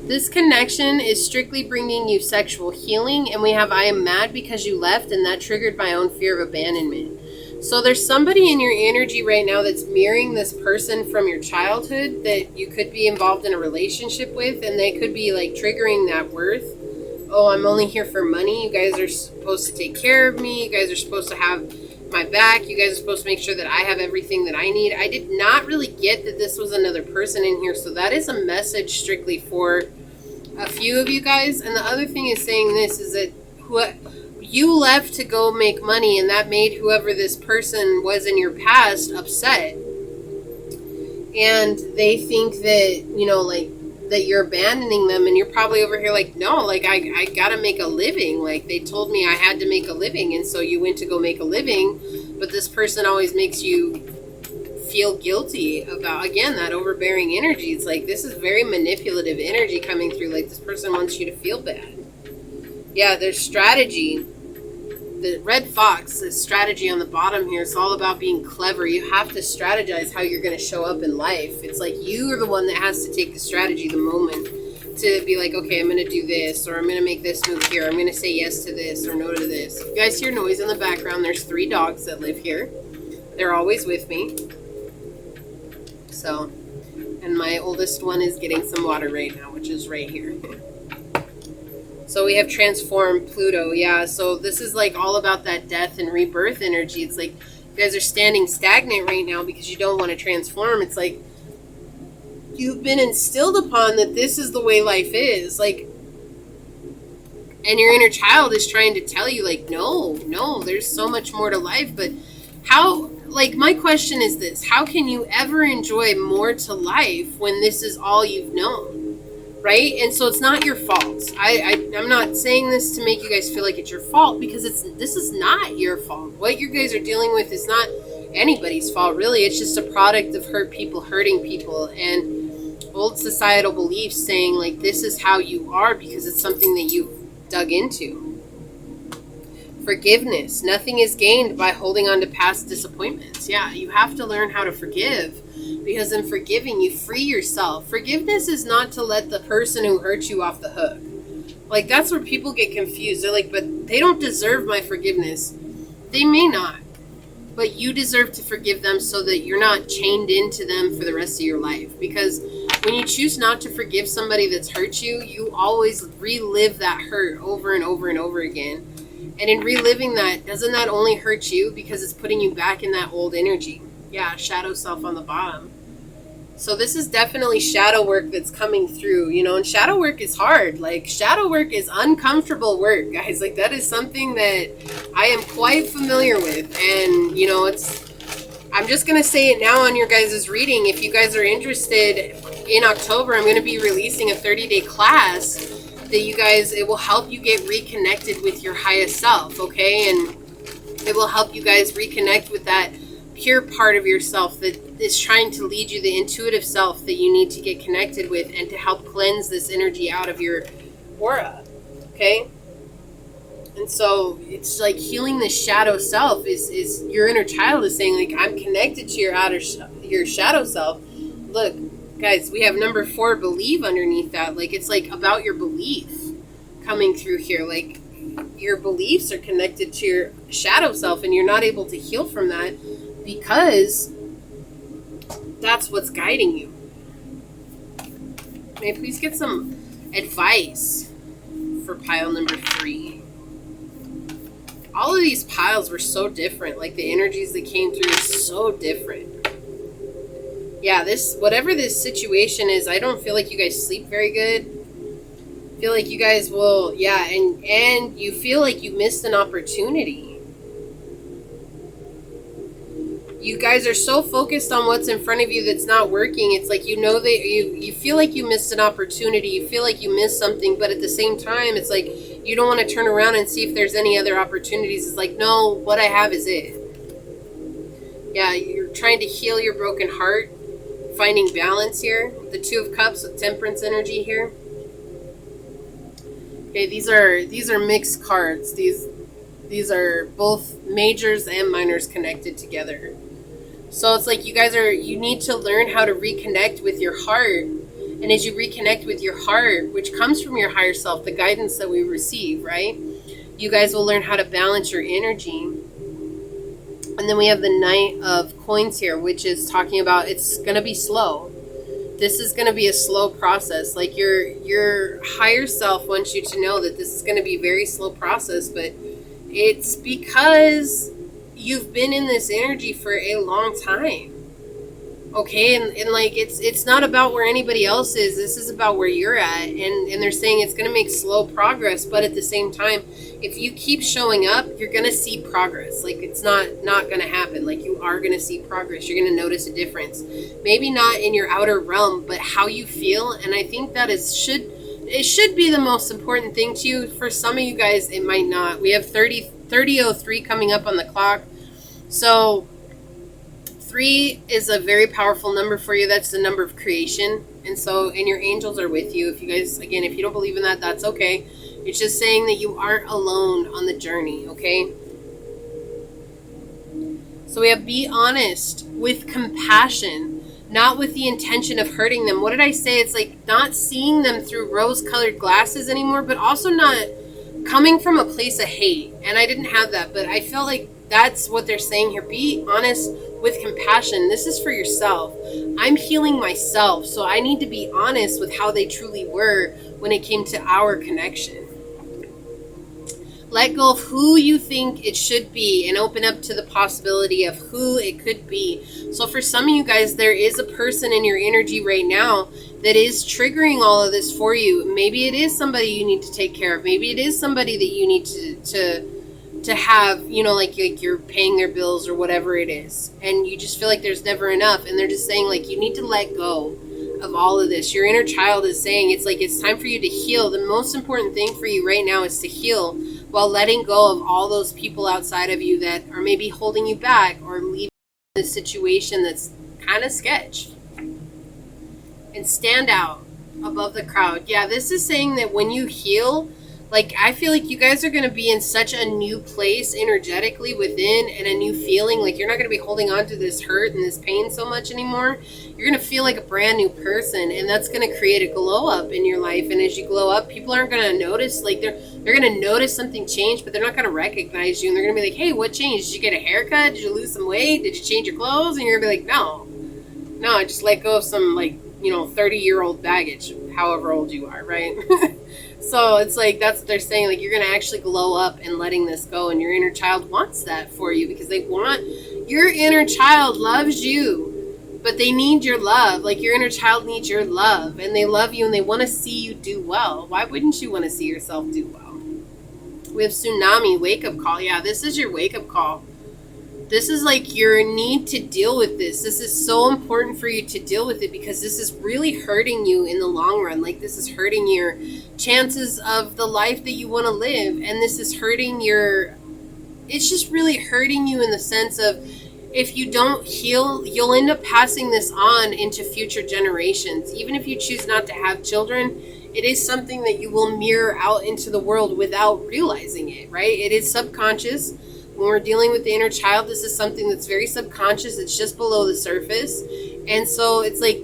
This connection is strictly bringing you sexual healing, and we have I am mad because you left, and that triggered my own fear of abandonment. So there's somebody in your energy right now that's mirroring this person from your childhood that you could be involved in a relationship with, and they could be like triggering that worth. Oh, I'm only here for money. You guys are supposed to take care of me. You guys are supposed to have my back. You guys are supposed to make sure that I have everything that I need. I did not really get that this was another person in here, so that is a message strictly for a few of you guys. And the other thing is saying this is that you left to go make money, and that made whoever this person was in your past upset. And they think that, like, that you're abandoning them, and you're probably over here like, no, like I gotta make a living. Like they told me I had to make a living, and so you went to go make a living, but this person always makes you feel guilty about, again, that overbearing energy. It's like this is very manipulative energy coming through. Like this person wants you to feel bad. Yeah, there's strategy. The red fox, the strategy on the bottom here, it's all about being clever. You have to strategize how you're going to show up in life. It's like you are the one that has to take the strategy the moment to be like, okay, I'm going to do this, or I'm going to make this move here. I'm going to say yes to this or no to this. If you guys hear noise in the background, there's 3 dogs that live here. They're always with me. So, and my oldest one is getting some water right now, which is right here. So we have transformed Pluto. Yeah, so this is like all about that death and rebirth energy. It's like you guys are standing stagnant right now because you don't want to transform. It's like you've been instilled upon that this is the way life is. Like, and your inner child is trying to tell you like, no, there's so much more to life. But how, like, my question is this: how can you ever enjoy more to life when this is all you've known? Right? And so it's not your fault. I'm not saying this to make you guys feel like it's your fault, because this is not your fault. What you guys are dealing with is not anybody's fault, really. It's just a product of hurt people hurting people and old societal beliefs saying like this is how you are because it's something that you've dug into. Forgiveness. Nothing is gained by holding on to past disappointments. Yeah, you have to learn how to forgive. Because in forgiving, you free yourself. Forgiveness is not to let the person who hurt you off the hook. Like, that's where people get confused. They're like, but they don't deserve my forgiveness. They may not. But you deserve to forgive them so that you're not chained into them for the rest of your life. Because when you choose not to forgive somebody that's hurt you, you always relive that hurt over and over and over again. And in reliving that, doesn't that only hurt you because it's putting you back in that old energy? Yeah, shadow self on the bottom. So this is definitely shadow work that's coming through, you know, and shadow work is hard. Like, shadow work is uncomfortable work, guys. Like, that is something that I am quite familiar with. And, you know, I'm just going to say it now on your guys' reading. If you guys are interested, in October, I'm going to be releasing a 30-day class that you guys, it will help you get reconnected with your highest self, okay? And it will help you guys reconnect with that pure part of yourself that is trying to lead you, the intuitive self that you need to get connected with, and to help cleanse this energy out of your aura, okay? And so it's like healing the shadow self is your inner child is saying like, I'm connected to your shadow self. Look, guys, we have number 4, believe, underneath that. Like, it's like about your belief coming through here. Like, your beliefs are connected to your shadow self, and you're not able to heal from that because that's what's guiding you. May I please get some advice for pile number 3? All of these piles were so different. Like, the energies that came through are so different. Yeah, whatever this situation is, I don't feel like you guys sleep very good. I feel like you guys will, yeah, and you feel like you missed an opportunity. You guys are so focused on what's in front of you that's not working. It's like, you know, that you feel like you missed an opportunity. You feel like you missed something, but at the same time, it's like you don't want to turn around and see if there's any other opportunities. It's like, no, what I have is it. Yeah, you're trying to heal your broken heart, finding balance here. The 2 of Cups with temperance energy here. Okay, these are mixed cards. These are both majors and minors connected together. So it's like you need to learn how to reconnect with your heart. And as you reconnect with your heart, which comes from your higher self, the guidance that we receive, right? You guys will learn how to balance your energy. And then we have the Knight of Coins here, which is talking about it's going to be slow. This is going to be a slow process. Like, your higher self wants you to know that this is going to be a very slow process, but it's because you've been in this energy for a long time. Okay, and like it's not about where anybody else is. This is about where you're at, and they're saying it's going to make slow progress, but at the same time, if you keep showing up, you're going to see progress. Like it's not going to happen. Like you are going to see progress. You're going to notice a difference. Maybe not in your outer realm, but how you feel. And I think that should be the most important thing to you. For some of you guys, it might not. We have 30:03 coming up on the clock, so 3 is a very powerful number for you. That's the number of creation. And so, and your angels are with you. If you guys, again, if you don't believe in that, that's okay. It's just saying that you aren't alone on the journey, okay? So we have be honest with compassion, not with the intention of hurting them. What did I say? It's like not seeing them through rose-colored glasses anymore, but also not coming from a place of hate. And I didn't have that, but I felt like that's what they're saying here. Be honest with compassion. This is for yourself. I'm healing myself, so I need to be honest with how they truly were when it came to our connection. Let go of who you think it should be and open up to the possibility of who it could be. So for some of you guys, there is a person in your energy right now that is triggering all of this for you. Maybe it is somebody you need to take care of. Maybe it is somebody that you need to have, you know, like you're paying their bills or whatever it is. And you just feel like there's never enough. And they're just saying like, you need to let go of all of this. Your inner child is saying it's like, it's time for you to heal. The most important thing for you right now is to heal while letting go of all those people outside of you that are maybe holding you back or leaving the situation that's kind of sketch. And stand out above the crowd. Yeah, this is saying that when you heal, like I feel like you guys are going to be in such a new place energetically within, and a new feeling. Like you're not going to be holding on to this hurt and this pain so much anymore. You're going to feel like a brand new person, and that's going to create a glow up in your life. And as you glow up, people aren't going to notice. Like they're going to notice something changed, but they're not going to recognize you. And they're going to be like, hey, what changed? Did you get a haircut? Did you lose some weight? Did you change your clothes? And you're going to be like, no, I just let go of some 30-year-old baggage, however old you are, right? So it's like, that's what they're saying. Like you're going to actually glow up and letting this go. And your inner child wants that for you, because your inner child loves you, but they need your love. Like your inner child needs your love, and they love you and they want to see you do well. Why wouldn't you want to see yourself do well? We have tsunami, wake up call. Yeah, this is your wake up call. This is like your need to deal with this. This is so important for you to deal with it, because this is really hurting you in the long run. Like this is hurting your chances of the life that you want to live. And this is hurting it's just really hurting you in the sense of, if you don't heal, you'll end up passing this on into future generations. Even if you choose not to have children, it is something that you will mirror out into the world without realizing it, right? It is subconscious. When we're dealing with the inner child, this is something that's very subconscious. It's just below the surface. And so it's like,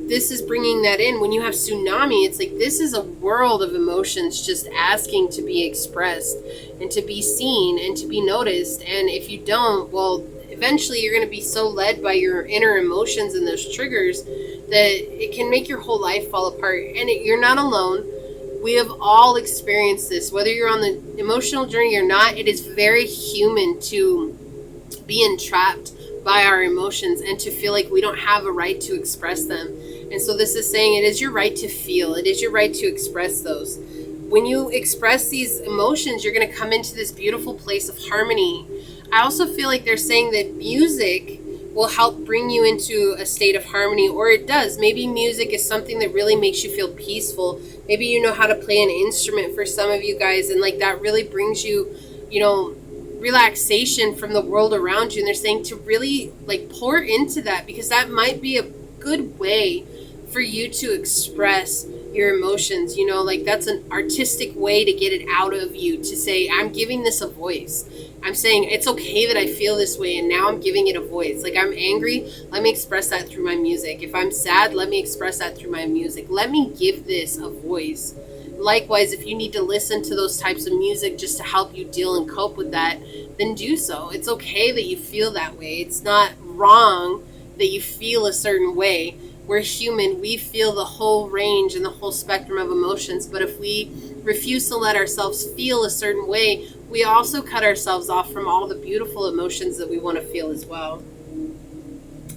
this is bringing that in. When you have tsunami, it's like, this is a world of emotions just asking to be expressed and to be seen and to be noticed. And if you don't, well, eventually you're going to be so led by your inner emotions and those triggers that it can make your whole life fall apart. And you're not alone. We have all experienced this, whether you're on the emotional journey or not. It is very human to be entrapped by our emotions and to feel like we don't have a right to express them. And so this is saying it is your right to feel. It is your right to express those. When you express these emotions, you're going to come into this beautiful place of harmony. I also feel like they're saying that music will help bring you into a state of harmony, or it does. Maybe music is something that really makes you feel peaceful. Maybe you know how to play an instrument for some of you guys, and like that really brings you, relaxation from the world around you. And they're saying to really like pour into that, because that might be a good way for you to express your emotions. Like that's an artistic way to get it out of you, to say, I'm giving this a voice. I'm saying it's okay that I feel this way, and now I'm giving it a voice. Like I'm angry, let me express that through my music. If I'm sad, let me express that through my music. Let me give this a voice. Likewise, if you need to listen to those types of music just to help you deal and cope with that, then do so. It's okay that you feel that way. It's not wrong that you feel a certain way. We're human. We feel the whole range and the whole spectrum of emotions. But if we refuse to let ourselves feel a certain way, we also cut ourselves off from all the beautiful emotions that we want to feel as well.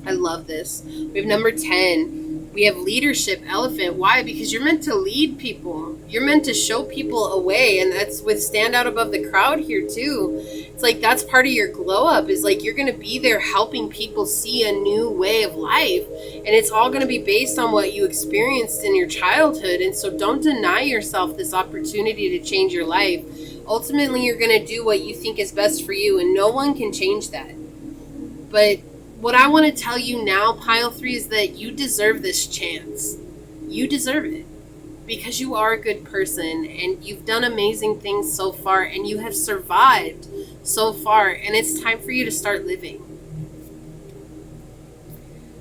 I love this. We have number 10. We have leadership, elephant. Why? Because you're meant to lead people. You're meant to show people a way. And that's with stand out above the crowd here too. It's like that's part of your glow up, is like you're going to be there helping people see a new way of life. And it's all going to be based on what you experienced in your childhood. And so don't deny yourself this opportunity to change your life. Ultimately, you're going to do what you think is best for you, and no one can change that. But what I want to tell you now, Pile 3, is that you deserve this chance. You deserve it. Because you are a good person, and you've done amazing things so far, and you have survived so far, and it's time for you to start living.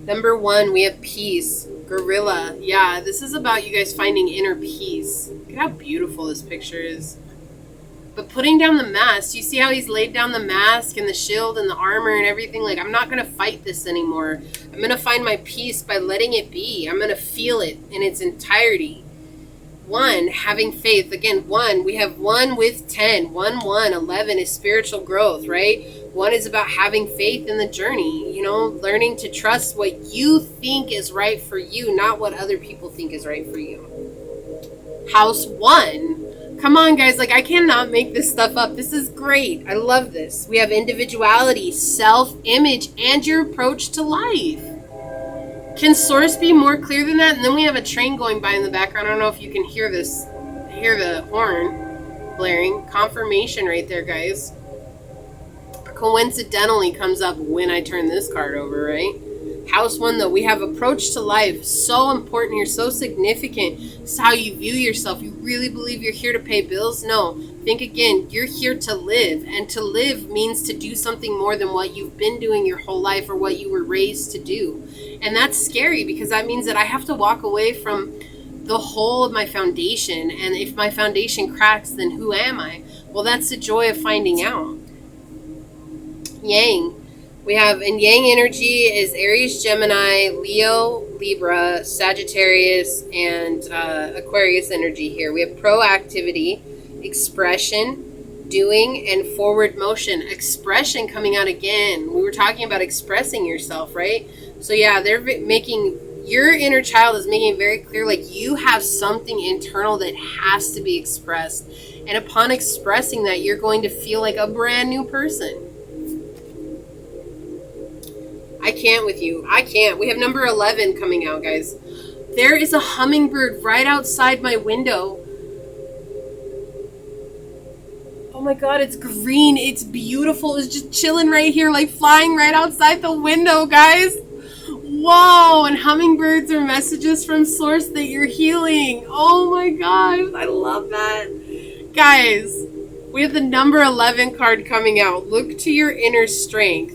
Number 1, we have peace. Gorilla. Yeah, this is about you guys finding inner peace. Look at how beautiful this picture is. But putting down the mask, you see how he's laid down the mask and the shield and the armor and everything? Like, I'm not going to fight this anymore. I'm going to find my peace by letting it be. I'm going to feel it in its entirety. 1, having faith. Again, 1, we have 1 with 10. 1, 1, 11 is spiritual growth, right? 1 is about having faith in the journey, you know, learning to trust what you think is right for you, not what other people think is right for you. House 1. Come on, guys. Like, I cannot make this stuff up. This is great. I love this. We have individuality, self-image, and your approach to life. Can Source be more clear than that? And then we have a train going by in the background. I don't know if you can hear this. Hear the horn blaring. Confirmation right there, guys. Coincidentally comes up when I turn this card over, right? House 1, though, we have approach to life. So important here, so significant. It's how you view yourself. You really believe you're here to pay bills? No. Think again. You're here to live. And to live means to do something more than what you've been doing your whole life or what you were raised to do. And that's scary, because that means that I have to walk away from the whole of my foundation. And if my foundation cracks, then who am I? Well, that's the joy of finding out. Yang. We have, in Yang energy is Aries, Gemini, Leo, Libra, Sagittarius, and Aquarius energy here. We have proactivity, expression, doing, and forward motion. Expression coming out again. We were talking about expressing yourself, right? So yeah, they're making, your inner child is making it very clear, like you have something internal that has to be expressed. And upon expressing that, you're going to feel like a brand new person. I can't with you. I can't. We have number 11 coming out, guys. There is a hummingbird right outside my window. Oh my God, it's green. It's beautiful. It's just chilling right here, like flying right outside the window, guys. Whoa, and hummingbirds are messages from Source that you're healing. Oh my gosh, I love that. Guys, we have the number 11 card coming out. Look to your inner strength.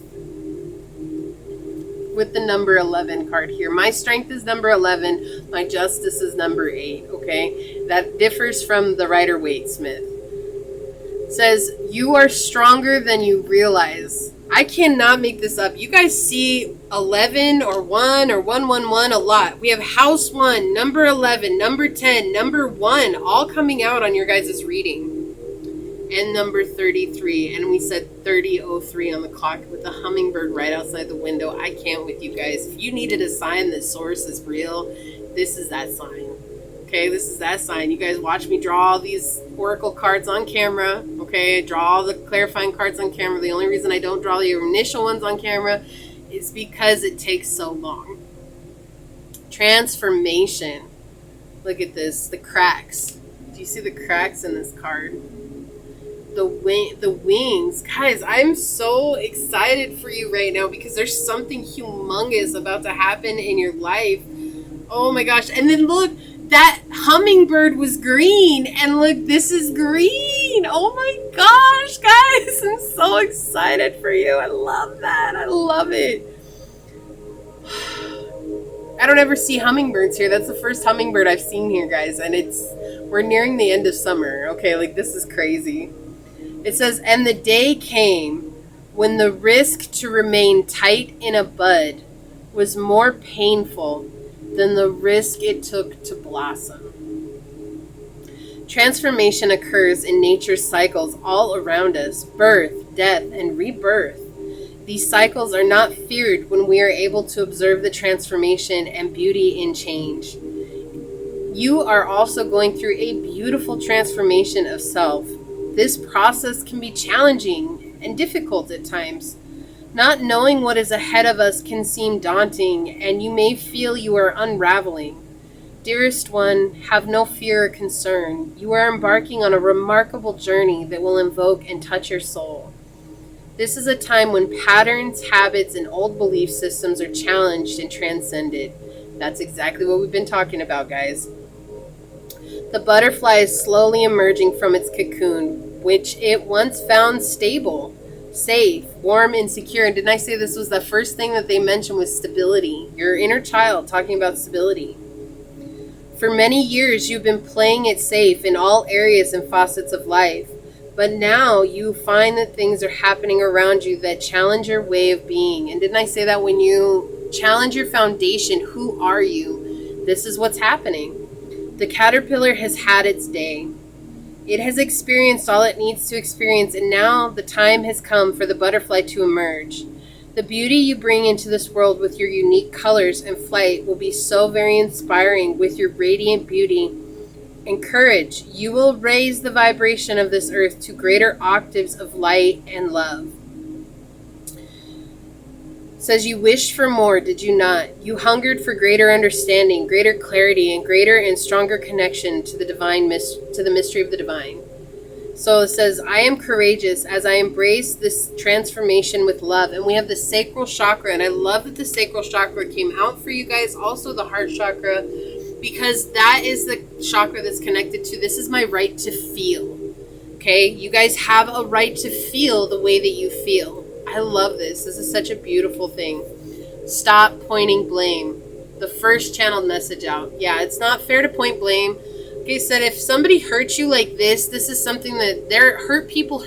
With the number 11 card here. My strength is number 11. My justice is number 8. Okay. That differs from the Rider-Waite-Smith. It says, you are stronger than you realize. I cannot make this up. You guys see 11 or 1 or 111 a lot. We have house 1, number 11, number 10, number 1, all coming out on your guys' reading. And number 33, and we said 30:03 on the clock with the hummingbird right outside the window. I can't with you guys. If you needed a sign that Source is real, this is that sign. Okay, this is that sign. You guys watch me draw all these oracle cards on camera. Okay, I draw all the clarifying cards on camera. The only reason I don't draw your initial ones on camera is because it takes so long. Transformation. Look at this, the cracks. Do you see the cracks in this card? The wings. Guys, I'm so excited for you right now because there's something humongous about to happen in your life. Oh my gosh. And then look, that hummingbird was green, and look, this is green. Oh my gosh, guys, I'm so excited for you. I love that. I love it. I don't ever see hummingbirds here. That's the first hummingbird I've seen here, guys, and we're nearing the end of summer. Okay, like this is crazy. It says, and the day came when the risk to remain tight in a bud was more painful than the risk it took to blossom. Transformation occurs in nature's cycles all around us, birth, death, and rebirth. These cycles are not feared when we are able to observe the transformation and beauty in change. You are also going through a beautiful transformation of self. This process can be challenging and difficult at times. Not knowing what is ahead of us can seem daunting, and you may feel you are unraveling. Dearest one, have no fear or concern. You are embarking on a remarkable journey that will invoke and touch your soul. This is a time when patterns, habits, and old belief systems are challenged and transcended. That's exactly what we've been talking about, guys. The butterfly is slowly emerging from its cocoon, which it once found stable, safe, warm, and secure. And didn't I say this was the first thing that they mentioned was stability? Your inner child talking about stability. For many years, you've been playing it safe in all areas and facets of life. But now you find that things are happening around you that challenge your way of being. And didn't I say that when you challenge your foundation, who are you? This is what's happening. The caterpillar has had its day. It has experienced all it needs to experience, and now the time has come for the butterfly to emerge. The beauty you bring into this world with your unique colors and flight will be so very inspiring with your radiant beauty and courage. You will raise the vibration of this earth to greater octaves of light and love. Says you wished for more, did you not? You hungered for greater understanding, greater clarity, and greater and stronger connection to the divine, to the mystery of the divine. So it says, I am courageous as I embrace this transformation with love. And we have the sacral chakra, and I love that the sacral chakra came out for you guys. Also the heart chakra, because that is the chakra that's connected to, this is my right to feel. Okay, you guys have a right to feel the way that you feel. I love this. This is such a beautiful thing. Stop pointing blame. The first channeled message out. Yeah, it's not fair to point blame. Okay, said if somebody hurts you like this is something that hurt people.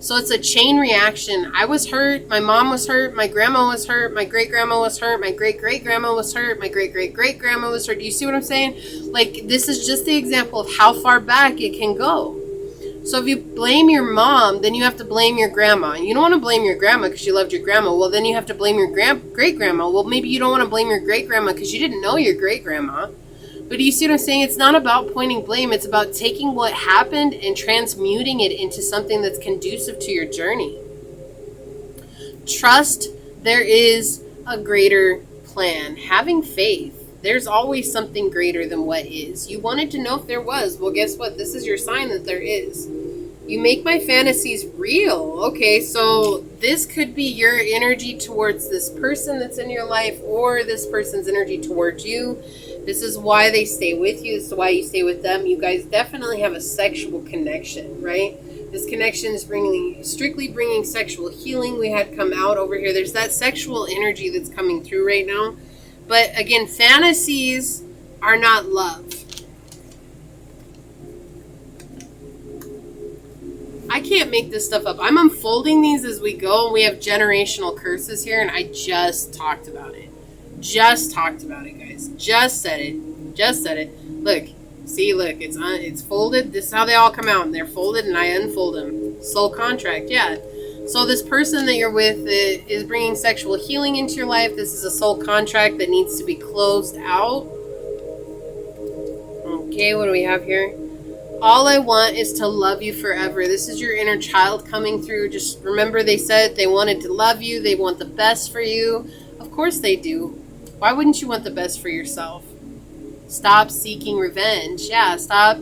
So it's a chain reaction. I was hurt. My mom was hurt. My grandma was hurt. My great-grandma was hurt. My great-great-grandma was hurt. My great-great-great-grandma was hurt. Do you see what I'm saying? Like, this is just the example of how far back it can go. So if you blame your mom, then you have to blame your grandma. You don't want to blame your grandma because you loved your grandma. Well, then you have to blame your great-grandma. Well, maybe you don't want to blame your great-grandma because you didn't know your great-grandma. But do you see what I'm saying? It's not about pointing blame. It's about taking what happened and transmuting it into something that's conducive to your journey. Trust there is a greater plan. Having faith. There's always something greater than what is. You wanted to know if there was. Well, guess what? This is your sign that there is. You make my fantasies real. Okay, so this could be your energy towards this person that's in your life, or this person's energy towards you. This is why they stay with you. This is why you stay with them. You guys definitely have a sexual connection, right? This connection is strictly bringing sexual healing. We had come out over here. There's that sexual energy that's coming through right now. But again, fantasies are not love. I can't make this stuff up. I'm unfolding these as we go, and we have generational curses here, and I just talked about it. Just talked about it, guys. Just said it. Look, see, look, it's folded. This is how they all come out, and they're folded, and I unfold them. Soul contract, yeah. So this person that you're with is bringing sexual healing into your life. This is a soul contract that needs to be closed out. Okay, what do we have here? All I want is to love you forever. This is your inner child coming through. Just remember, they said they wanted to love you. They want the best for you. Of course they do. Why wouldn't you want the best for yourself? Stop seeking revenge. Yeah, stop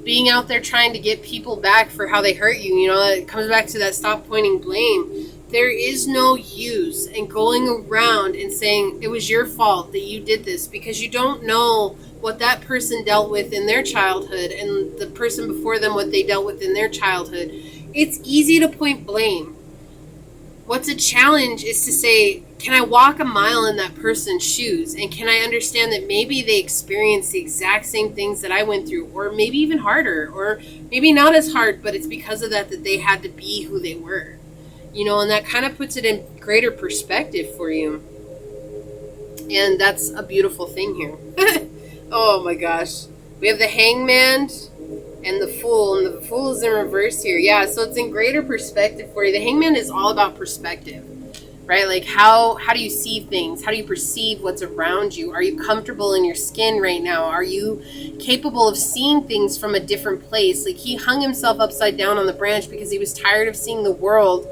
being out there trying to get people back for how they hurt you. You know, it comes back to that stop pointing blame. There is no use in going around and saying it was your fault that you did this, because you don't know what that person dealt with in their childhood and the person before them what they dealt with in their childhood. It's easy to point blame. What's a challenge is to say, can I walk a mile in that person's shoes? And can I understand that maybe they experienced the exact same things that I went through, or maybe even harder, or maybe not as hard, but it's because of that they had to be who they were. You know, and that kind of puts it in greater perspective for you. And that's a beautiful thing here. Oh my gosh. We have the Hangman. and the Fool is in reverse here. Yeah, so it's in greater perspective for you. The Hangman is all about perspective, right? Like how do you see things? How do you perceive what's around you? Are you comfortable in your skin right now? Are you capable of seeing things from a different place? Like he hung himself upside down on the branch because he was tired of seeing the world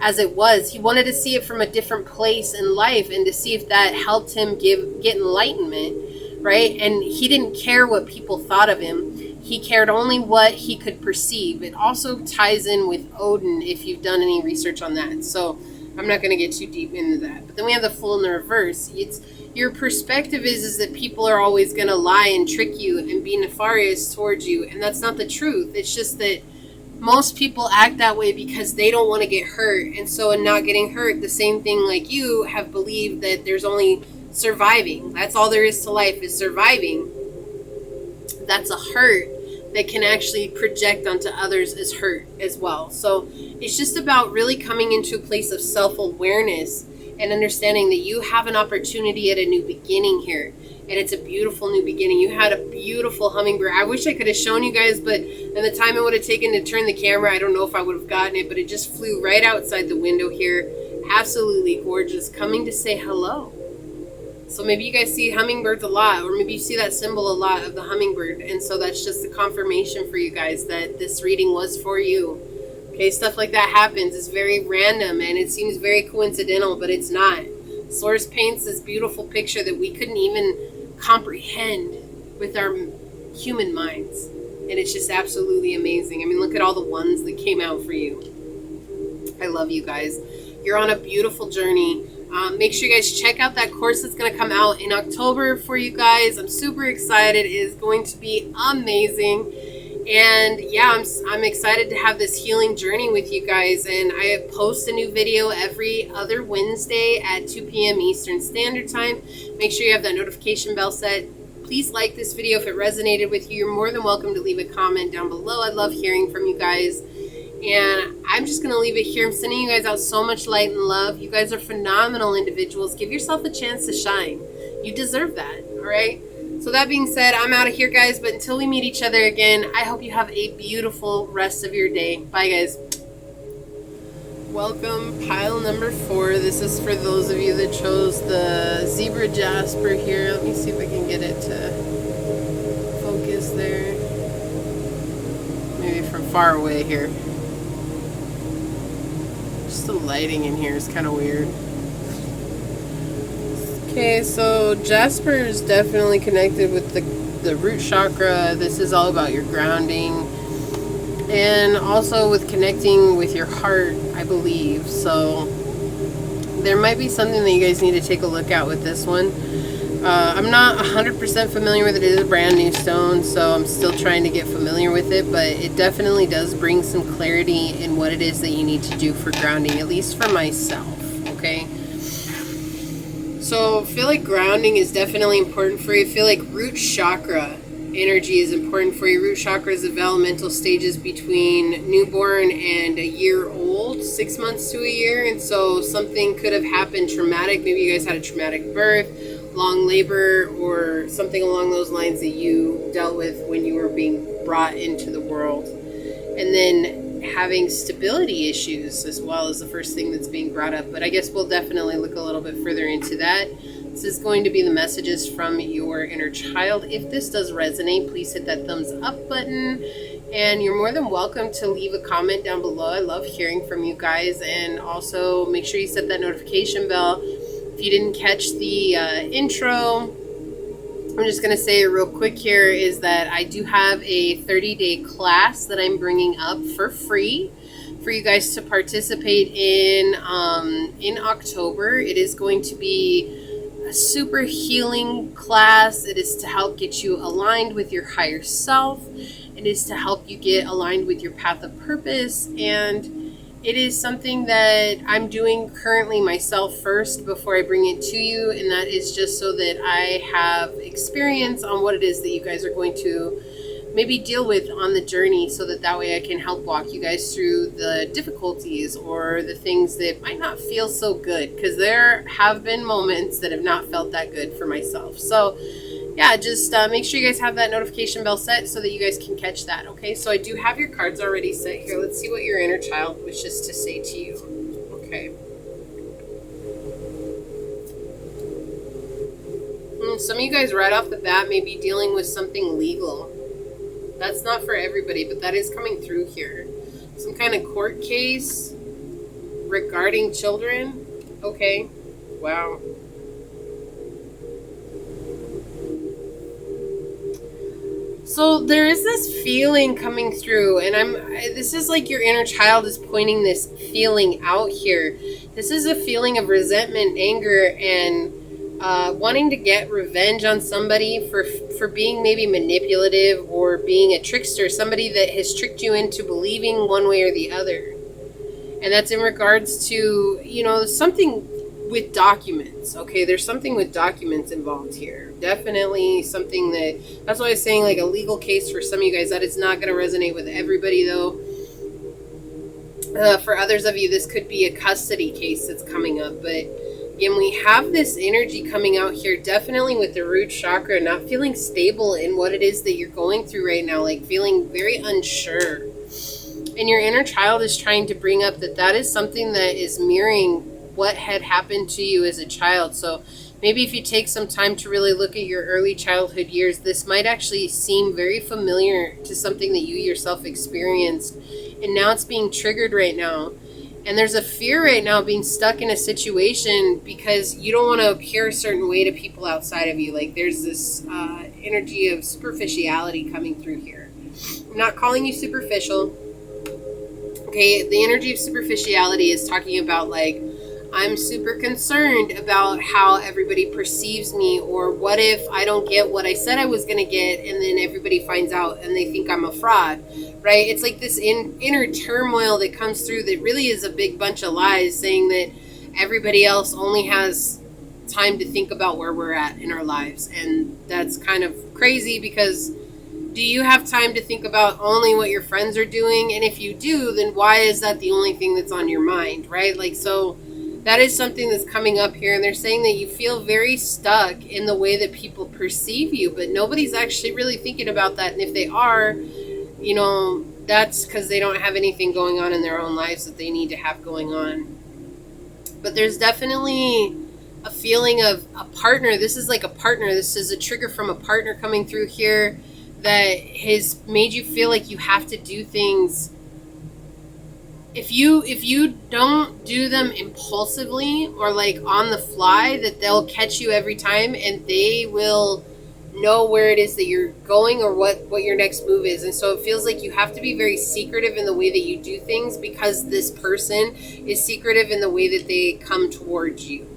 as it was. He wanted to see it from a different place in life and to see if that helped him get enlightenment, right? And he didn't care what people thought of him. He cared only what he could perceive. It also ties in with Odin if you've done any research on that. So I'm not going to get too deep into that. But then we have the Fool in the reverse. It's your perspective is that people are always going to lie and trick you and be nefarious towards you. And that's not the truth. It's just that most people act that way because they don't want to get hurt. And so in not getting hurt, the same thing like you have believed that there's only surviving. That's all there is to life is surviving. That's a hurt that can actually project onto others as hurt as well. So it's just about really coming into a place of self-awareness and understanding that you have an opportunity at a new beginning here. And it's a beautiful new beginning. You had a beautiful hummingbird. I wish I could have shown you guys, but in the time it would have taken to turn the camera, I don't know if I would have gotten it, but it just flew right outside the window here. Absolutely gorgeous, coming to say hello. So maybe you guys see hummingbirds a lot, or maybe you see that symbol a lot of the hummingbird. And so that's just a confirmation for you guys that this reading was for you. Okay, stuff like that happens. It's very random and it seems very coincidental, but it's not. Source paints this beautiful picture that we couldn't even comprehend with our human minds. And it's just absolutely amazing. I mean, look at all the ones that came out for you. I love you guys. You're on a beautiful journey. Make sure you guys check out that course that's going to come out in October for you guys. I'm super excited. It is going to be amazing. And yeah, I'm excited to have this healing journey with you guys. And I post a new video every other Wednesday at 2 p.m. Eastern Standard Time. Make sure you have that notification bell set. Please like this video if it resonated with you. You're more than welcome to leave a comment down below. I love hearing from you guys. And I'm just going to leave it here. I'm sending you guys out so much light and love. You guys are phenomenal individuals. Give yourself a chance to shine. You deserve that, all right? So that being said, I'm out of here, guys. But until we meet each other again, I hope you have a beautiful rest of your day. Bye, guys. Welcome, pile number 4. This is for those of you that chose the zebra jasper here. Let me see if I can get it to focus there. Maybe from far away here. Just the lighting in here is kind of weird. Okay, so Jasper is definitely connected with the root chakra. This is all about your grounding. And also with connecting with your heart, I believe. So there might be something that you guys need to take a look at with this one. I'm not 100% familiar with it. It is a brand new stone, so I'm still trying to get familiar with it, but it definitely does bring some clarity in what it is that you need to do for grounding, at least for myself, okay? So I feel like grounding is definitely important for you. I feel like root chakra energy is important for you. Root chakra is developmental stages between newborn and a year old, 6 months to a year, and so something could have happened traumatic. Maybe you guys had a traumatic birth, long labor, or something along those lines that you dealt with when you were being brought into the world. And then having stability issues as well is the first thing that's being brought up. But I guess we'll definitely look a little bit further into that. This is going to be the messages from your inner child. If this does resonate, please hit that thumbs up button. And you're more than welcome to leave a comment down below. I love hearing from you guys. And also make sure you set that notification bell. If you didn't catch the intro, I'm just going to say real quick here is that I do have a 30-day class that I'm bringing up for free for you guys to participate in October. It is going to be a super healing class. It is to help get you aligned with your higher self. It is to help you get aligned with your path of purpose, and it is something that I'm doing currently myself first before I bring it to you, and that is just so that I have experience on what it is that you guys are going to maybe deal with on the journey, so that way I can help walk you guys through the difficulties or the things that might not feel so good, because there have been moments that have not felt that good for myself. So yeah, just make sure you guys have that notification bell set so that you guys can catch that. Okay, so I do have your cards already set here. Let's see what your inner child wishes to say to you. Okay. Some of you guys right off the bat may be dealing with something legal. That's not for everybody, but that is coming through here. Some kind of court case regarding children. Okay. Wow. So there is this feeling coming through, and this is like your inner child is pointing this feeling out here. This is a feeling of resentment, anger, and wanting to get revenge on somebody for being maybe manipulative or being a trickster, somebody that has tricked you into believing one way or the other. And that's in regards to, something with documents. Okay, there's something with documents involved here. Definitely something that's why I was saying, like, a legal case for some of you guys. That is not going to resonate with everybody, though. For others of you, this could be a custody case that's coming up. But again, we have this energy coming out here, definitely with the root chakra, not feeling stable in what it is that you're going through right now, like feeling very unsure. And your inner child is trying to bring up that is something that is mirroring what had happened to you as a child. So maybe if you take some time to really look at your early childhood years, this might actually seem very familiar to something that you yourself experienced. And now it's being triggered right now. And there's a fear right now being stuck in a situation because you don't want to appear a certain way to people outside of you. Like, there's this energy of superficiality coming through here. I'm not calling you superficial. Okay, the energy of superficiality is talking about, like, I'm super concerned about how everybody perceives me, or what if I don't get what I said I was going to get and then everybody finds out and they think I'm a fraud, right? It's like this inner turmoil that comes through that really is a big bunch of lies, saying that everybody else only has time to think about where we're at in our lives. And that's kind of crazy, because do you have time to think about only what your friends are doing? And if you do, then why is that the only thing that's on your mind, right? Like, so that is something that's coming up here. And they're saying that you feel very stuck in the way that people perceive you, but nobody's actually really thinking about that. And if they are, that's because they don't have anything going on in their own lives that they need to have going on. But there's definitely a feeling of a partner. This is like a partner. This is a trigger from a partner coming through here that has made you feel like you have to do things. If you don't do them impulsively or like on the fly, that they'll catch you every time, and they will know where it is that you're going or what your next move is. And so it feels like you have to be very secretive in the way that you do things, because this person is secretive in the way that they come towards you.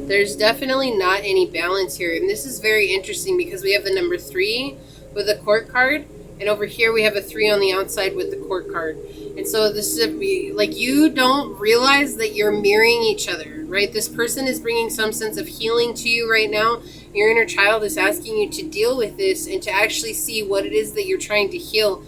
There's definitely not any balance here. And this is very interesting because we have the number 3 with a court card. And over here we have a 3 on the outside with the court card. And so this is like, you don't realize that you're mirroring each other, right? This person is bringing some sense of healing to you right now. Your inner child is asking you to deal with this and to actually see what it is that you're trying to heal.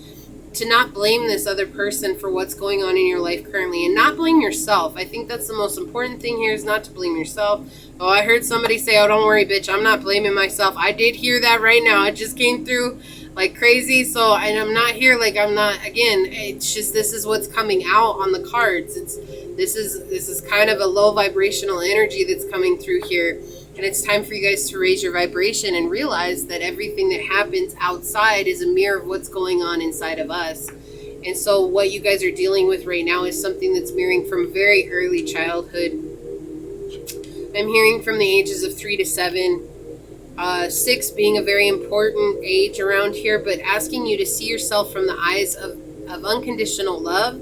To not blame this other person for what's going on in your life currently, and not blame yourself. I think that's the most important thing here, is not to blame yourself. Oh, I heard somebody say, oh, don't worry, bitch, I'm not blaming myself. I did hear that right now. It just came through like crazy. So, and I'm not here like I'm not, again, it's just, this is what's coming out on the cards. This is kind of a low vibrational energy that's coming through here. And it's time for you guys to raise your vibration and realize that everything that happens outside is a mirror of what's going on inside of us. And so what you guys are dealing with right now is something that's mirroring from very early childhood. I'm hearing from the ages of 3 to 7. 6 being a very important age around here, but asking you to see yourself from the eyes of unconditional love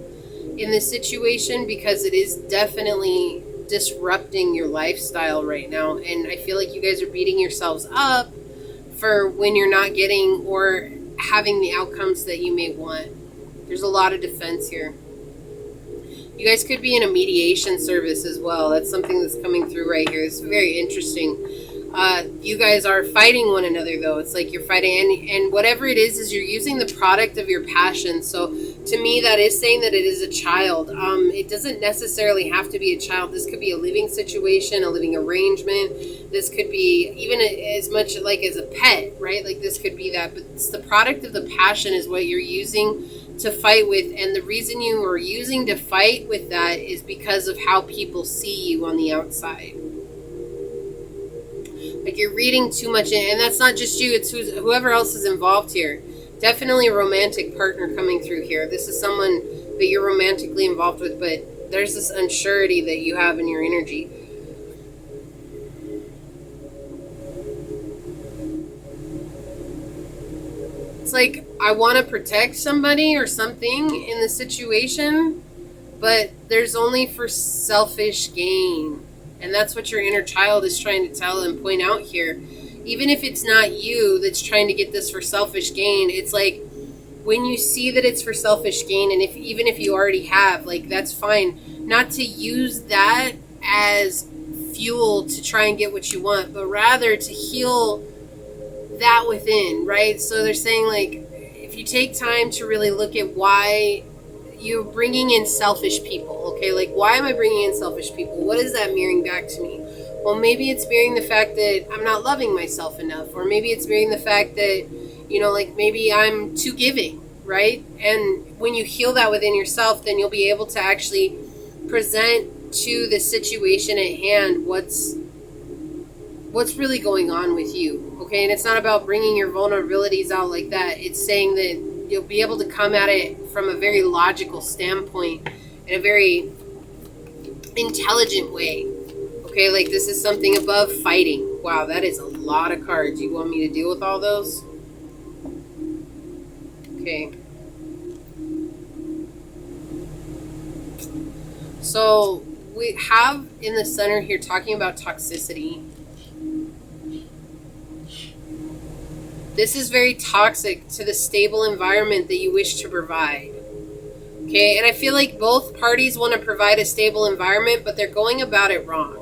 in this situation, because it is definitely disrupting your lifestyle right now. And I feel like you guys are beating yourselves up for when you're not getting or having the outcomes that you may want. There's a lot of defense here. You guys could be in a mediation service as well. That's something that's coming through right here. It's very interesting. You guys are fighting one another, though. It's like you're fighting, and whatever it is you're using the product of your passion. So To me, that is saying that it is a child. It doesn't necessarily have to be a child. This could be a living situation, a living arrangement. This could be even as much like as a pet, right? Like this could be that. But it's the product of the passion is what you're using to fight with. And the reason you are using to fight with that is because of how people see you on the outside. Like you're reading too much in, and that's not just you, it's whoever else is involved here. Definitely a romantic partner coming through here. This is someone that you're romantically involved with, but there's this unsurety that you have in your energy. It's like, I want to protect somebody or something in the situation, but there's only for selfish gain. And that's what your inner child is trying to tell and point out here. Even if it's not you that's trying to get this for selfish gain, it's like when you see that it's for selfish gain, and even if you already have, like that's fine. Not to use that as fuel to try and get what you want, but rather to heal that within, right? So they're saying like, if you take time to really look at why you're bringing in selfish people, okay? Like, why am I bringing in selfish people? What is that mirroring back to me? Well, maybe it's mirroring the fact that I'm not loving myself enough, or maybe it's mirroring the fact that, you know, like maybe I'm too giving, right? And when you heal that within yourself, then you'll be able to actually present to the situation at hand what's really going on with you, okay? And it's not about bringing your vulnerabilities out like that. It's saying that you'll be able to come at it from a very logical standpoint, in a very intelligent way. Okay, like this is something above fighting. Wow, that is a lot of cards. You want me to deal with all those? Okay. So we have in the center here talking about toxicity. This is very toxic to the stable environment that you wish to provide. Okay, and I feel like both parties want to provide a stable environment, but they're going about it wrong.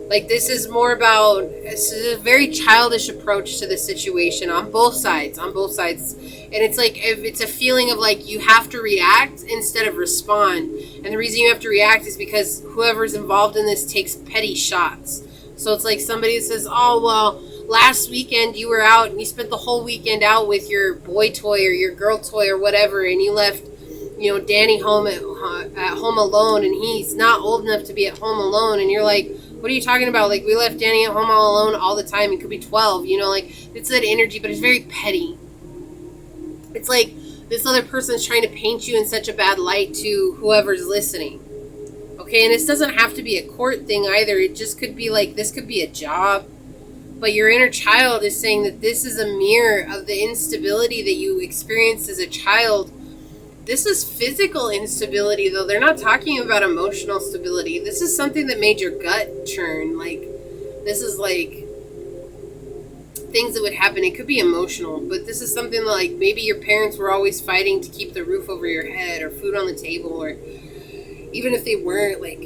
Like this is more about, it's a very childish approach to the situation on both sides. And it's like, if it's a feeling of like you have to react instead of respond. And the reason you have to react is because whoever's involved in this takes petty shots. So it's like somebody says, oh, well, last weekend you were out and you spent the whole weekend out with your boy toy or your girl toy or whatever, and you left, you know, Danny home at home alone, and he's not old enough to be at home alone. And you're like, what are you talking about? Like, we left Danny at home all alone all the time. He could be 12, you know, like, it's that energy, but it's very petty. It's like this other person's trying to paint you in such a bad light to whoever's listening. Okay, and this doesn't have to be a court thing either. It just could be like, this could be a job. But your inner child is saying that this is a mirror of the instability that you experienced as a child. This is physical instability, though. They're not talking about emotional stability. This is something that made your gut churn. Like, this is like things that would happen. It could be emotional, but this is something like maybe your parents were always fighting to keep the roof over your head or food on the table, or even if they weren't, like,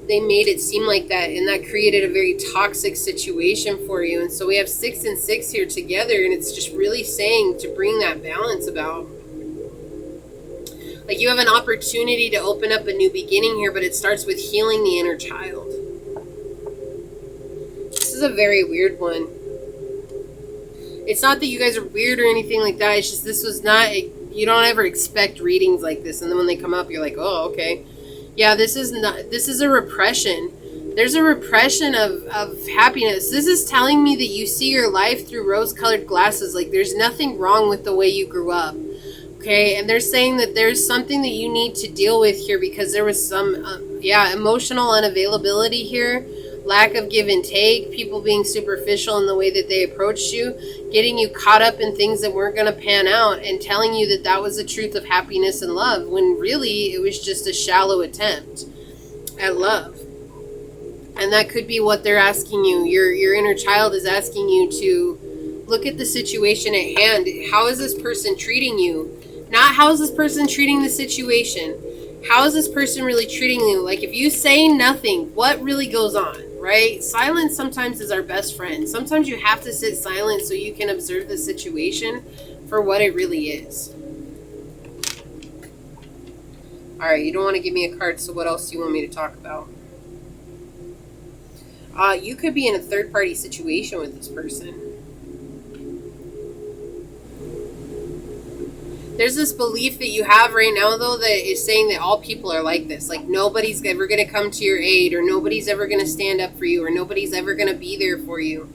they made it seem like that, and that created a very toxic situation for you. And so we have 6 and 6 here together, and it's just really saying to bring that balance about. Like, you have an opportunity to open up a new beginning here, but it starts with healing the inner child. This is a very weird one. It's not that you guys are weird or anything like that. It's just this was not, you don't ever expect readings like this. And then when they come up, you're like, oh, okay. Yeah, this is a repression. There's a repression of happiness. This is telling me that you see your life through rose-colored glasses. Like, there's nothing wrong with the way you grew up. Okay, and they're saying that there's something that you need to deal with here because there was some, emotional unavailability here, lack of give and take, people being superficial in the way that they approached you, getting you caught up in things that weren't going to pan out, and telling you that that was the truth of happiness and love, when really it was just a shallow attempt at love. And that could be what they're asking you. Your inner child is asking you to look at the situation at hand. How is this person treating you? Not how is this person treating the situation. How is this person really treating you? Like, if you say nothing, what really goes on, right? Silence sometimes is our best friend. Sometimes you have to sit silent so you can observe the situation for what it really is. All right, you don't want to give me a card, so what else do you want me to talk about? You could be in a third-party situation with this person. There's this belief that you have right now, though, that is saying that all people are like this. Like, nobody's ever going to come to your aid, or nobody's ever going to stand up for you, or nobody's ever going to be there for you.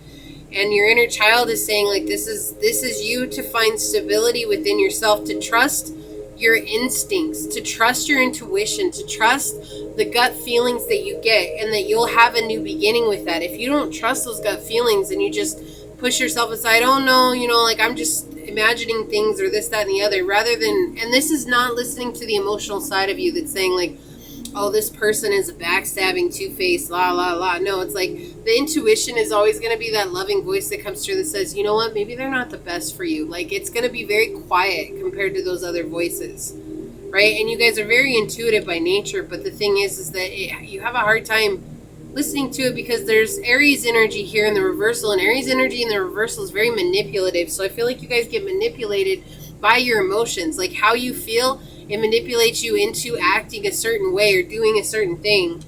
And your inner child is saying, like, this is you to find stability within yourself, to trust your instincts, to trust your intuition, to trust the gut feelings that you get, and that you'll have a new beginning with that. If you don't trust those gut feelings and you just push yourself aside, oh no, like, I'm just imagining things, or this, that, and the other, rather than, and this is not listening to the emotional side of you that's saying, like, oh, this person is a backstabbing, two-faced, la, la, la. No, it's like the intuition is always going to be that loving voice that comes through that says, you know what, maybe they're not the best for you. Like, it's going to be very quiet compared to those other voices, right? And you guys are very intuitive by nature, but the thing is that you have a hard time listening to it because there's Aries energy here in the reversal, and Aries energy in the reversal is very manipulative. So I feel like you guys get manipulated by your emotions, like how you feel. It manipulates you into acting a certain way or doing a certain thing.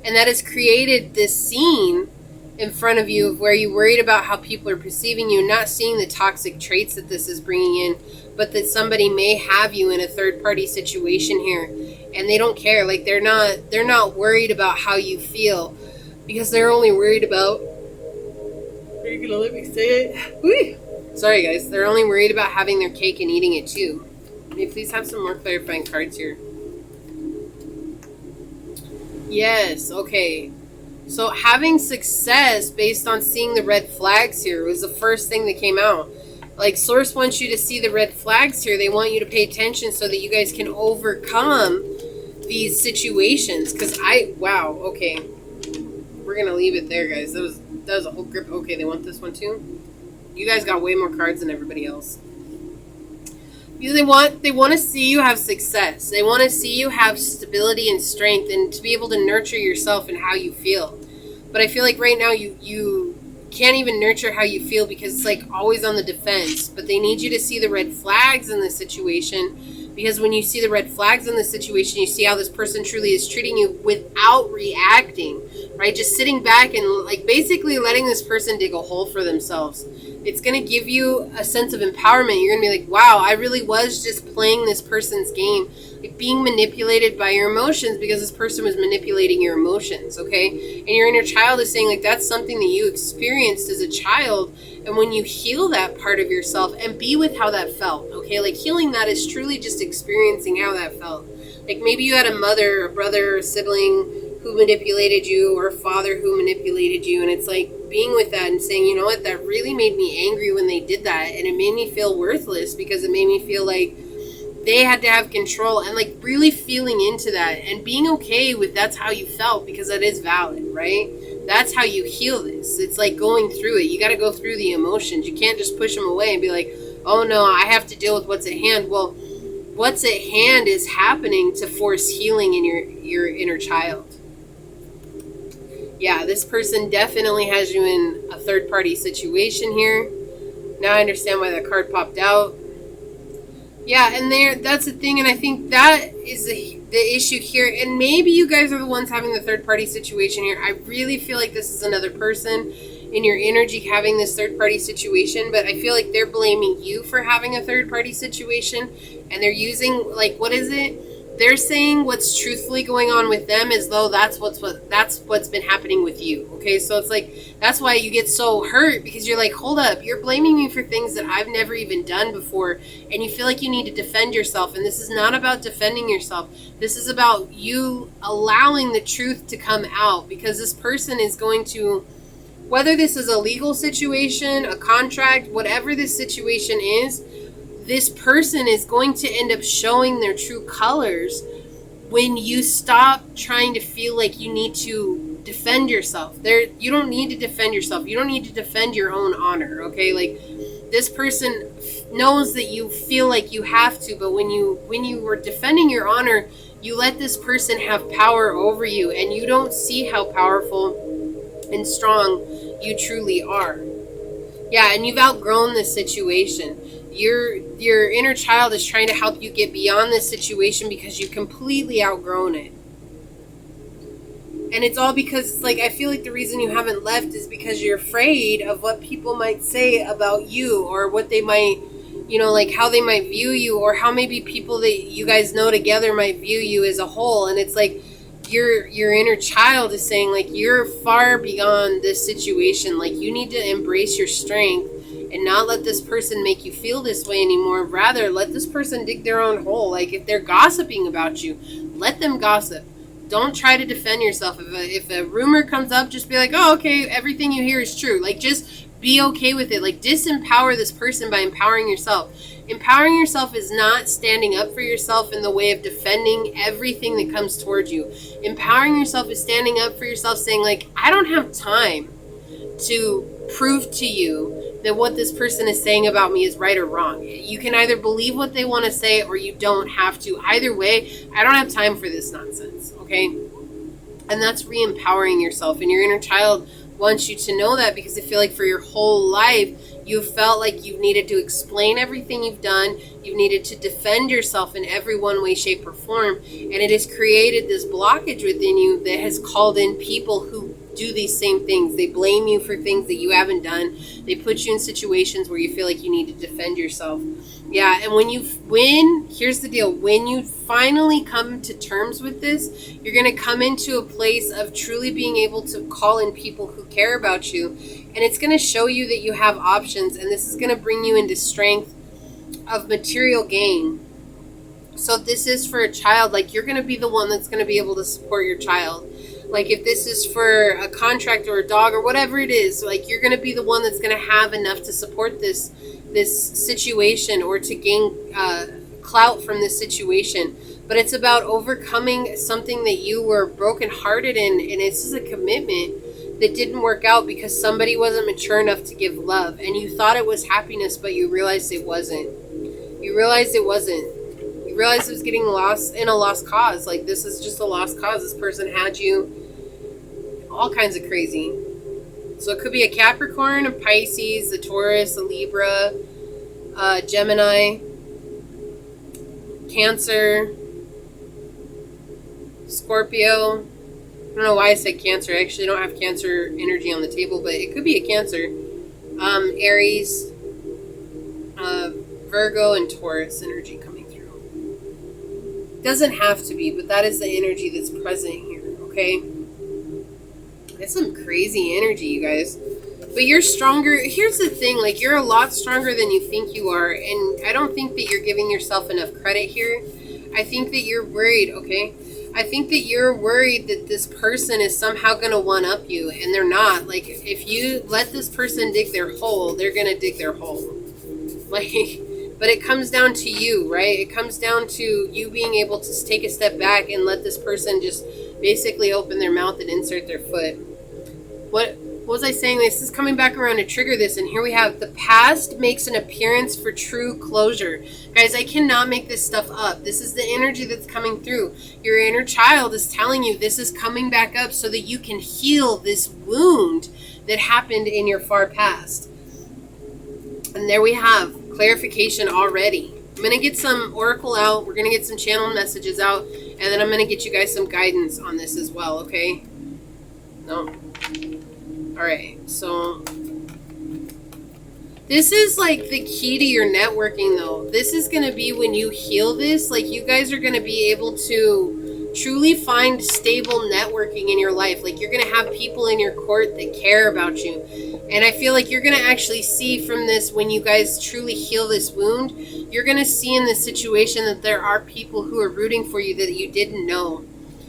And that has created this scene in front of you of where you're worried about how people are perceiving you, not seeing the toxic traits that this is bringing in, but that somebody may have you in a third-party situation here, and they don't care. Like, they're not worried about how you feel, because they're only worried about... Are you gonna let me say it? Whee! Sorry, guys. They're only worried about having their cake and eating it too. May I please have some more clarifying cards here? Yes, okay. So having success based on seeing the red flags here was the first thing that came out. Like, Source wants you to see the red flags here. They want you to pay attention so that you guys can overcome these situations. Because wow, okay. We're going to leave it there, guys. That was a whole grip. Okay, they want this one too? You guys got way more cards than everybody else. Because they want to see you have success. They want to see you have stability and strength, and to be able to nurture yourself and how you feel. But I feel like right now you can't even nurture how you feel because it's like always on the defense. But they need you to see the red flags in this situation, because when you see the red flags in this situation, you see how this person truly is treating you without reacting, right? Just sitting back and like basically letting this person dig a hole for themselves. It's going to give you a sense of empowerment. You're going to be like, wow, I really was just playing this person's game, like being manipulated by your emotions because this person was manipulating your emotions, okay? And your inner child is saying, like, that's something that you experienced as a child. And when you heal that part of yourself and be with how that felt, okay? Like, healing that is truly just experiencing how that felt. Like, maybe you had a mother, a brother, a sibling who manipulated you, or a father who manipulated you, and it's like being with that and saying, you know what, that really made me angry when they did that, and it made me feel worthless because it made me feel like they had to have control, and like really feeling into that and being okay with that's how you felt, because that is valid, right? That's how you heal this. It's like going through it. You got to go through the emotions. You can't just push them away and be like, oh no, I have to deal with what's at hand. Well, what's at hand is happening to force healing in your inner child. Yeah, this person definitely has you in a third-party situation here. Now I understand why that card popped out. Yeah, and that's the thing, and I think that is the issue here. And maybe you guys are the ones having the third-party situation here. I really feel like this is another person in your energy having this third-party situation, but I feel like they're blaming you for having a third-party situation, and they're using, like, what is it? They're saying what's truthfully going on with them as though that's what's been happening with you. Okay, so it's like that's why you get so hurt, because you're like, hold up, you're blaming me for things that I've never even done before, and you feel like you need to defend yourself. And this is not about defending yourself. This is about you allowing the truth to come out, because this person is going to, whether this is a legal situation, a contract, whatever this situation is, this person is going to end up showing their true colors when you stop trying to feel like you need to defend yourself. You don't need to defend yourself. You don't need to defend your own honor, okay? Like, this person knows that you feel like you have to, but when you were defending your honor, you let this person have power over you, and you don't see how powerful and strong you truly are. Yeah, and you've outgrown this situation. Your inner child is trying to help you get beyond this situation because you've completely outgrown it. And it's all because, like, I feel like the reason you haven't left is because you're afraid of what people might say about you, or what they might, you know, like how they might view you, or how maybe people that you guys know together might view you as a whole. And it's like your inner child is saying, like, you're far beyond this situation. Like, you need to embrace your strength and not let this person make you feel this way anymore. Rather, let this person dig their own hole. Like, if they're gossiping about you, let them gossip. Don't try to defend yourself. If a rumor comes up, just be like, oh, okay, everything you hear is true. Like, just be okay with it. Like, disempower this person by empowering yourself. Empowering yourself is not standing up for yourself in the way of defending everything that comes towards you. Empowering yourself is standing up for yourself, saying, like, I don't have time to prove to you that what this person is saying about me is right or wrong. You can either believe what they want to say, or you don't have to. Either way, I don't have time for this nonsense, okay? And that's re-empowering yourself. And your inner child wants you to know that, because I feel like for your whole life, you've felt like you've needed to explain everything you've done. You've needed to defend yourself in every one way, shape, or form. And it has created this blockage within you that has called in people who do these same things. They blame you for things that you haven't done. They put you in situations where you feel like you need to defend yourself. Yeah, and here's the deal. When you finally come to terms with this, you're going to come into a place of truly being able to call in people who care about you. And it's going to show you that you have options. And this is going to bring you into strength of material gain. So if this is for a child, like, you're going to be the one that's going to be able to support your child. Like, if this is for a contract or a dog or whatever it is, like, you're going to be the one that's going to have enough to support this situation, or to gain clout from this situation. But it's about overcoming something that you were brokenhearted in, and it's just a commitment that didn't work out because somebody wasn't mature enough to give love, and you thought it was happiness, but you realized it wasn't. You realized it was getting lost in a lost cause. Like, this is just a lost cause. This person had you all kinds of crazy. So it could be a Capricorn, a Pisces, a Taurus, a Libra, Gemini, Cancer, Scorpio. I don't know why I said Cancer. I actually don't have Cancer energy on the table, but it could be a Cancer. Aries, Virgo, and Taurus energy coming through. Doesn't have to be, but that is the energy that's present here, okay? That's some crazy energy, you guys. But you're stronger. Here's the thing, like, you're a lot stronger than you think you are, and I don't think that you're giving yourself enough credit here. I think that you're worried, okay? I think that you're worried that this person is somehow going to one-up you, and they're not. Like, if you let this person dig their hole, they're going to dig their hole. Like, but it comes down to you, right? It comes down to you being able to take a step back and let this person just basically open their mouth and insert their foot. What was I saying? This is coming back around to trigger this, and here we have the past makes an appearance for true closure. Guys, I cannot make this stuff up. This is the energy that's coming through. Your inner child is telling you this is coming back up so that you can heal this wound that happened in your far past. And there we have clarification already. I'm going to get some oracle out. We're going to get some channel messages out, and then I'm going to get you guys some guidance on this as well, okay? No. Alright, so this is like the key to your networking, though. This is going to be when you heal this, like, you guys are going to be able to truly find stable networking in your life. Like, you're going to have people in your court that care about you. And I feel like you're going to actually see from this, when you guys truly heal this wound, you're going to see in this situation that there are people who are rooting for you that you didn't know.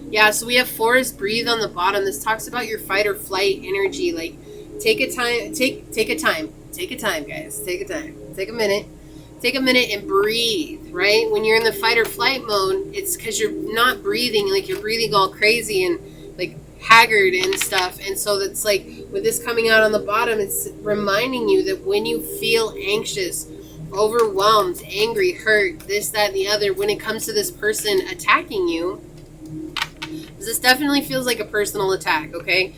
Yeah, so we have Forest Breathe on the bottom. This talks about your fight or flight energy. Like, take a time, guys. Take a time. Take a minute and breathe, right? When you're in the fight or flight mode, it's because you're not breathing. Like, you're breathing all crazy and, like, haggard and stuff. And so that's like, with this coming out on the bottom, it's reminding you that when you feel anxious, overwhelmed, angry, hurt, this, that, and the other, when it comes to this person attacking you, this definitely feels like a personal attack, okay?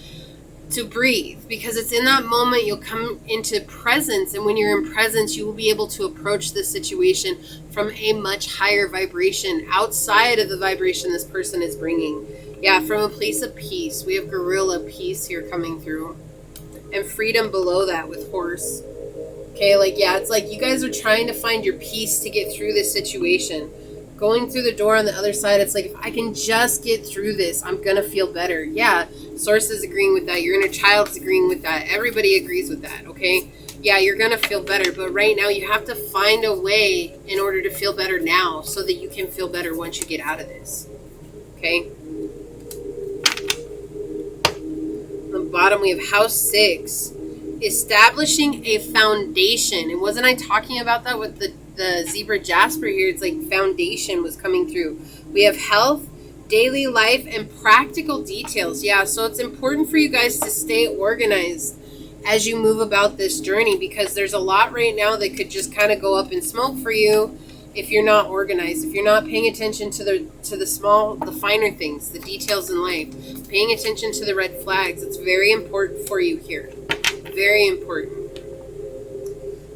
to breathe, because it's in that moment you'll come into presence, and when you're in presence you will be able to approach this situation from a much higher vibration outside of the vibration this person is bringing. Yeah, from a place of peace. We have gorilla peace here coming through, and freedom below that with horse. Okay, like, yeah, it's like you guys are trying to find your peace to get through this situation. Going through the door on the other side, it's like, if I can just get through this, I'm going to feel better. Yeah, Source is agreeing with that. Your inner child is agreeing with that. Everybody agrees with that, okay? Yeah, you're going to feel better. But right now, you have to find a way in order to feel better now so that you can feel better once you get out of this, okay? On the bottom, we have House 6. Establishing a foundation. And wasn't I talking about that with the zebra jasper here? It's like foundation was coming through. We have health, daily life, and practical details. Yeah, so it's important for you guys to stay organized as you move about this journey, because there's a lot right now that could just kind of go up in smoke for you if you're not organized, if you're not paying attention to the finer things, the details in life, paying attention to the red flags. It's very important for you here. Very important.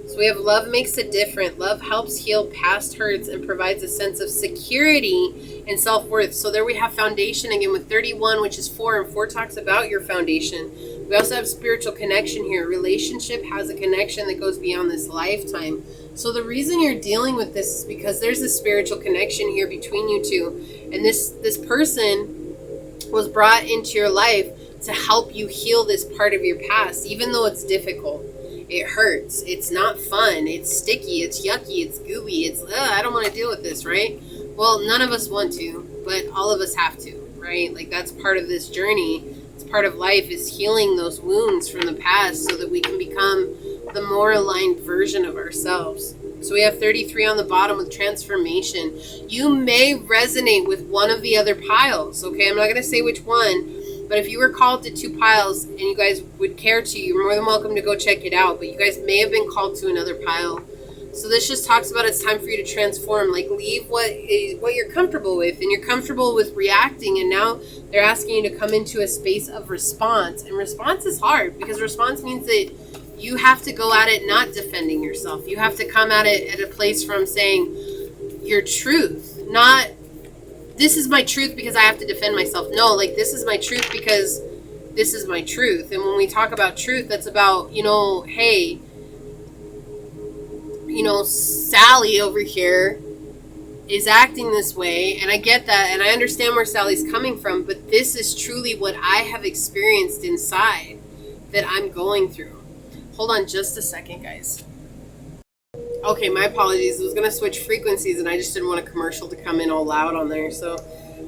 So we have love makes a difference. Love helps heal past hurts and provides a sense of security and self-worth. So there we have foundation again with 31, which is 4, and 4 talks about your foundation. We also have spiritual connection here. Relationship has a connection that goes beyond this lifetime. So the reason you're dealing with this is because there's a spiritual connection here between you two. And this person was brought into your life to help you heal this part of your past, even though it's difficult. It hurts. It's not fun. It's sticky. It's yucky. It's gooey. It's, I don't want to deal with this, right? Well, none of us want to, but all of us have to, right? Like, that's part of this journey. It's part of life, is healing those wounds from the past so that we can become the more aligned version of ourselves. So we have 33 on the bottom with transformation. You may resonate with one of the other piles, okay? I'm not going to say which one. But if you were called to 2 piles and you guys would care to, you're more than welcome to go check it out. But you guys may have been called to another pile. So this just talks about it's time for you to transform. Like, leave what you're comfortable with. And you're comfortable with reacting. And now they're asking you to come into a space of response. And response is hard, because response means that you have to go at it not defending yourself. You have to come at it at a place from saying your truth, not this is my truth because I have to defend myself. No, like, this is my truth because this is my truth. And when we talk about truth, that's about, hey, Sally over here is acting this way. And I get that. And I understand where Sally's coming from. But this is truly what I have experienced inside that I'm going through. Hold on just a second, guys. Okay, my apologies. I was going to switch frequencies and I just didn't want a commercial to come in all loud on there.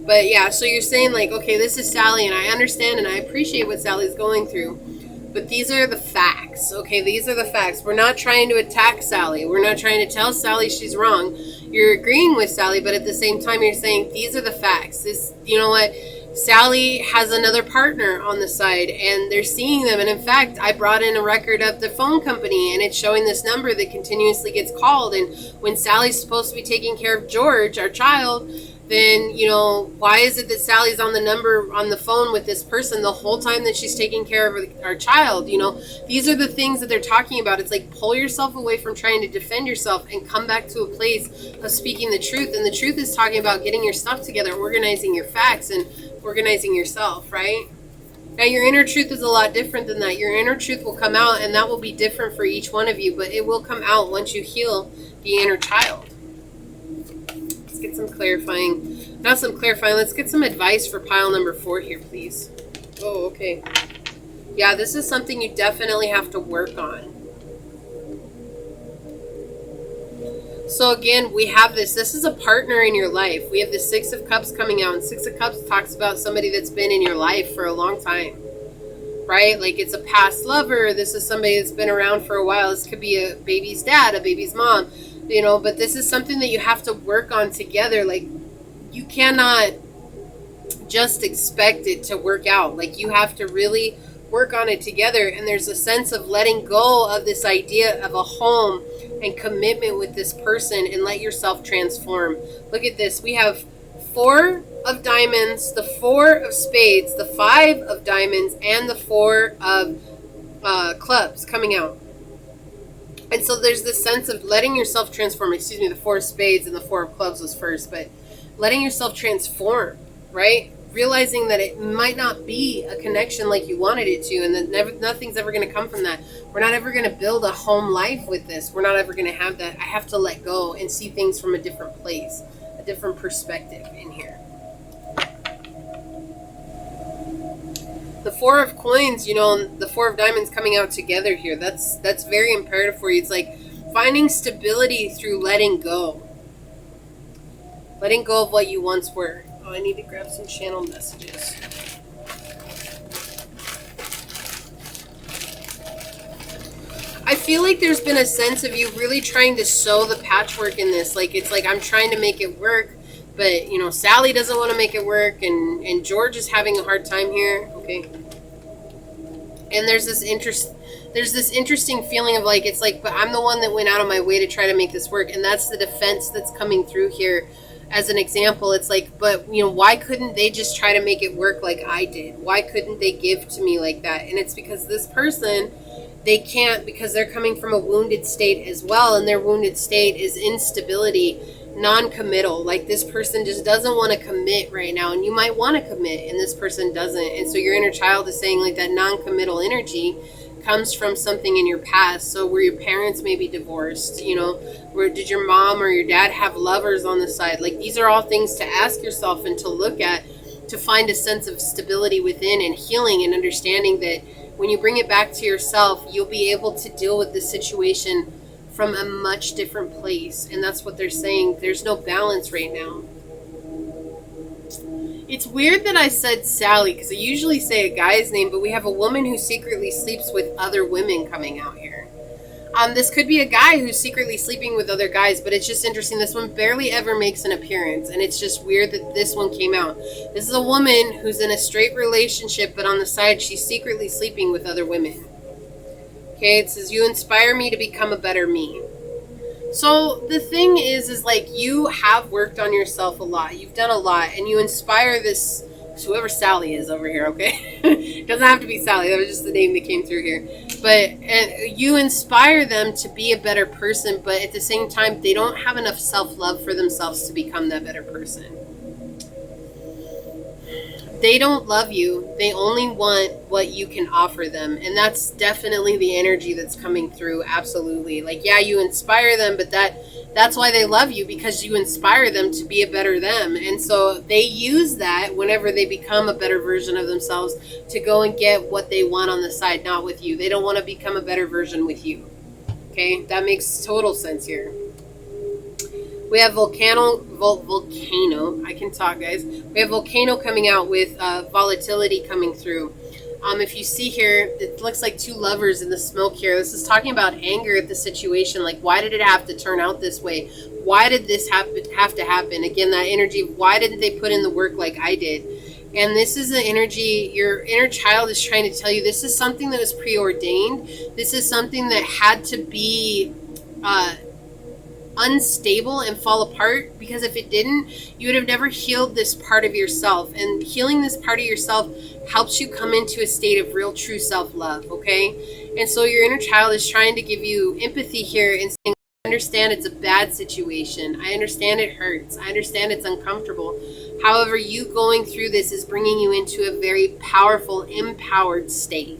But yeah, so you're saying, like, okay, this is Sally, and I understand and I appreciate what Sally's going through. But these are the facts, okay? These are the facts. We're not trying to attack Sally. We're not trying to tell Sally she's wrong. You're agreeing with Sally, but at the same time, you're saying these are the facts. This, you know what? Sally has another partner on the side, and they're seeing them. And in fact, I brought in a record of the phone company, and it's showing this number that continuously gets called. And when Sally's supposed to be taking care of George, our child, then, why is it that Sally's on the phone with this person the whole time that she's taking care of our child? These are the things that they're talking about. It's like, pull yourself away from trying to defend yourself and come back to a place of speaking the truth. And the truth is talking about getting your stuff together, organizing your facts, and organizing yourself, right? Now, your inner truth is a lot different than that. Your inner truth will come out, and that will be different for each one of you, but it will come out once you heal the inner child. Let's get some clarifying. Let's get some advice for pile number 4 here, please. Oh, okay. Yeah, this is something you definitely have to work on. So again, we have this is a partner in your life. We have the 6 of Cups coming out, and 6 of Cups talks about somebody that's been in your life for a long time, right? Like, it's a past lover. This is somebody that's been around for a while. This could be a baby's dad, a baby's mom, but this is something that you have to work on together. Like, you cannot just expect it to work out. Like, you have to really work on it together. And there's a sense of letting go of this idea of a home and commitment with this person, and let yourself transform. Look at this. We have 4 of diamonds, the 4 of spades, the 5 of diamonds, and the 4 of clubs coming out. And so there's this sense of letting yourself transform. Excuse me, the 4 of spades and the 4 of clubs was first, but letting yourself transform, right? Realizing that it might not be a connection like you wanted it to, and that nothing's ever going to come from that. We're not ever going to build a home life with this. We're not ever going to have that. I have to let go and see things from a different place, a different perspective in here. The 4 of coins, you know, the 4 of diamonds coming out together here. That's very imperative for you. It's like finding stability through letting go. Letting go of what you once were. Oh, I need to grab some channel messages. I feel like there's been a sense of you really trying to sew the patchwork in this. Like, it's like I'm trying to make it work, but, you know, Sally doesn't want to make it work, and George is having a hard time here. Okay. And there's this interesting feeling of like, it's like, but I'm the one that went out of my way to try to make this work. And that's the defense that's coming through here. As an example, it's like, but, you know, why couldn't they just try to make it work like I did? Why couldn't they give to me like that? And it's because this person, they can't, because they're coming from a wounded state as well. And their wounded state is instability, non-committal. Like, this person just doesn't want to commit right now. And you might want to commit, and this person doesn't. And so your inner child is saying, like, that non-committal energy comes from something in your past. So where your parents may be divorced, you know, where did your mom or your dad have lovers on the side? Like, these are all things to ask yourself and to look at, to find a sense of stability within and healing and understanding that when you bring it back to yourself, you'll be able to deal with the situation from a much different place. And that's what they're saying. There's no balance right now. It's weird that I said Sally, because I usually say a guy's name, but we have a woman who secretly sleeps with other women coming out here. This could be a guy who's secretly sleeping with other guys, but it's just interesting. This one barely ever makes an appearance, and it's just weird that this one came out. This is a woman who's in a straight relationship, but on the side, she's secretly sleeping with other women. Okay, it says, you inspire me to become a better me. So the thing is like, you have worked on yourself a lot. You've done a lot, and you inspire this, whoever Sally is over here, okay? It doesn't have to be Sally. That was just the name that came through here. But you inspire them to be a better person, but at the same time, they don't have enough self-love for themselves to become that better person. They don't love you. They only want what you can offer them. And that's definitely the energy that's coming through. Absolutely. Like, yeah, you inspire them, but that's why they love you, because you inspire them to be a better them. And so they use that whenever they become a better version of themselves to go and get what they want on the side, not with you. They don't want to become a better version with you. Okay? That makes total sense here. We have volcano. I can talk, guys. We have volcano coming out with volatility coming through. If you see here, it looks like 2 lovers in the smoke here. This is talking about anger at the situation. Like, why did it have to turn out this way? Why did this have to happen? Again, that energy, why didn't they put in the work like I did? And this is the energy, your inner child is trying to tell you, this is something that was preordained. This is something that had to be unstable and fall apart, because if it didn't, you would have never healed this part of yourself. And healing this part of yourself helps you come into a state of real true self-love. Okay? And so your inner child is trying to give you empathy here and saying, I understand it's a bad situation. I understand it hurts. I understand it's uncomfortable. However, you going through this is bringing you into a very powerful, empowered state.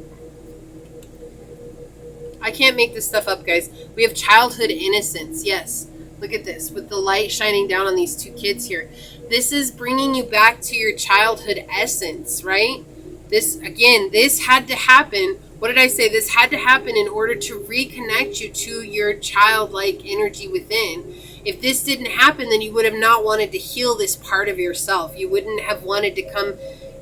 I can't make this stuff up, guys. We have childhood innocence. Yes. Look at this, with the light shining down on these 2 kids here. This is bringing you back to your childhood essence, right? This, again, this had to happen. What did I say? This had to happen in order to reconnect you to your childlike energy within. If this didn't happen, then you would have not wanted to heal this part of yourself. You wouldn't have wanted to come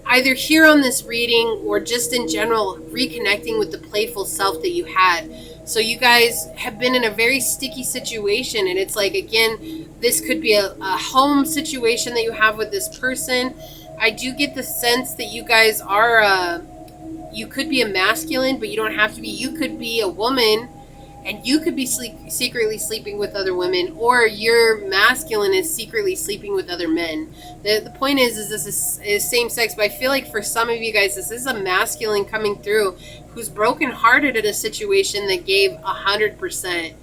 either here on this reading or just in general reconnecting with the playful self that you had. So you guys have been in a very sticky situation, and it's like, again, this could be a home situation that you have with this person. I do get the sense that you guys are you could be a masculine, but you don't have to be. You could be a woman, and you could be secretly sleeping with other women, or your masculine is secretly sleeping with other men. The point is this is same sex, but I feel like for some of you guys, this is a masculine coming through who's brokenhearted at a situation that gave 100%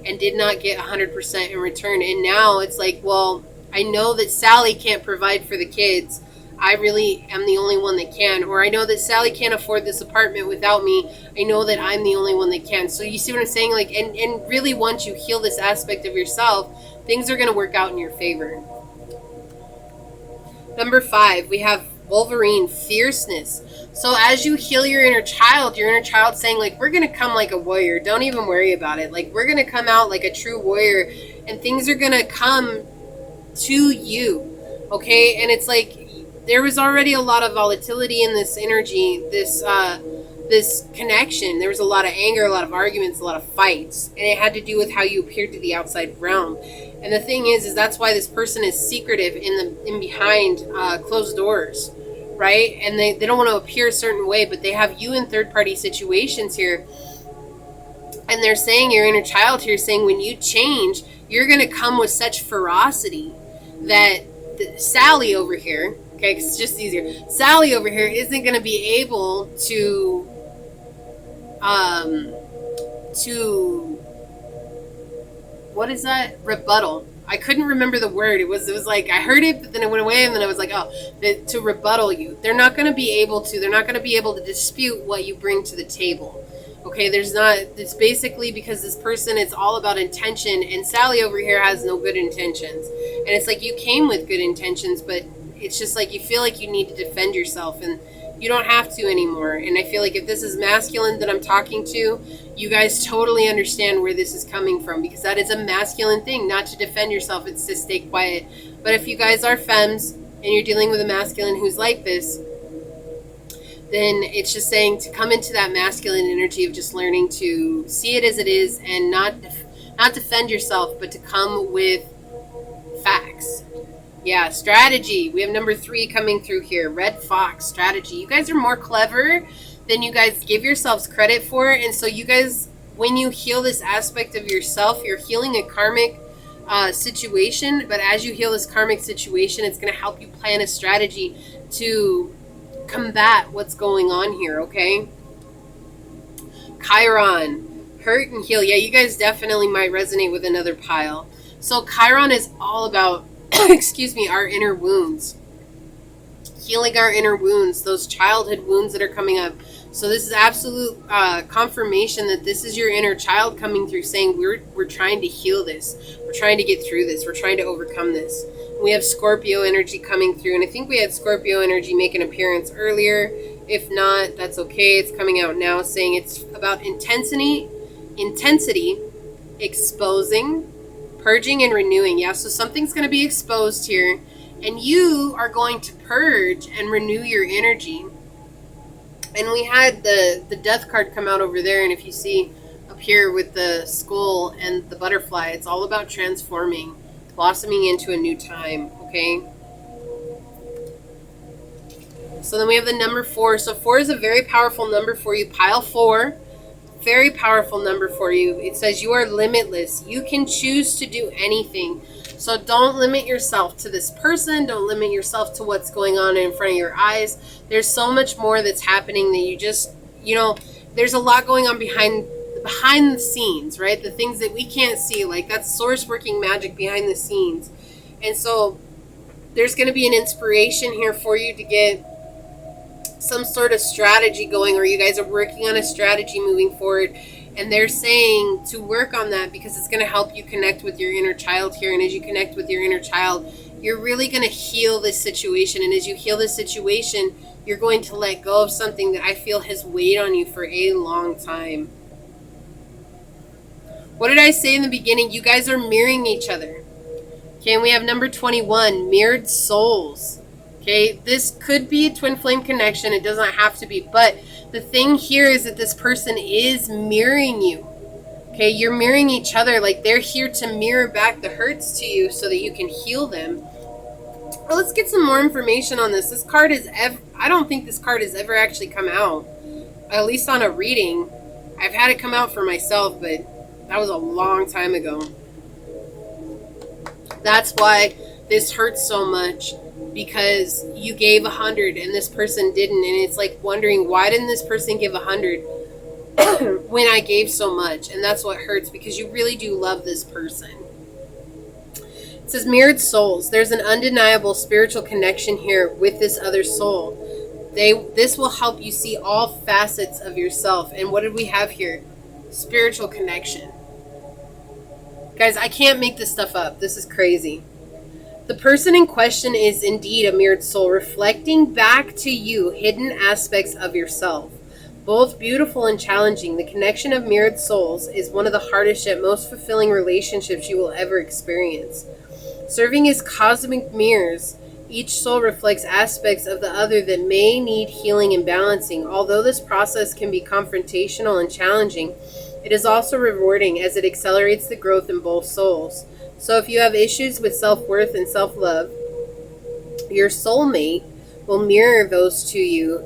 and did not get 100% in return. And now it's like, well, I know that Sally can't provide for the kids. I really am the only one that can. Or I know that Sally can't afford this apartment without me. I know that I'm the only one that can. So you see what I'm saying? Like, and really once you heal this aspect of yourself, things are going to work out in your favor. Number 5, we have Wolverine, fierceness. So as you heal your inner child saying, like, we're going to come like a warrior. Don't even worry about it. Like, we're going to come out like a true warrior, and things are going to come to you. Okay? And it's like, there was already a lot of volatility in this energy, this connection. There was a lot of anger, a lot of arguments, a lot of fights, and it had to do with how you appeared to the outside realm. And the thing is that's why this person is secretive in behind closed doors, right? And they don't want to appear a certain way, but they have you in third-party situations here. And they're saying, your inner child here saying, when you change, you're going to come with such ferocity that Sally over here, okay, 'cause it's just easier, Sally over here isn't going to be able to what is that? Rebuttal. I couldn't remember the word. It was like, I heard it, but then it went away, and then I was like, to rebuttal you. They're not going to be able to dispute what you bring to the table. Okay, it's basically because this person, it's all about intention, and Sally over here has no good intentions. And it's like, you came with good intentions, but it's just like, you feel like you need to defend yourself, and you don't have to anymore. And I feel like if this is masculine that I'm talking to, you guys totally understand where this is coming from, because that is a masculine thing, not to defend yourself, it's to stay quiet. But if you guys are femmes and you're dealing with a masculine who's like this, then it's just saying to come into that masculine energy of just learning to see it as it is, and not defend yourself, but to come with facts. Yeah, strategy. We have number 3 coming through here. Red Fox, strategy. You guys are more clever than you guys give yourselves credit for. And so you guys, when you heal this aspect of yourself, you're healing a karmic situation. But as you heal this karmic situation, it's going to help you plan a strategy to combat what's going on here, okay? Chiron, hurt and heal. Yeah, you guys definitely might resonate with another pile. So Chiron is all about our inner wounds, healing our inner wounds, those childhood wounds that are coming up. So this is absolute confirmation that this is your inner child coming through, saying we're trying to heal this, we're trying to get through this, we're trying to overcome this. We have Scorpio energy coming through, and I think we had Scorpio energy make an appearance earlier. If not, that's okay. It's coming out now, saying it's about intensity, exposing, purging, and renewing. Yeah, so something's going to be exposed here, and you are going to purge and renew your energy. And we had the death card come out over there, and if you see up here with the skull and the butterfly, it's all about transforming, blossoming into a new time, okay? So then we have the number 4. So 4 is a very powerful number for you. Pile 4. Very powerful number for you. It says you are limitless. You can choose to do anything. So don't limit yourself to this person. Don't limit yourself to what's going on in front of your eyes. There's so much more that's happening that you just, there's a lot going on behind the scenes, right? The things that we can't see, like that's source working magic behind the scenes. And so there's going to be an inspiration here for you to get some sort of strategy going, or you guys are working on a strategy moving forward, and they're saying to work on that because it's going to help you connect with your inner child here. And as you connect with your inner child, you're really going to heal this situation. And as you heal this situation, you're going to let go of something that I feel has weighed on you for a long time. What did I say in the beginning? You guys are mirroring each other. Okay, and we have number 21, mirrored souls. Okay, this could be a twin flame connection. It doesn't have to be. But the thing here is that this person is mirroring you. Okay, you're mirroring each other. Like they're here to mirror back the hurts to you so that you can heal them. Well, let's get some more information on this. This card is I don't think this card has ever actually come out. At least on a reading. I've had it come out for myself, but That was a long time ago. That's why this hurts so much, because you gave 100 and this person didn't. And it's like wondering, why didn't this person give 100 when I gave so much? And that's what hurts, because you really do love this person. It says mirrored souls. There's an undeniable spiritual connection here with this other soul. This will help you see all facets of yourself. And what did we have here? Spiritual connection. Guys, I can't make this stuff up. This is crazy. The person in question is indeed a mirrored soul, reflecting back to you hidden aspects of yourself, both beautiful and challenging. The connection of mirrored souls is one of the hardest yet most fulfilling relationships you will ever experience. Serving as cosmic mirrors, each soul reflects aspects of the other that may need healing and balancing. Although this process can be confrontational and challenging, it is also rewarding as it accelerates the growth in both souls. So if you have issues with self-worth and self-love, your soulmate will mirror those to you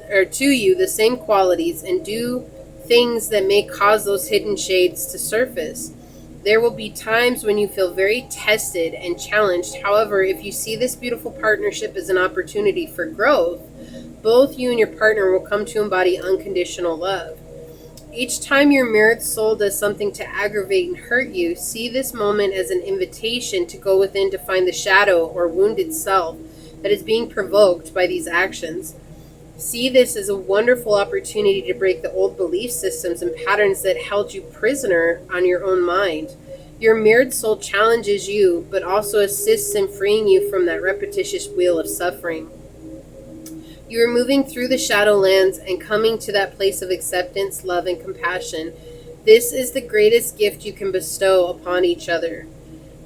the same qualities and do things that may cause those hidden shades to surface. There will be times when you feel very tested and challenged. However, if you see this beautiful partnership as an opportunity for growth, both you and your partner will come to embody unconditional love. Each time your mirrored soul does something to aggravate and hurt you, see this moment as an invitation to go within to find the shadow or wounded self that is being provoked by these actions. See this as a wonderful opportunity to break the old belief systems and patterns that held you prisoner on your own mind. Your mirrored soul challenges you, but also assists in freeing you from that repetitious wheel of suffering. You are moving through the shadowlands and coming to that place of acceptance, love, and compassion. This is the greatest gift you can bestow upon each other.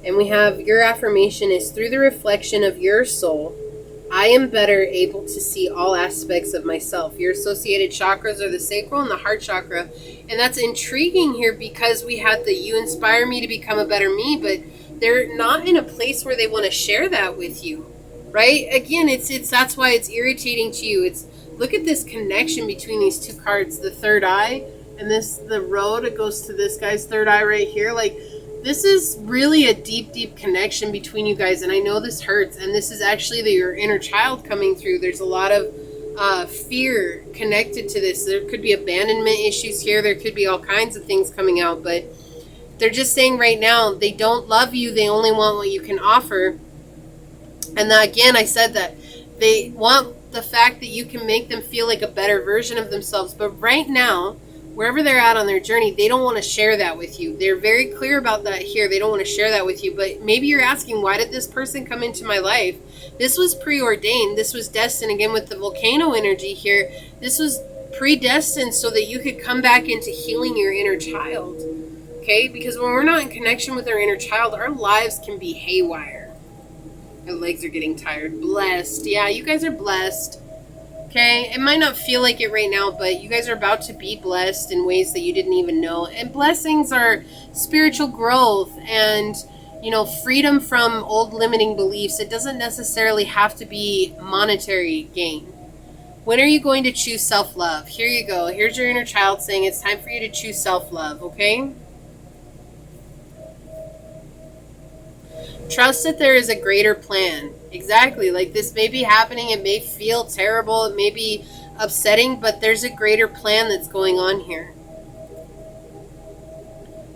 And we have your affirmation is, through the reflection of your soul, I am better able to see all aspects of myself. Your associated chakras are the sacral and the heart chakra. And that's intriguing here, because we had the you inspire me to become a better me, but they're not in a place where they want to share that with you. Right? Again, it's that's why it's irritating to you. It's, look at this connection between these two cards, the third eye and the road. It goes to this guy's third eye right here. Like, this is really a deep, deep connection between you guys. And I know this hurts. And this is actually your inner child coming through. There's a lot of fear connected to this. There could be abandonment issues here. There could be all kinds of things coming out. But they're just saying right now, they don't love you. They only want what you can offer. And again, I said that they want the fact that you can make them feel like a better version of themselves. But right now, wherever they're at on their journey, they don't want to share that with you. They're very clear about that here. They don't want to share that with you. But maybe you're asking, why did this person come into my life? This was preordained. This was destined. Again, with the volcano energy here, this was predestined so that you could come back into healing your inner child. Okay? Because when we're not in connection with our inner child, our lives can be haywire. My legs are getting tired. Blessed. Yeah, you guys are blessed. Okay? It might not feel like it right now, but you guys are about to be blessed in ways that you didn't even know. And blessings are spiritual growth and, freedom from old limiting beliefs. It doesn't necessarily have to be monetary gain. When are you going to choose self-love? Here you go. Here's your inner child saying it's time for you to choose self-love, okay? Trust that there is a greater plan. Exactly. Like, this may be happening. It may feel terrible. It may be upsetting, but there's a greater plan that's going on here.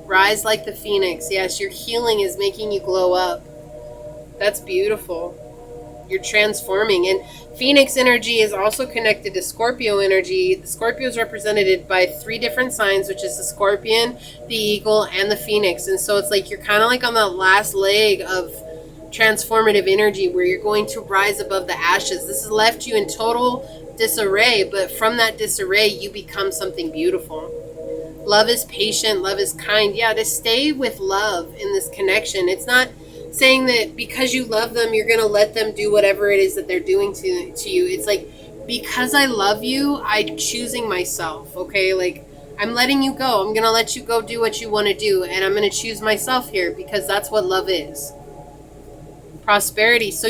Rise like the phoenix. Yes, your healing is making you glow up. That's beautiful. You're transforming. And Phoenix energy is also connected to Scorpio energy. The Scorpio is represented by 3 different signs, which is the Scorpion, the Eagle, and the Phoenix. And so it's like you're kind of like on that last leg of transformative energy where you're going to rise above the ashes. This has left you in total disarray, but from that disarray, you become something beautiful. Love is patient. Love is kind. Yeah, to stay with love in this connection. It's not saying that because you love them, you're going to let them do whatever it is that they're doing to you. It's like, because I love you, I'm choosing myself, okay? Like, I'm letting you go. I'm going to let you go do what you want to do, and I'm going to choose myself here because that's what love is. Prosperity. So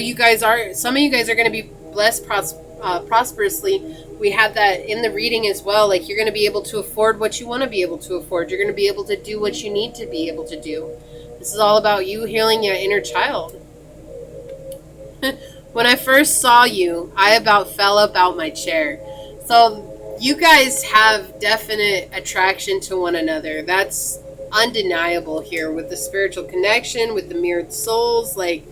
some of you guys are going to be blessed prosperously We had that in the reading as well. Like, you're going to be able to afford what you want to be able to afford. You're going to be able to do what you need to be able to do. This is all about you healing your inner child. When I first saw you, I about fell up out my chair. So you guys have definite attraction to one another. That's undeniable here with the spiritual connection, with the mirrored souls. Like,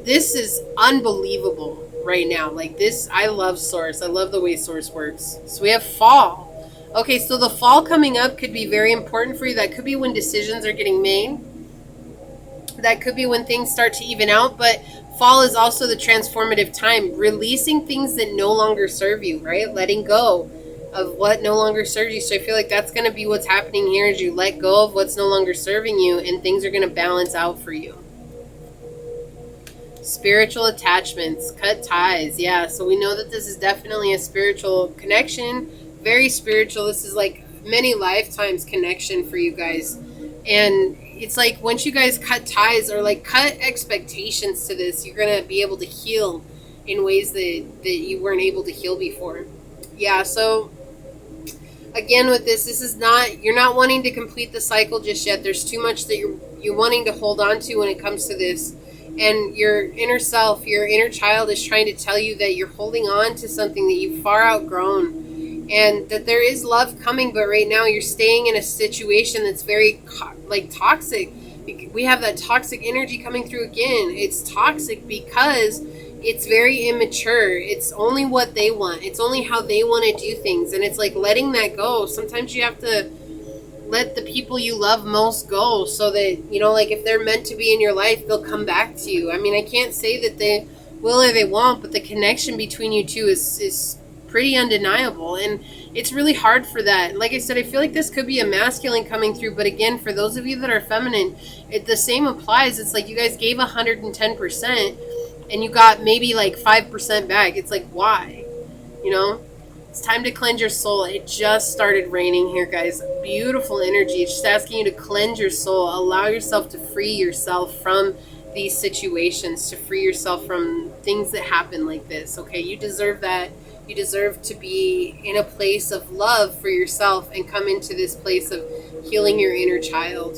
this is unbelievable right now. Like, this, I love Source. I love the way Source works. So we have fall. Okay, so the fall coming up could be very important for you. That could be when decisions are getting made. That could be when things start to even out. But fall is also the transformative time. Releasing things that no longer serve you, right? Letting go of what no longer serves you. So I feel like that's going to be what's happening here as you let go of what's no longer serving you, and things are going to balance out for you. Spiritual attachments, cut ties. Yeah, so we know that this is definitely a spiritual connection. Very spiritual. This is like many lifetimes connection for you guys. And it's like once you guys cut ties or like cut expectations to this, you're going to be able to heal in ways that you weren't able to heal before. Yeah, so again with this is not, you're not wanting to complete the cycle just yet. There's too much that you're wanting to hold on to when it comes to this. And your inner self, your inner child is trying to tell you that you're holding on to something that you've far outgrown, and that there is love coming, but right now you're staying in a situation that's very like toxic. We have that toxic energy coming through again. It's toxic because it's very immature. It's only what they want. It's only how they want to do things. And it's like letting that go. Sometimes you have to let the people you love most go so that, you know, like if they're meant to be in your life, they'll come back to you. I mean, I can't say that they will or they won't, but the connection between you two is pretty undeniable. And it's really hard for that. Like I said, I feel like this could be a masculine coming through. But again, for those of you that are feminine, the same applies. It's like you guys gave 110% and you got maybe like 5% back. It's like, why? You know? It's time to cleanse your soul. It just started raining here, guys. Beautiful energy. It's just asking you to cleanse your soul. Allow yourself to free yourself from these situations, to free yourself from things that happen like this. Okay, you deserve that. You deserve to be in a place of love for yourself and come into this place of healing your inner child.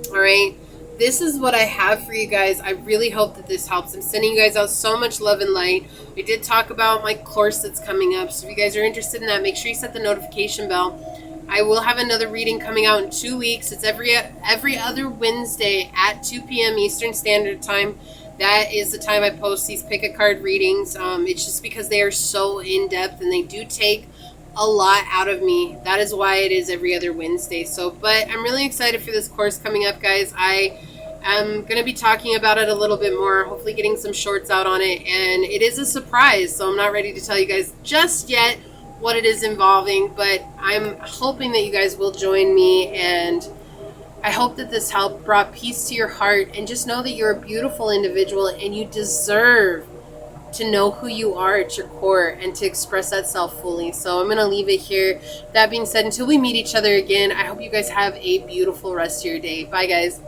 All right. This is what I have for you guys. I really hope that this helps. I'm sending you guys out so much love and light. I did talk about my course that's coming up. So if you guys are interested in that, make sure you set the notification bell. I will have another reading coming out in 2 weeks. It's every other Wednesday at 2 p.m. Eastern Standard Time. That is the time I post these pick a card readings. It's just because they are so in-depth and they do take a lot out of me. That is why it is every other Wednesday. So, but I'm really excited for this course coming up, guys. I'm going to be talking about it a little bit more, hopefully getting some shorts out on it. And it is a surprise, so I'm not ready to tell you guys just yet what it is involving. But I'm hoping that you guys will join me. And I hope that this help brought peace to your heart. And just know that you're a beautiful individual and you deserve to know who you are at your core and to express that self fully. So I'm going to leave it here. That being said, until we meet each other again, I hope you guys have a beautiful rest of your day. Bye, guys.